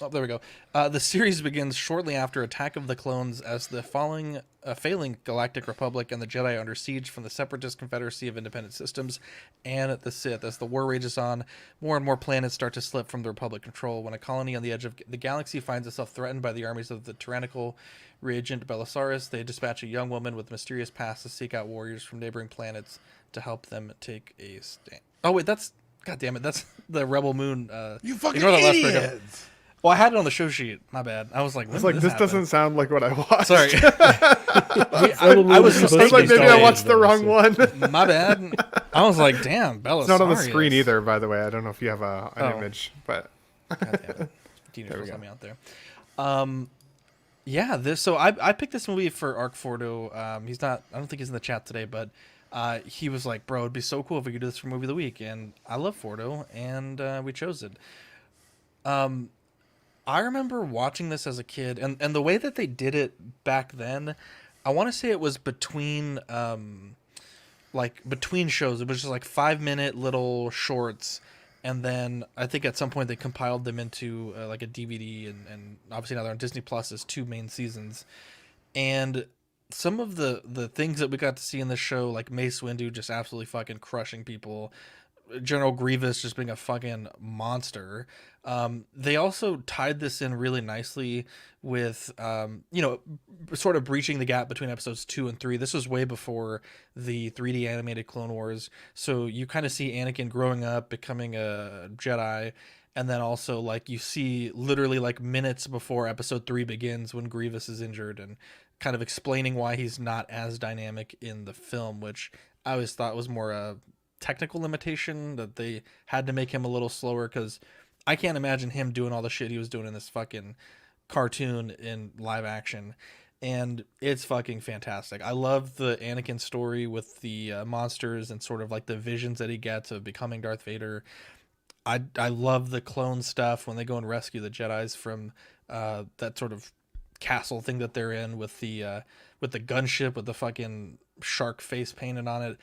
[SPEAKER 1] Oh, there we go. The series begins shortly after Attack of the Clones as the failing Galactic Republic and the Jedi are under siege from the Separatist Confederacy of Independent Systems and the Sith. As the war rages on, more and more planets start to slip from the Republic control. When a colony on the edge of the galaxy finds itself threatened by the armies of the tyrannical regent Belisarius, they dispatch a young woman with mysterious past to seek out warriors from neighboring planets to help them take a stand. Oh, wait, that's... God damn it, that's the Rebel Moon.
[SPEAKER 2] You fucking
[SPEAKER 1] ignore that last
[SPEAKER 2] idiot!
[SPEAKER 1] paragraph. Well, I had it on the show sheet. My bad. I was like,
[SPEAKER 4] this doesn't sound like what I watched.
[SPEAKER 1] Sorry.
[SPEAKER 3] I was
[SPEAKER 4] like, maybe I watched the wrong one.
[SPEAKER 1] My bad. I was like, damn, Belisarius.
[SPEAKER 4] It's not on the screen either, by the way. I don't know if you have an image, but
[SPEAKER 1] God damn it. Dino just let me out there. Yeah, so I picked this movie for Arc Fordo. He's not. I don't think he's in the chat today, but he was like, bro, it'd be so cool if we could do this for movie of the week. And I love Fordo, and we chose it. I remember watching this as a kid, and the way that they did it back then, I want to say it was between shows. It was just like 5-minute little shorts, and then I think at some point they compiled them into like a DVD, and obviously now they're on Disney Plus as 2 main seasons. And some of the things that we got to see in this show, like Mace Windu just absolutely fucking crushing people, General Grievous just being a fucking monster. They also tied this in really nicely with, sort of breaching the gap between episodes 2 and 3. This was way before the 3D animated Clone Wars. So you kind of see Anakin growing up, becoming a Jedi. And then also, like, you see literally like minutes before episode 3 begins when Grievous is injured, and kind of explaining why he's not as dynamic in the film, which I always thought was more a technical limitation, that they had to make him a little slower, because I can't imagine him doing all the shit he was doing in this fucking cartoon in live action. And it's fucking fantastic. I love the Anakin story with the monsters and sort of like the visions that he gets of becoming Darth Vader. I love the clone stuff when they go and rescue the Jedis from that sort of castle thing that they're in with the gunship with the fucking shark face painted on it.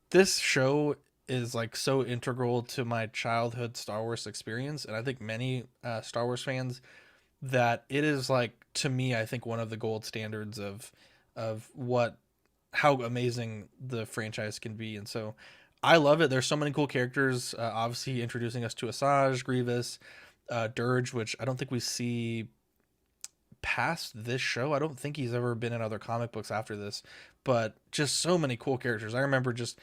[SPEAKER 1] This show is like so integral to my childhood Star Wars experience, and I think many Star Wars fans, that it is like, to me, I think one of the gold standards of how amazing the franchise can be. And so I love it. There's so many cool characters, obviously introducing us to Asajj, Grievous, Dirge, which I don't think we see past this show. I don't think he's ever been in other comic books after this, but just so many cool characters. I remember just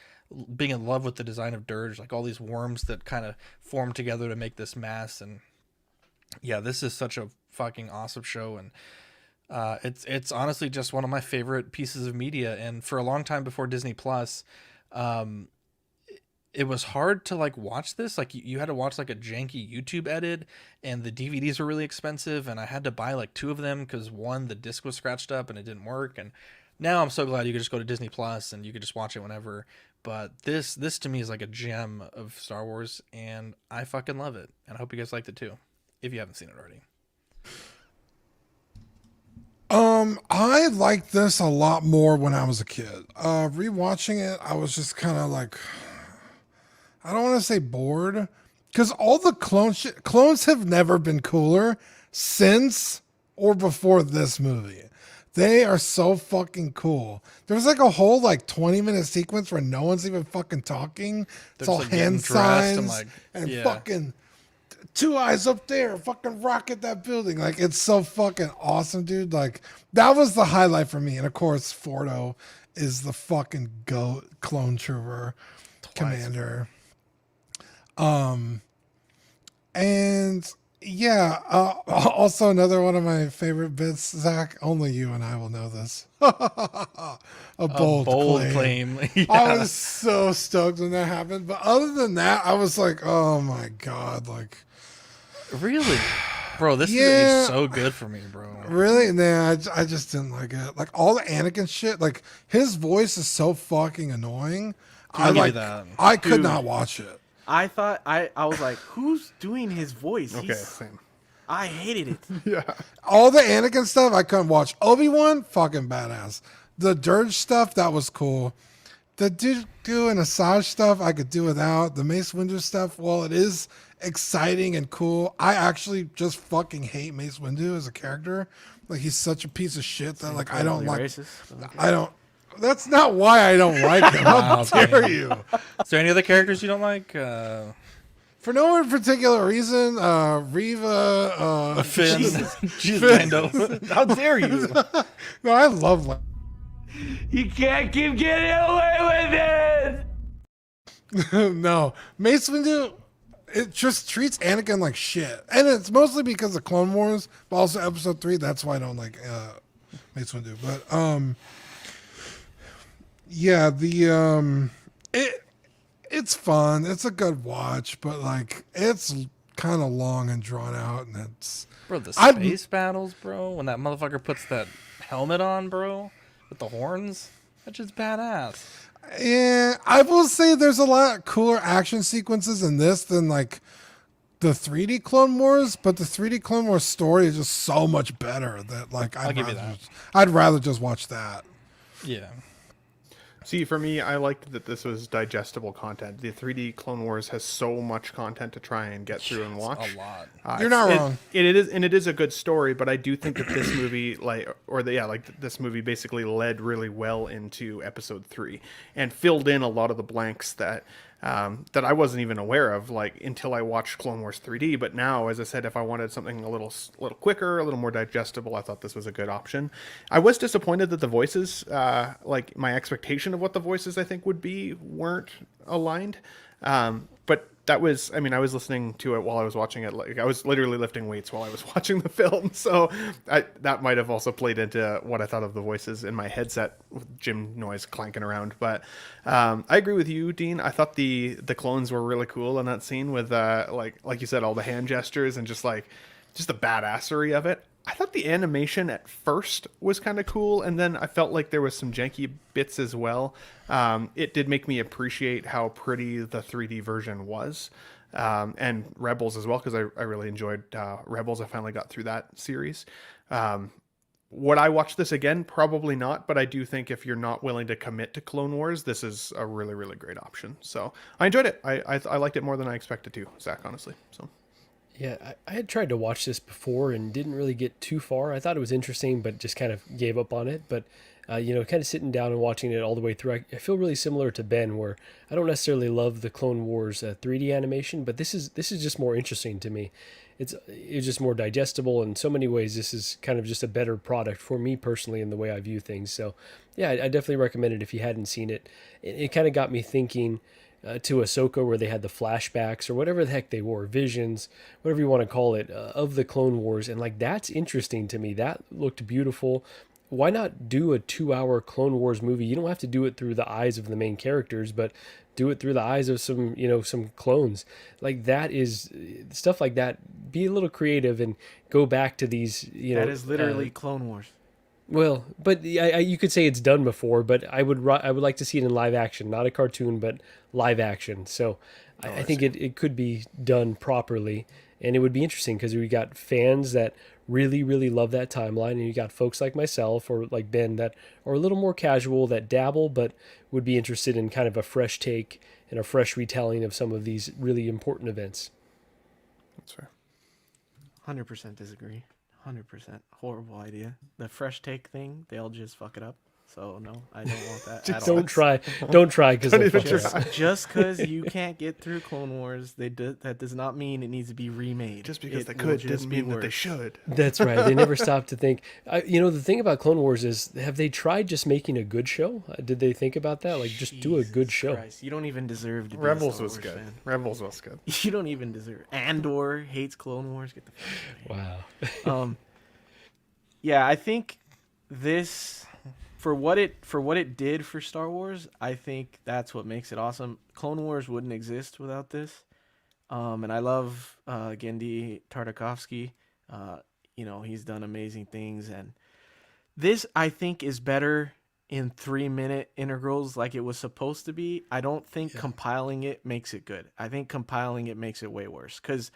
[SPEAKER 1] being in love with the design of Dirge, like all these worms that kind of form together to make this mass. And yeah, this is such a fucking awesome show. And it's honestly just one of my favorite pieces of media. And for a long time before Disney Plus, it was hard to like watch this. Like you had to watch like a janky YouTube edit, and the DVDs were really expensive, and I had to buy like 2 of them because one, the disc was scratched up and it didn't work. And now I'm so glad you could just go to Disney Plus and you could just watch it whenever. But this to me is like a gem of Star Wars, and I fucking love it. And I hope you guys liked it too, if you haven't seen it already.
[SPEAKER 2] I liked this a lot more when I was a kid. Rewatching it, I was just kind of like, I don't want to say bored, because all the clones have never been cooler since or before this movie. They are so fucking cool. There was like a whole like 20-minute sequence where no one's even fucking talking. It's all
[SPEAKER 1] like
[SPEAKER 2] hand signs
[SPEAKER 1] and
[SPEAKER 2] fucking 2 eyes up there, fucking rocket that building. Like, it's so fucking awesome, dude. Like, that was the highlight for me. And of course, Fordo is the fucking GOAT clone trooper commander. And yeah, also another one of my favorite bits, Zach, only you and I will know this. A bold claim.
[SPEAKER 1] Yeah.
[SPEAKER 2] I was so stoked when that happened. But other than that, I was like, oh my God, like,
[SPEAKER 1] really? Bro, this is so good for me, bro.
[SPEAKER 2] Really? Nah, I just didn't like it. Like, all the Anakin shit, like, his voice is so fucking annoying. I could not watch it.
[SPEAKER 6] I thought I was like, who's doing his voice?
[SPEAKER 4] Okay, same.
[SPEAKER 6] I hated it.
[SPEAKER 4] Yeah.
[SPEAKER 2] All the Anakin stuff I couldn't watch. Obi-Wan, fucking badass. The Dirge stuff, that was cool. The Dooku and Asajj stuff I could do without. The Mace Windu stuff, well, it is exciting and cool. I actually just fucking hate Mace Windu as a character. Like, he's such a piece of shit that like I don't like. I don't. That's not why I don't like him. How dare you?
[SPEAKER 1] Is there any other characters you don't like?
[SPEAKER 2] For no particular reason, Reva,
[SPEAKER 1] Finn. Jesus, Lando. How dare you?
[SPEAKER 2] No, I love Lando.
[SPEAKER 11] You can't keep getting away with it!
[SPEAKER 2] No, Mace Windu, it just treats Anakin like shit. And it's mostly because of Clone Wars, but also Episode 3, that's why I don't like Mace Windu. But, yeah, it's fun. It's a good watch, but like it's kind of long and drawn out, and it's
[SPEAKER 1] the space battles, bro. When that motherfucker puts that helmet on, bro, with the horns, that's just badass.
[SPEAKER 2] Yeah, I will say there's a lot cooler action sequences in this than like the 3D Clone Wars, but the 3D Clone Wars story is just so much better that like I'd rather just watch that.
[SPEAKER 1] Yeah.
[SPEAKER 4] See, for me, I liked that this was digestible content. The 3D Clone Wars has so much content to try and get through and watch.
[SPEAKER 1] A lot.
[SPEAKER 2] You're not wrong.
[SPEAKER 4] It is a good story, but I do think that this movie, this movie basically led really well into Episode 3 and filled in a lot of the blanks that I wasn't even aware of, like, until I watched Clone Wars 3D. But now, as I said, if I wanted something a little quicker, a little more digestible, I thought this was a good option. I was disappointed that the voices, like my expectation of what the voices I think would be, weren't aligned. But that was, I mean, I was listening to it while I was watching it. Like, I was literally lifting weights while I was watching the film. So that might have also played into what I thought of the voices in my headset with gym noise clanking around. But I agree with you, Dean. I thought the clones were really cool in that scene with, like you said, all the hand gestures and just the badassery of it. I thought the animation at first was kind of cool, and then I felt like there was some janky bits as well. It did make me appreciate how pretty the 3D version was, and Rebels as well, because I really enjoyed Rebels. I finally got through that series. Would I watch this again? Probably not, but I do think if you're not willing to commit to Clone Wars, this is a really, really great option. So I enjoyed it. I liked it more than I expected to, Zach, honestly. So.
[SPEAKER 3] Yeah, I had tried to watch this before and didn't really get too far. I thought it was interesting, but just kind of gave up on it. But, kind of sitting down and watching it all the way through, I feel really similar to Ben, where I don't necessarily love the Clone Wars 3D animation, but this is just more interesting to me. It's just more digestible in so many ways. This is kind of just a better product for me personally in the way I view things. So, yeah, I definitely recommend it if you hadn't seen it. It kind of got me thinking to Ahsoka, where they had the flashbacks or whatever the heck they were, visions, whatever you want to call it, of the Clone Wars. And like, that's interesting to me. That looked beautiful. Why not do a 2-hour Clone Wars movie? You don't have to do it through the eyes of the main characters, but do it through the eyes of some clones. Like, that is stuff like that. Be a little creative and go back to these,
[SPEAKER 6] That is literally Clone Wars.
[SPEAKER 3] Well, but you could say it's done before, but I would like to see it in live action, not a cartoon, but live action. So I think it could be done properly, and it would be interesting because we got fans that really, really love that timeline, and you got folks like myself or like Ben that are a little more casual, that dabble, but would be interested in kind of a fresh take and a fresh retelling of some of these really important events.
[SPEAKER 4] That's fair.
[SPEAKER 6] 100% disagree. 100% horrible idea. The fresh take thing, they'll just fuck it up. So no, I don't want that at all.
[SPEAKER 3] Don't try because
[SPEAKER 6] just because you can't get through Clone Wars, that does not mean it needs to be remade.
[SPEAKER 4] Just because they could doesn't mean that they should.
[SPEAKER 3] That's right. They never stop to think. The thing about Clone Wars is, have they tried just making a good show? Did they think about that? Like, just do a good show.
[SPEAKER 6] Christ, you don't even deserve to be
[SPEAKER 4] Rebels
[SPEAKER 6] a
[SPEAKER 4] was
[SPEAKER 6] Star
[SPEAKER 4] good.
[SPEAKER 6] Wars fan.
[SPEAKER 4] Rebels was good.
[SPEAKER 6] You don't even deserve. Andor hates Clone Wars. Get the fuck out of here.
[SPEAKER 3] Wow.
[SPEAKER 6] Yeah, I think this, for what it did for Star Wars, I think that's what makes it awesome. Clone Wars wouldn't exist without this. And I love Genndy Tartakovsky. He's done amazing things, and this, I think, is better in 3-minute integrals like it was supposed to be. I don't think compiling it makes it good. I think compiling it makes it way worse, because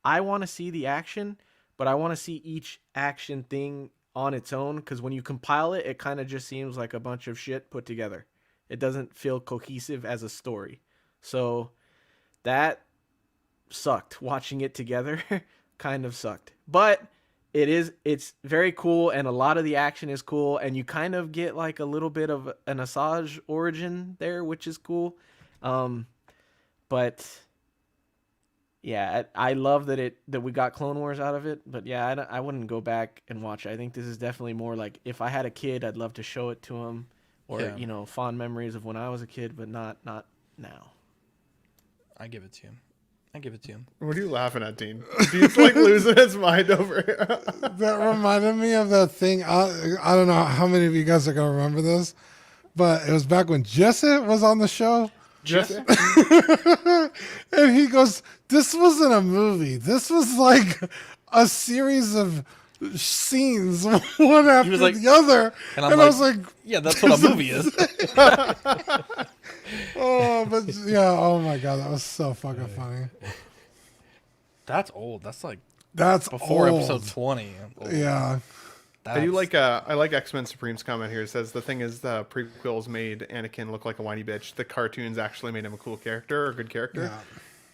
[SPEAKER 6] I want to see the action, but I want to see each action thing on its own, because when you compile it, it kind of just seems like a bunch of shit put together. It doesn't feel cohesive as a story. So that sucked. Watching it together kind of sucked. But it's very cool, and a lot of the action is cool, and you kind of get like a little bit of an Asajj origin there, which is cool. But yeah, I love that we got Clone Wars out of it, but yeah, I wouldn't go back and watch it. I think this is definitely more like, if I had a kid, I'd love to show it to him, or fond memories of when I was a kid, but not now.
[SPEAKER 1] I give it to him.
[SPEAKER 4] What are you laughing at, Dean? Dean's like losing his mind over here.
[SPEAKER 2] That reminded me of that thing. I don't know how many of you guys are gonna remember this, but it was back when Jesse was on the show.
[SPEAKER 4] Jesse?
[SPEAKER 2] And he goes, this wasn't a movie. This was like a series of scenes, one after the other. And I was like,
[SPEAKER 1] yeah, that's what a movie is.
[SPEAKER 2] Oh my God, that was so fucking funny.
[SPEAKER 1] That's old. That's
[SPEAKER 2] before
[SPEAKER 1] old. Episode 20.
[SPEAKER 2] Yeah.
[SPEAKER 4] I do like I like X-Men Supreme's comment here. It says the thing is the prequels made Anakin look like a whiny bitch. The cartoons actually made him a cool character or a good character.
[SPEAKER 2] Yeah.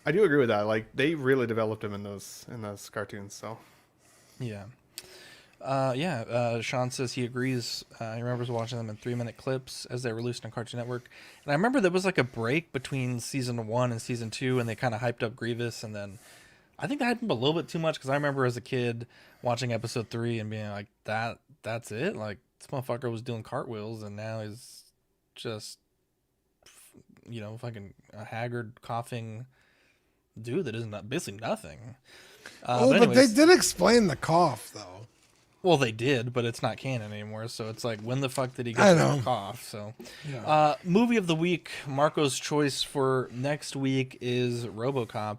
[SPEAKER 4] I do agree with that. Like they really developed him in those cartoons. So
[SPEAKER 1] Yeah. Sean says he agrees. He remembers watching them in 3-minute clips as they were released on Cartoon Network. And I remember there was like a break between season 1 and season 2, and they kind of hyped up Grievous, and then I think they hyped him a little bit too much because I remember as a kid watching episode 3 and being like, that's it? Like, this motherfucker was doing cartwheels, and now he's just, fucking a haggard, coughing dude that isn't basically nothing.
[SPEAKER 2] But they did explain the cough, though.
[SPEAKER 1] Well, they did, but it's not canon anymore. So it's like, when the fuck did he get the cough? So, movie of the week, Marco's choice for next week is RoboCop,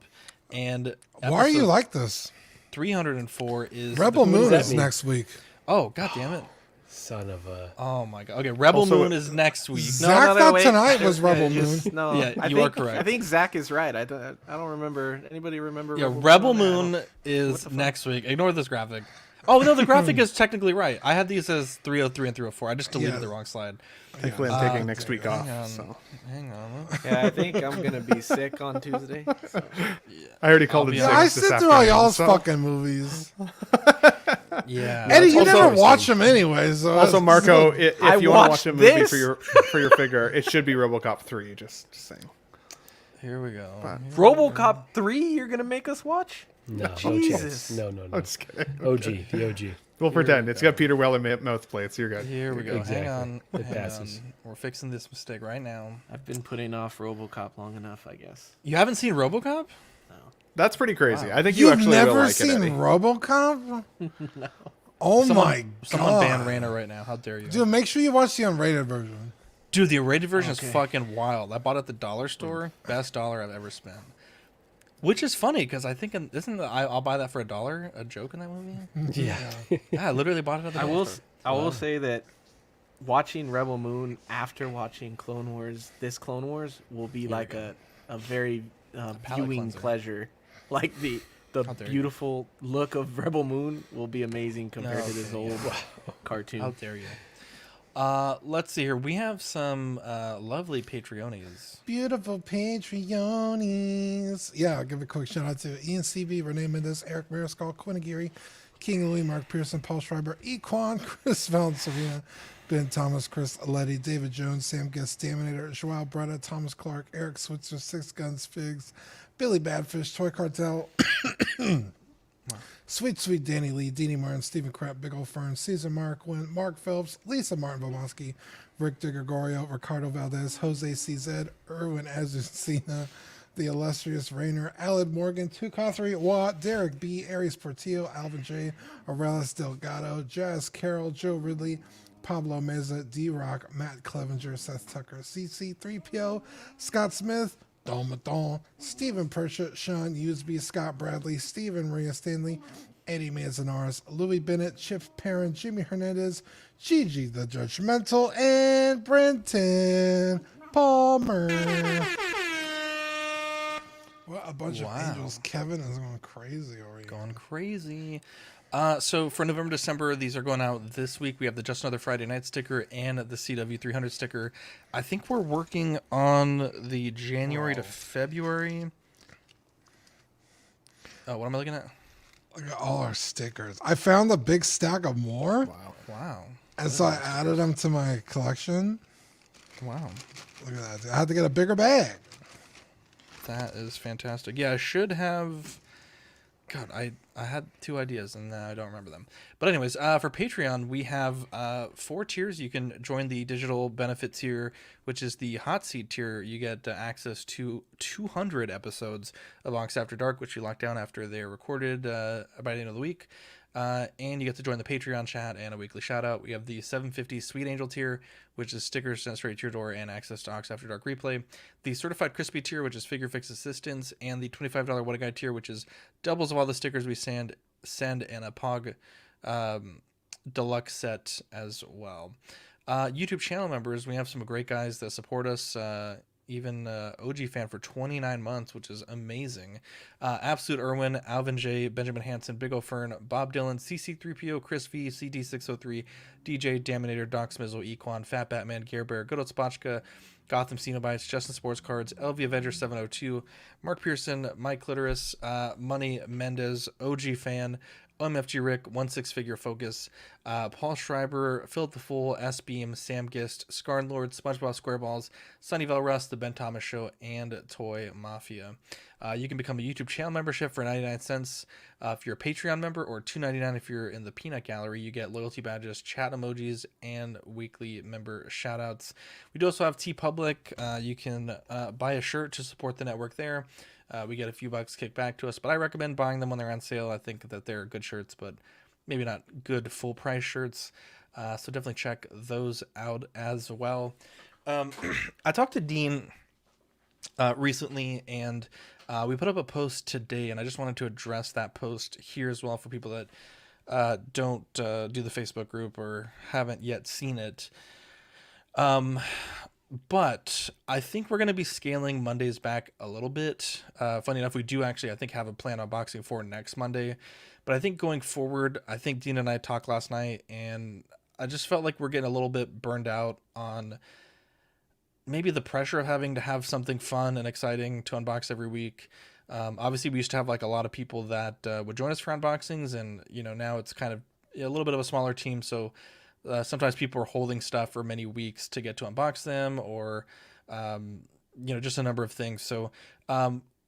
[SPEAKER 1] and
[SPEAKER 2] why are you like this?
[SPEAKER 1] 304 is
[SPEAKER 2] Rebel Moon is next week.
[SPEAKER 1] Oh, god damn it!
[SPEAKER 3] Son of a.
[SPEAKER 1] Oh my god. Okay, Rebel Moon is next week.
[SPEAKER 2] Zach thought tonight was Rebel Moon.
[SPEAKER 6] No,
[SPEAKER 1] yeah, you are correct.
[SPEAKER 6] I think Zach is right. I don't remember. Anybody remember?
[SPEAKER 1] Yeah, Rebel Moon is next week. Ignore this graphic. Oh no, the graphic is technically right. I had these as 303 and 304. I just deleted the wrong slide.
[SPEAKER 4] Thankfully, I'm taking next week off.
[SPEAKER 1] Hang on.
[SPEAKER 6] Yeah, I think I'm gonna be sick on Tuesday. So.
[SPEAKER 4] I already called it sick.
[SPEAKER 2] I sit through all y'all's fucking movies.
[SPEAKER 1] Yeah,
[SPEAKER 2] Eddie, you never watch them anyway. So
[SPEAKER 4] also, Marco, if you want to watch a movie for your figure, it should be RoboCop 3. Just saying.
[SPEAKER 1] Here we go.
[SPEAKER 6] RoboCop 3. You're gonna make us watch?
[SPEAKER 3] No,
[SPEAKER 6] Jesus.
[SPEAKER 3] No.
[SPEAKER 4] I'm just kidding.
[SPEAKER 3] The OG.
[SPEAKER 4] We'll pretend. It's got Peter Weller mouth plates. You're good.
[SPEAKER 1] Here we go.
[SPEAKER 3] Exactly.
[SPEAKER 1] Hang on.
[SPEAKER 3] It passes.
[SPEAKER 1] We're fixing this mistake right now.
[SPEAKER 6] I've been putting off RoboCop long enough, I guess.
[SPEAKER 1] You haven't seen RoboCop?
[SPEAKER 6] No.
[SPEAKER 4] That's pretty crazy.
[SPEAKER 1] Wow.
[SPEAKER 4] I think you actually will like it,
[SPEAKER 2] You've never
[SPEAKER 4] Eddie.
[SPEAKER 2] seen RoboCop?
[SPEAKER 6] No.
[SPEAKER 2] Oh my god!
[SPEAKER 1] Someone ban Raina right now. How dare you?
[SPEAKER 2] Dude, make sure you watch the unrated version.
[SPEAKER 1] Dude, the rated version is fucking wild. I bought it at the dollar store. Best dollar I've ever spent. Which is funny because I think I'll buy that for $1. A joke in that movie.
[SPEAKER 3] Yeah.
[SPEAKER 1] I literally bought it at the dollar store.
[SPEAKER 6] I will say that watching Rebel Moon after watching Clone Wars, this Clone Wars will be like a very viewing
[SPEAKER 1] cleanser.
[SPEAKER 6] pleasure. Like the beautiful look of Rebel Moon will be amazing compared to this old cartoon.
[SPEAKER 1] How dare you? Let's see here. We have some lovely Patreonies.
[SPEAKER 2] Beautiful Patreonies. Yeah, I'll give a quick shout out to Ian CB, Renee Mendes, Eric Mariscal, Quinn Aguirre, King Louis, Mark Pearson, Paul Schreiber, Equan, Chris Valencerina, Ben Thomas, Chris Letty, David Jones, Sam Guest, Staminator, Joao Bretta, Thomas Clark, Eric Switzer, Six Guns, Figs, Billy Badfish, Toy Cartel, Sweet Danny Lee, Deanie Martin, Stephen Krapp, Big Ol' Fern, Caesar Mark Wynn, Mark Phelps, Lisa Martin Boboski, Rick DeGregorio, Ricardo Valdez, Jose CZ, Erwin Azucena, the illustrious Rainer, Aled Morgan, Tukathri Watt, Derek B, Aries Portillo, Alvin J, Aurelius Delgado, Jazz Carroll, Joe Ridley, Pablo Meza, D-Rock, Matt Clevenger, Seth Tucker, CC, 3PO, Scott Smith, Don Maton, Stephen Perchett, Sean Usby, Scott Bradley, Stephen Maria Stanley, Eddie Manzanares, Louis Bennett, Chip Perrin, Jimmy Hernandez, Gigi the Judgmental, and Brenton Palmer. What a bunch of angels. Kevin is going crazy over here.
[SPEAKER 1] Going crazy. So for November, December, these are going out this week. We have the Just Another Friday Night sticker and the CW300 sticker. I think we're working on the January to February. What am I looking at?
[SPEAKER 2] Look at all our stickers. I found a big stack of more.
[SPEAKER 1] Wow.
[SPEAKER 2] And so I added them to my collection.
[SPEAKER 1] Wow.
[SPEAKER 2] Look at that. I had to get a bigger bag.
[SPEAKER 1] That is fantastic. Yeah, I should have... God, I had 2 ideas and I don't remember them. But anyways, for Patreon, we have 4 tiers. You can join the digital benefit tier, which is the hot seat tier. You get access to 200 episodes of Onyx After Dark, which you lock down after they're recorded by the end of the week. And you get to join the Patreon chat and a weekly shout out. We have the 750 Sweet Angel tier, which is stickers sent straight to your door and access to Ox After Dark replay. The Certified Crispy tier, which is figure fix assistance, and the $25 What a Guy tier, which is doubles of all the stickers we send and a Pog deluxe set as well. YouTube channel members, we have some great guys that support us even OG fan for 29 months, which is amazing. Absolute Irwin, Alvin J, Benjamin Hansen, Big O Fern, Bob Dylan, CC3PO, Chris V, CD603, DJ Daminator, Doc Smizzle, Equan, Fat Batman, Gear Bear, Good Old Spotchka, Gotham Cenobites, Justin Sports Cards, LV Avenger 702, Mark Pearson, Mike Clitoris, Money Mendez, OG Fan, OMFG Rick, 1/6 Figure Focus, Paul Schreiber, Philip the Fool, S Beam, Sam Gist, Scarn Lord, SpongeBob SquareBalls, Sunnyvale Rust, The Ben Thomas Show, and Toy Mafia. You can become a YouTube channel membership for 99 cents if you're a Patreon member, or $2.99 if you're in the Peanut Gallery. You get loyalty badges, chat emojis, and weekly member shoutouts. We do also have TeePublic. You can buy a shirt to support the network there. We get a few bucks kicked back to us, but I recommend buying them when they're on sale. I think that they're good shirts, but maybe not good full price shirts. So definitely check those out as well. I talked to Dean recently, and we put up a post today, and I just wanted to address that post here as well for people that don't do the Facebook group or haven't yet seen it. But I think we're going to be scaling Mondays back a little bit. Funny enough, we do actually, I think, have a plan on boxing for next Monday. But I think going forward, I think Dean and I talked last night, and I just felt like we're getting a little bit burned out on maybe the pressure of having to have something fun and exciting to unbox every week. Obviously, we used to have like a lot of people that would join us for unboxings, and now it's kind of a little bit of a smaller team, so sometimes people are holding stuff for many weeks to get to unbox them, or just a number of things. So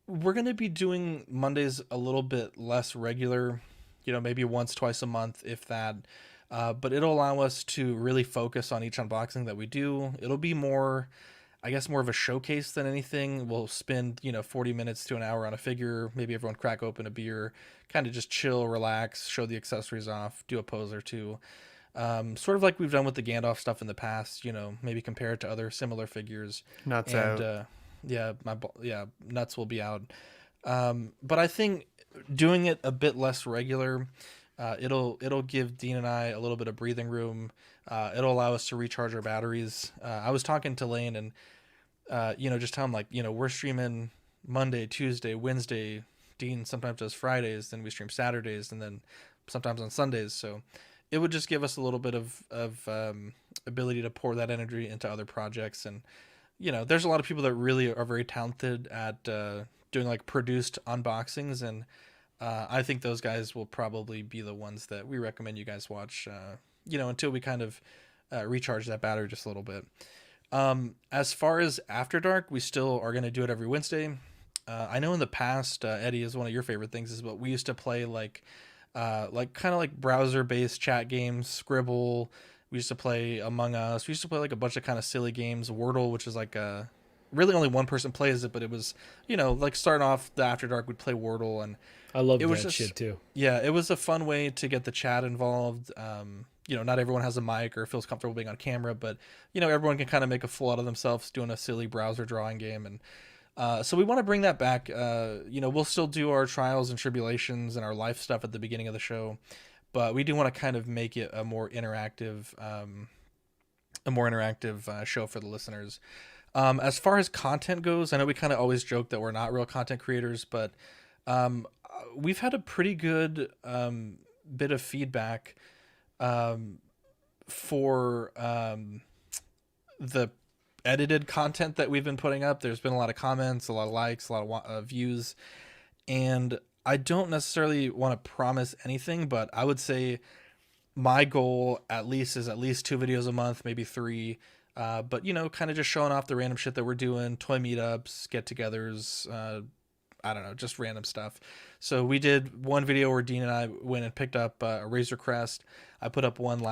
[SPEAKER 1] we're going to be doing Mondays a little bit less regular, maybe once, twice a month, if that. But it'll allow us to really focus on each unboxing that we do. It'll be more, I guess, more of a showcase than anything. We'll spend 40 minutes to an hour on a figure. Maybe everyone crack open a beer, kind of just chill, relax, show the accessories off, do a pose or two. Sort of like we've done with the Gandalf stuff in the past, maybe compare it to other similar figures.
[SPEAKER 4] Nuts
[SPEAKER 1] and,
[SPEAKER 4] out.
[SPEAKER 1] Nuts will be out. But I think doing it a bit less regular, it'll give Dean and I a little bit of breathing room. It'll allow us to recharge our batteries. I was talking to Lane, and just tell him, like, we're streaming Monday, Tuesday, Wednesday. Dean sometimes does Fridays, then we stream Saturdays, and then sometimes on Sundays. So it would just give us a little bit of ability to pour that energy into other projects. And, there's a lot of people that really are very talented at doing like produced unboxings. And I think those guys will probably be the ones that we recommend you guys watch, until we kind of recharge that battery just a little bit. As far as After Dark, we still are going to do it every Wednesday. I know in the past, Eddie, is one of your favorite things, is what we used to play, like kind of like browser-based chat games, Scribble. We used to play Among Us. We used to play like a bunch of kind of silly games, Wordle, which is like really only one person plays it, but it was, like starting off the After Dark, we'd play Wordle, and
[SPEAKER 3] I love
[SPEAKER 1] it was
[SPEAKER 3] that
[SPEAKER 1] just,
[SPEAKER 3] shit too.
[SPEAKER 1] Yeah, it was a fun way to get the chat involved. Not everyone has a mic or feels comfortable being on camera, but everyone can kind of make a fool out of themselves doing a silly browser drawing game. And so we want to bring that back. We'll still do our trials and tribulations and our life stuff at the beginning of the show, but we do want to kind of make it a more interactive show for the listeners. As far as content goes, I know we kind of always joke that we're not real content creators, but we've had a pretty good bit of feedback for the edited content that we've been putting up. There's been a lot of comments, a lot of likes, a lot of views, and I don't necessarily want to promise anything, but I would say my goal is at least 2 videos a month, maybe 3. But kind of just showing off the random shit that we're doing, toy meetups, get-togethers, I don't know, just random stuff. So we did one video where Dean and I went and picked up a Razor Crest. I put up one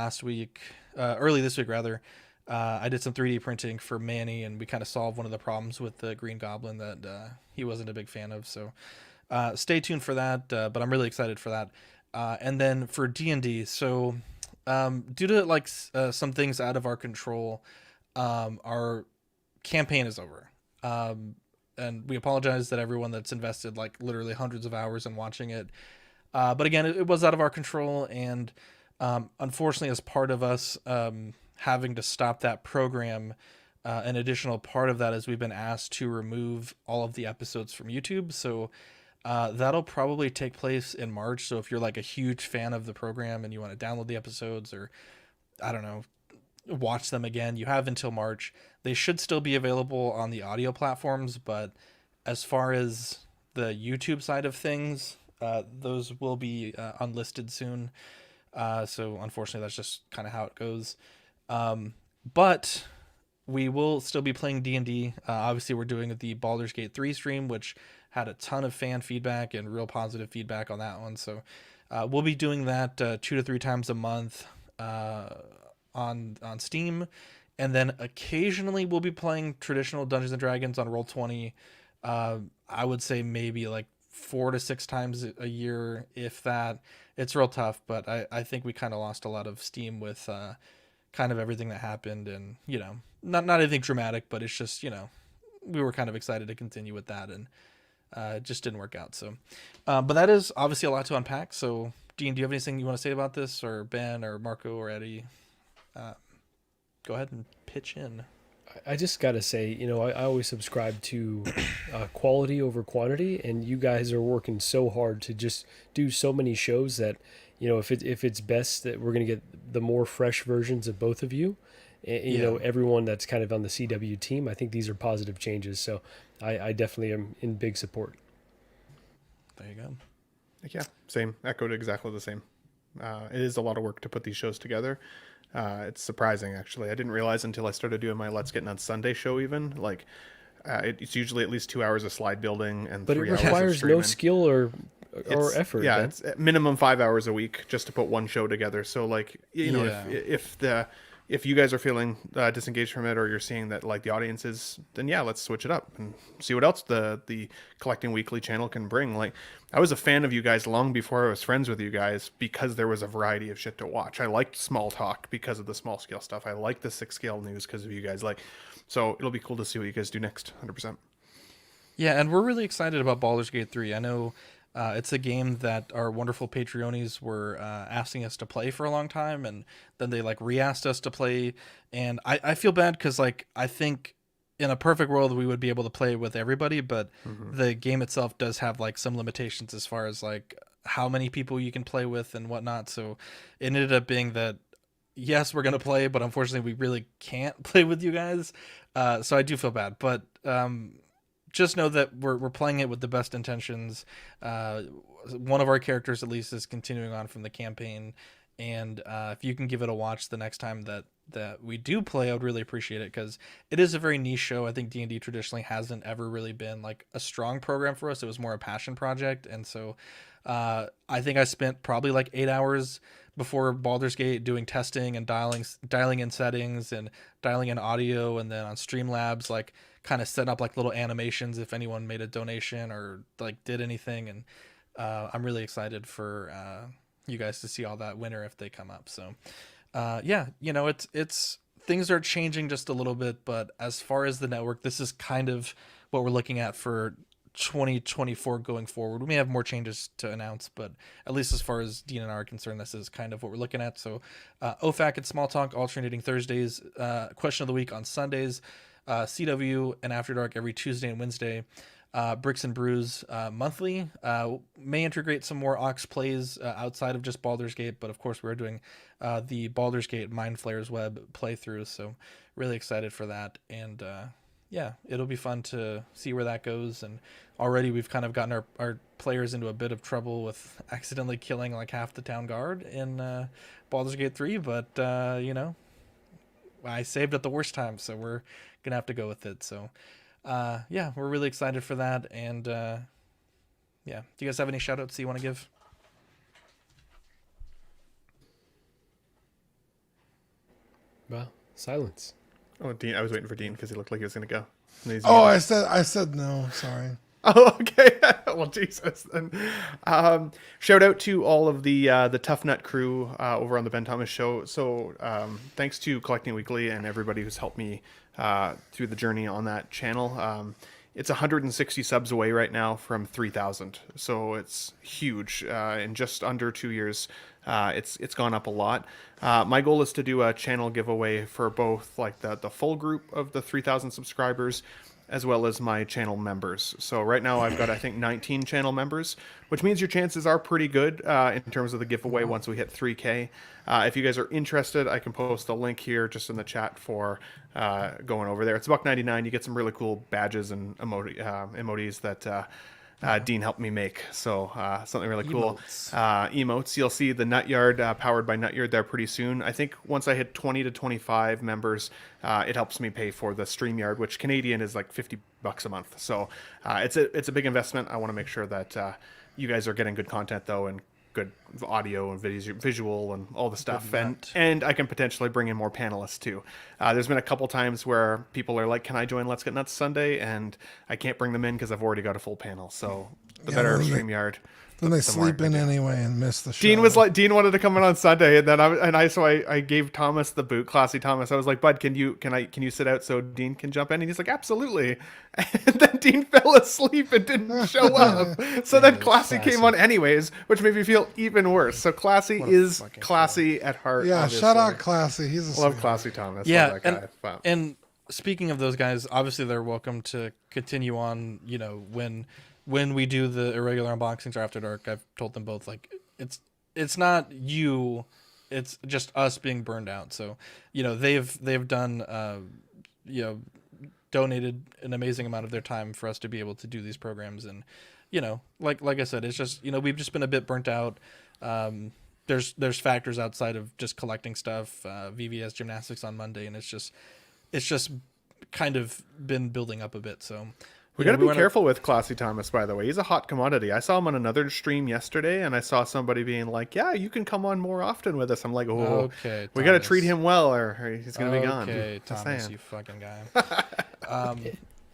[SPEAKER 1] early this week rather. I did some 3D printing for Manny, and we kind of solved one of the problems with the Green Goblin that he wasn't a big fan of. So stay tuned for that, but I'm really excited for that. And then for D&D, so due to some things out of our control, our campaign is over. And we apologize that everyone that's invested literally hundreds of hours in watching it. But again, it was out of our control, and unfortunately, as part of us having to stop that program, an additional part of that is we've been asked to remove all of the episodes from YouTube. So that'll probably take place in March. So if you're like a huge fan of the program and you want to download the episodes, or I don't know, watch them again, you have until March. They should still be available on the audio platforms, but as far as the YouTube side of things, those will be unlisted soon. So unfortunately, that's just kind of how it goes. But we will still be playing D&D. Obviously, we're doing the Baldur's Gate 3 stream, which had a ton of fan feedback and real positive feedback on that one. So we'll be doing that 2 to 3 times a month on Steam. And then occasionally we'll be playing traditional Dungeons & Dragons on Roll20. I would say maybe like 4 to 6 times a year, if that. It's real tough, but I think we kind of lost a lot of steam with kind of everything that happened, and not anything dramatic, but it's just we were kind of excited to continue with that, and it just didn't work out. So but that is obviously a lot to unpack. So Dean, do you have anything you want to say about this, or Ben or Marco or Eddie? Go ahead and pitch in.
[SPEAKER 3] I just got to say, I always subscribe to quality over quantity, and you guys are working so hard to just do so many shows that, if it's best that we're going to get the more fresh versions of both of you, everyone that's kind of on the CW team, I think these are positive changes. So I definitely am in big support.
[SPEAKER 1] There you go.
[SPEAKER 4] Yeah, same. Echoed exactly the same. It is a lot of work to put these shows together. It's surprising, actually. I didn't realize until I started doing my Let's Get On Sunday show, even it's usually at least 2 hours of slide building and
[SPEAKER 3] but
[SPEAKER 4] 3
[SPEAKER 3] it
[SPEAKER 4] hours of
[SPEAKER 3] requires
[SPEAKER 4] streaming.
[SPEAKER 3] no skill or effort.
[SPEAKER 4] Yeah,
[SPEAKER 3] Ben.
[SPEAKER 4] it's at minimum 5 hours a week just to put one show together. So if you guys are feeling disengaged from it, or you're seeing that the audience is, then yeah, let's switch it up and see what else the Collecting Weekly channel can bring. I was a fan of you guys long before I was friends with you guys, because there was a variety of shit to watch. I liked small talk because of the small scale stuff. I liked the 6 scale news because of you guys. So it'll be cool to see what you guys do next. 100%.
[SPEAKER 1] Yeah, and we're really excited about Baldur's Gate 3. I know it's a game that our wonderful Patreonies were asking us to play for a long time, and then they re-asked us to play. And I feel bad because I think in a perfect world we would be able to play with everybody, but the game itself does have some limitations as far as how many people you can play with and whatnot. So it ended up being that yes, we're gonna play, but unfortunately we really can't play with you guys. So I do feel bad, but just know that we're playing it with the best intentions. One of our characters at least is continuing on from the campaign, and if you can give it a watch the next time that we do play, I would really appreciate it, because it is a very niche show. I think D&D traditionally hasn't ever really been a strong program for us. It was more a passion project, and so I think I spent probably 8 hours before Baldur's Gate doing testing and dialing in settings and dialing in audio, and then on Streamlabs kind of setting up little animations if anyone made a donation or did anything. And I'm really excited for you guys to see all that winter if they come up. So it's things are changing just a little bit, but as far as the network, this is kind of what we're looking at for 2024 going forward. We may have more changes to announce, but at least as far as Dean and I are concerned, this is kind of what we're looking at. So OFAC and Small Talk alternating Thursdays, Question of the Week on Sundays, CW and After Dark every Tuesday and Wednesday, Bricks and Brews monthly. May integrate some more Ox plays outside of just Baldur's Gate, but of course we're doing the Baldur's Gate Mind Flayers web playthrough, so really excited for that. And it'll be fun to see where that goes. And already we've kind of gotten our players into a bit of trouble with accidentally killing half the town guard in Baldur's Gate 3, but I saved at the worst time, so we're gonna have to go with it. So we're really excited for that. And do you guys have any shout outs you want to give?
[SPEAKER 3] Wow, silence.
[SPEAKER 4] Oh, Dean, I was waiting for Dean because he looked like he was going to go.
[SPEAKER 2] I said no. Sorry.
[SPEAKER 4] Oh, okay. Well, Jesus. Then, shout out to all of the Tough Nut crew over on the Ben Thomas Show. So thanks to Collecting Weekly and everybody who's helped me through the journey on that channel. It's 160 subs away right now from 3,000. So it's huge. In just under 2 years, It's gone up a lot. My goal is to do a channel giveaway for both like the full group of the 3,000 subscribers, as well as my channel members. So right now I've got, I think, 19 channel members, which means your chances are pretty good in terms of the giveaway once we hit 3K. If you guys are interested, I can post a link here just in the chat for going over there. It's $1.99. You get some really cool badges and emojis that Dean helped me make, so something really cool. Emotes. You'll see the Nutyard powered by Nutyard there pretty soon. I think once I hit 20 to 25 members, it helps me pay for the StreamYard, which Canadian is like $50 a month. So it's a big investment. I want to make sure that you guys are getting good content though, and good audio and visual and all the stuff, and I can potentially bring in more panelists too. There's been a couple times where people are like, can I join Let's Get Nuts Sunday, and I can't bring them in because I've already got a full panel. So the better StreamYard,
[SPEAKER 2] then they sleep in anyway and miss the show.
[SPEAKER 4] Dean wanted to come in on Sunday, and then I gave Thomas the boot, Classy Thomas. I was like, bud, can you sit out so Dean can jump in? And he's like, absolutely. And then Dean fell asleep and didn't show up. So then Classy came on anyways, which made me feel even worse. So Classy is classy at heart.
[SPEAKER 2] Yeah,
[SPEAKER 4] obviously.
[SPEAKER 2] shout out Classy. He's a
[SPEAKER 4] love Classy Thomas.
[SPEAKER 1] Yeah,
[SPEAKER 4] love that guy.
[SPEAKER 1] and speaking of those guys, obviously they're welcome to continue on. When we do the irregular unboxings or After Dark, I've told them both, like, it's not you, it's just us being burned out. So, they've done, donated an amazing amount of their time for us to be able to do these programs. And, like I said, it's just, we've just been a bit burnt out. There's factors outside of just collecting stuff. Vivi has gymnastics on Monday, and it's just kind of been building up a bit. So,
[SPEAKER 4] we got to be careful with Classy Thomas, by the way. He's a hot commodity. I saw him on another stream yesterday, and I saw somebody being like, yeah, you can come on more often with us. I'm like, oh,
[SPEAKER 1] okay,
[SPEAKER 4] we got to treat him well, or he's going to be gone.
[SPEAKER 1] Okay, Thomas, you fucking guy.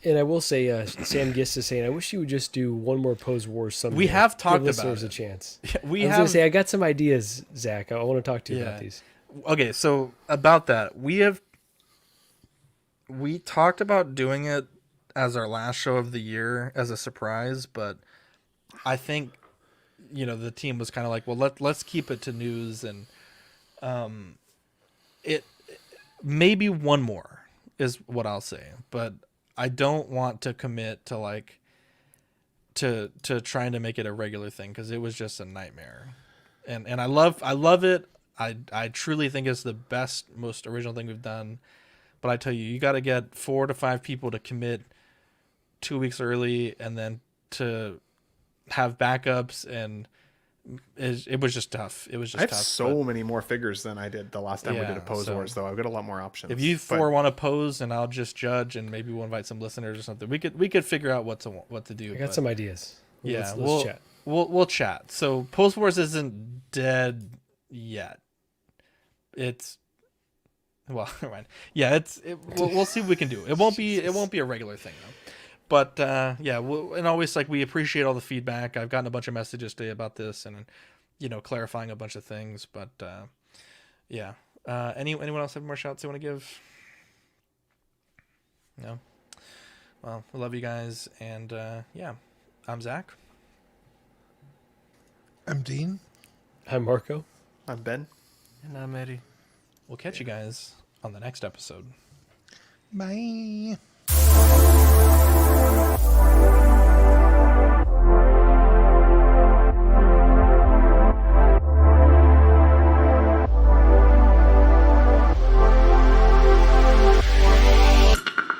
[SPEAKER 3] And I will say, Sam Gist is saying, I wish you would just do one more Pose Wars someday.
[SPEAKER 1] We have talked
[SPEAKER 3] Give
[SPEAKER 1] about
[SPEAKER 3] listeners
[SPEAKER 1] it.
[SPEAKER 3] A chance.
[SPEAKER 1] Yeah,
[SPEAKER 3] I was going to say, I got some ideas, Zach. I want to talk to you about these.
[SPEAKER 1] Okay, so about that, we talked about doing it as our last show of the year as a surprise, but I think the team was kind of like, well, let's keep it to news, and it maybe one more is what I'll say, but I don't want to commit to like to trying to make it a regular thing, because it was just a nightmare, and I love it. I truly think it's the best, most original thing we've done, but I tell you got to get 4 to 5 people to commit 2 weeks early, and then to have backups, and it was just tough. It was just
[SPEAKER 4] I have
[SPEAKER 1] tough.
[SPEAKER 4] so many more figures than I did the last time we did a Pose Wars, though. I've got a lot more options.
[SPEAKER 1] If you four want to pose, and I'll just judge, and maybe we'll invite some listeners or something. We could figure out what to do.
[SPEAKER 3] I got some ideas.
[SPEAKER 1] Yeah,
[SPEAKER 3] let's chat.
[SPEAKER 1] We'll chat. So Pose Wars isn't dead yet. It's well, never mind. Yeah, we'll see what we can do. It won't be a regular thing though. But and always, like, we appreciate all the feedback. I've gotten a bunch of messages today about this, and clarifying a bunch of things. But anyone else have more shouts they want to give? No. Well, we love you guys, and I'm Zach.
[SPEAKER 2] I'm Dean.
[SPEAKER 3] I'm Marco.
[SPEAKER 4] I'm Ben.
[SPEAKER 6] And I'm Eddie.
[SPEAKER 1] We'll catch you guys on the next episode.
[SPEAKER 2] Bye.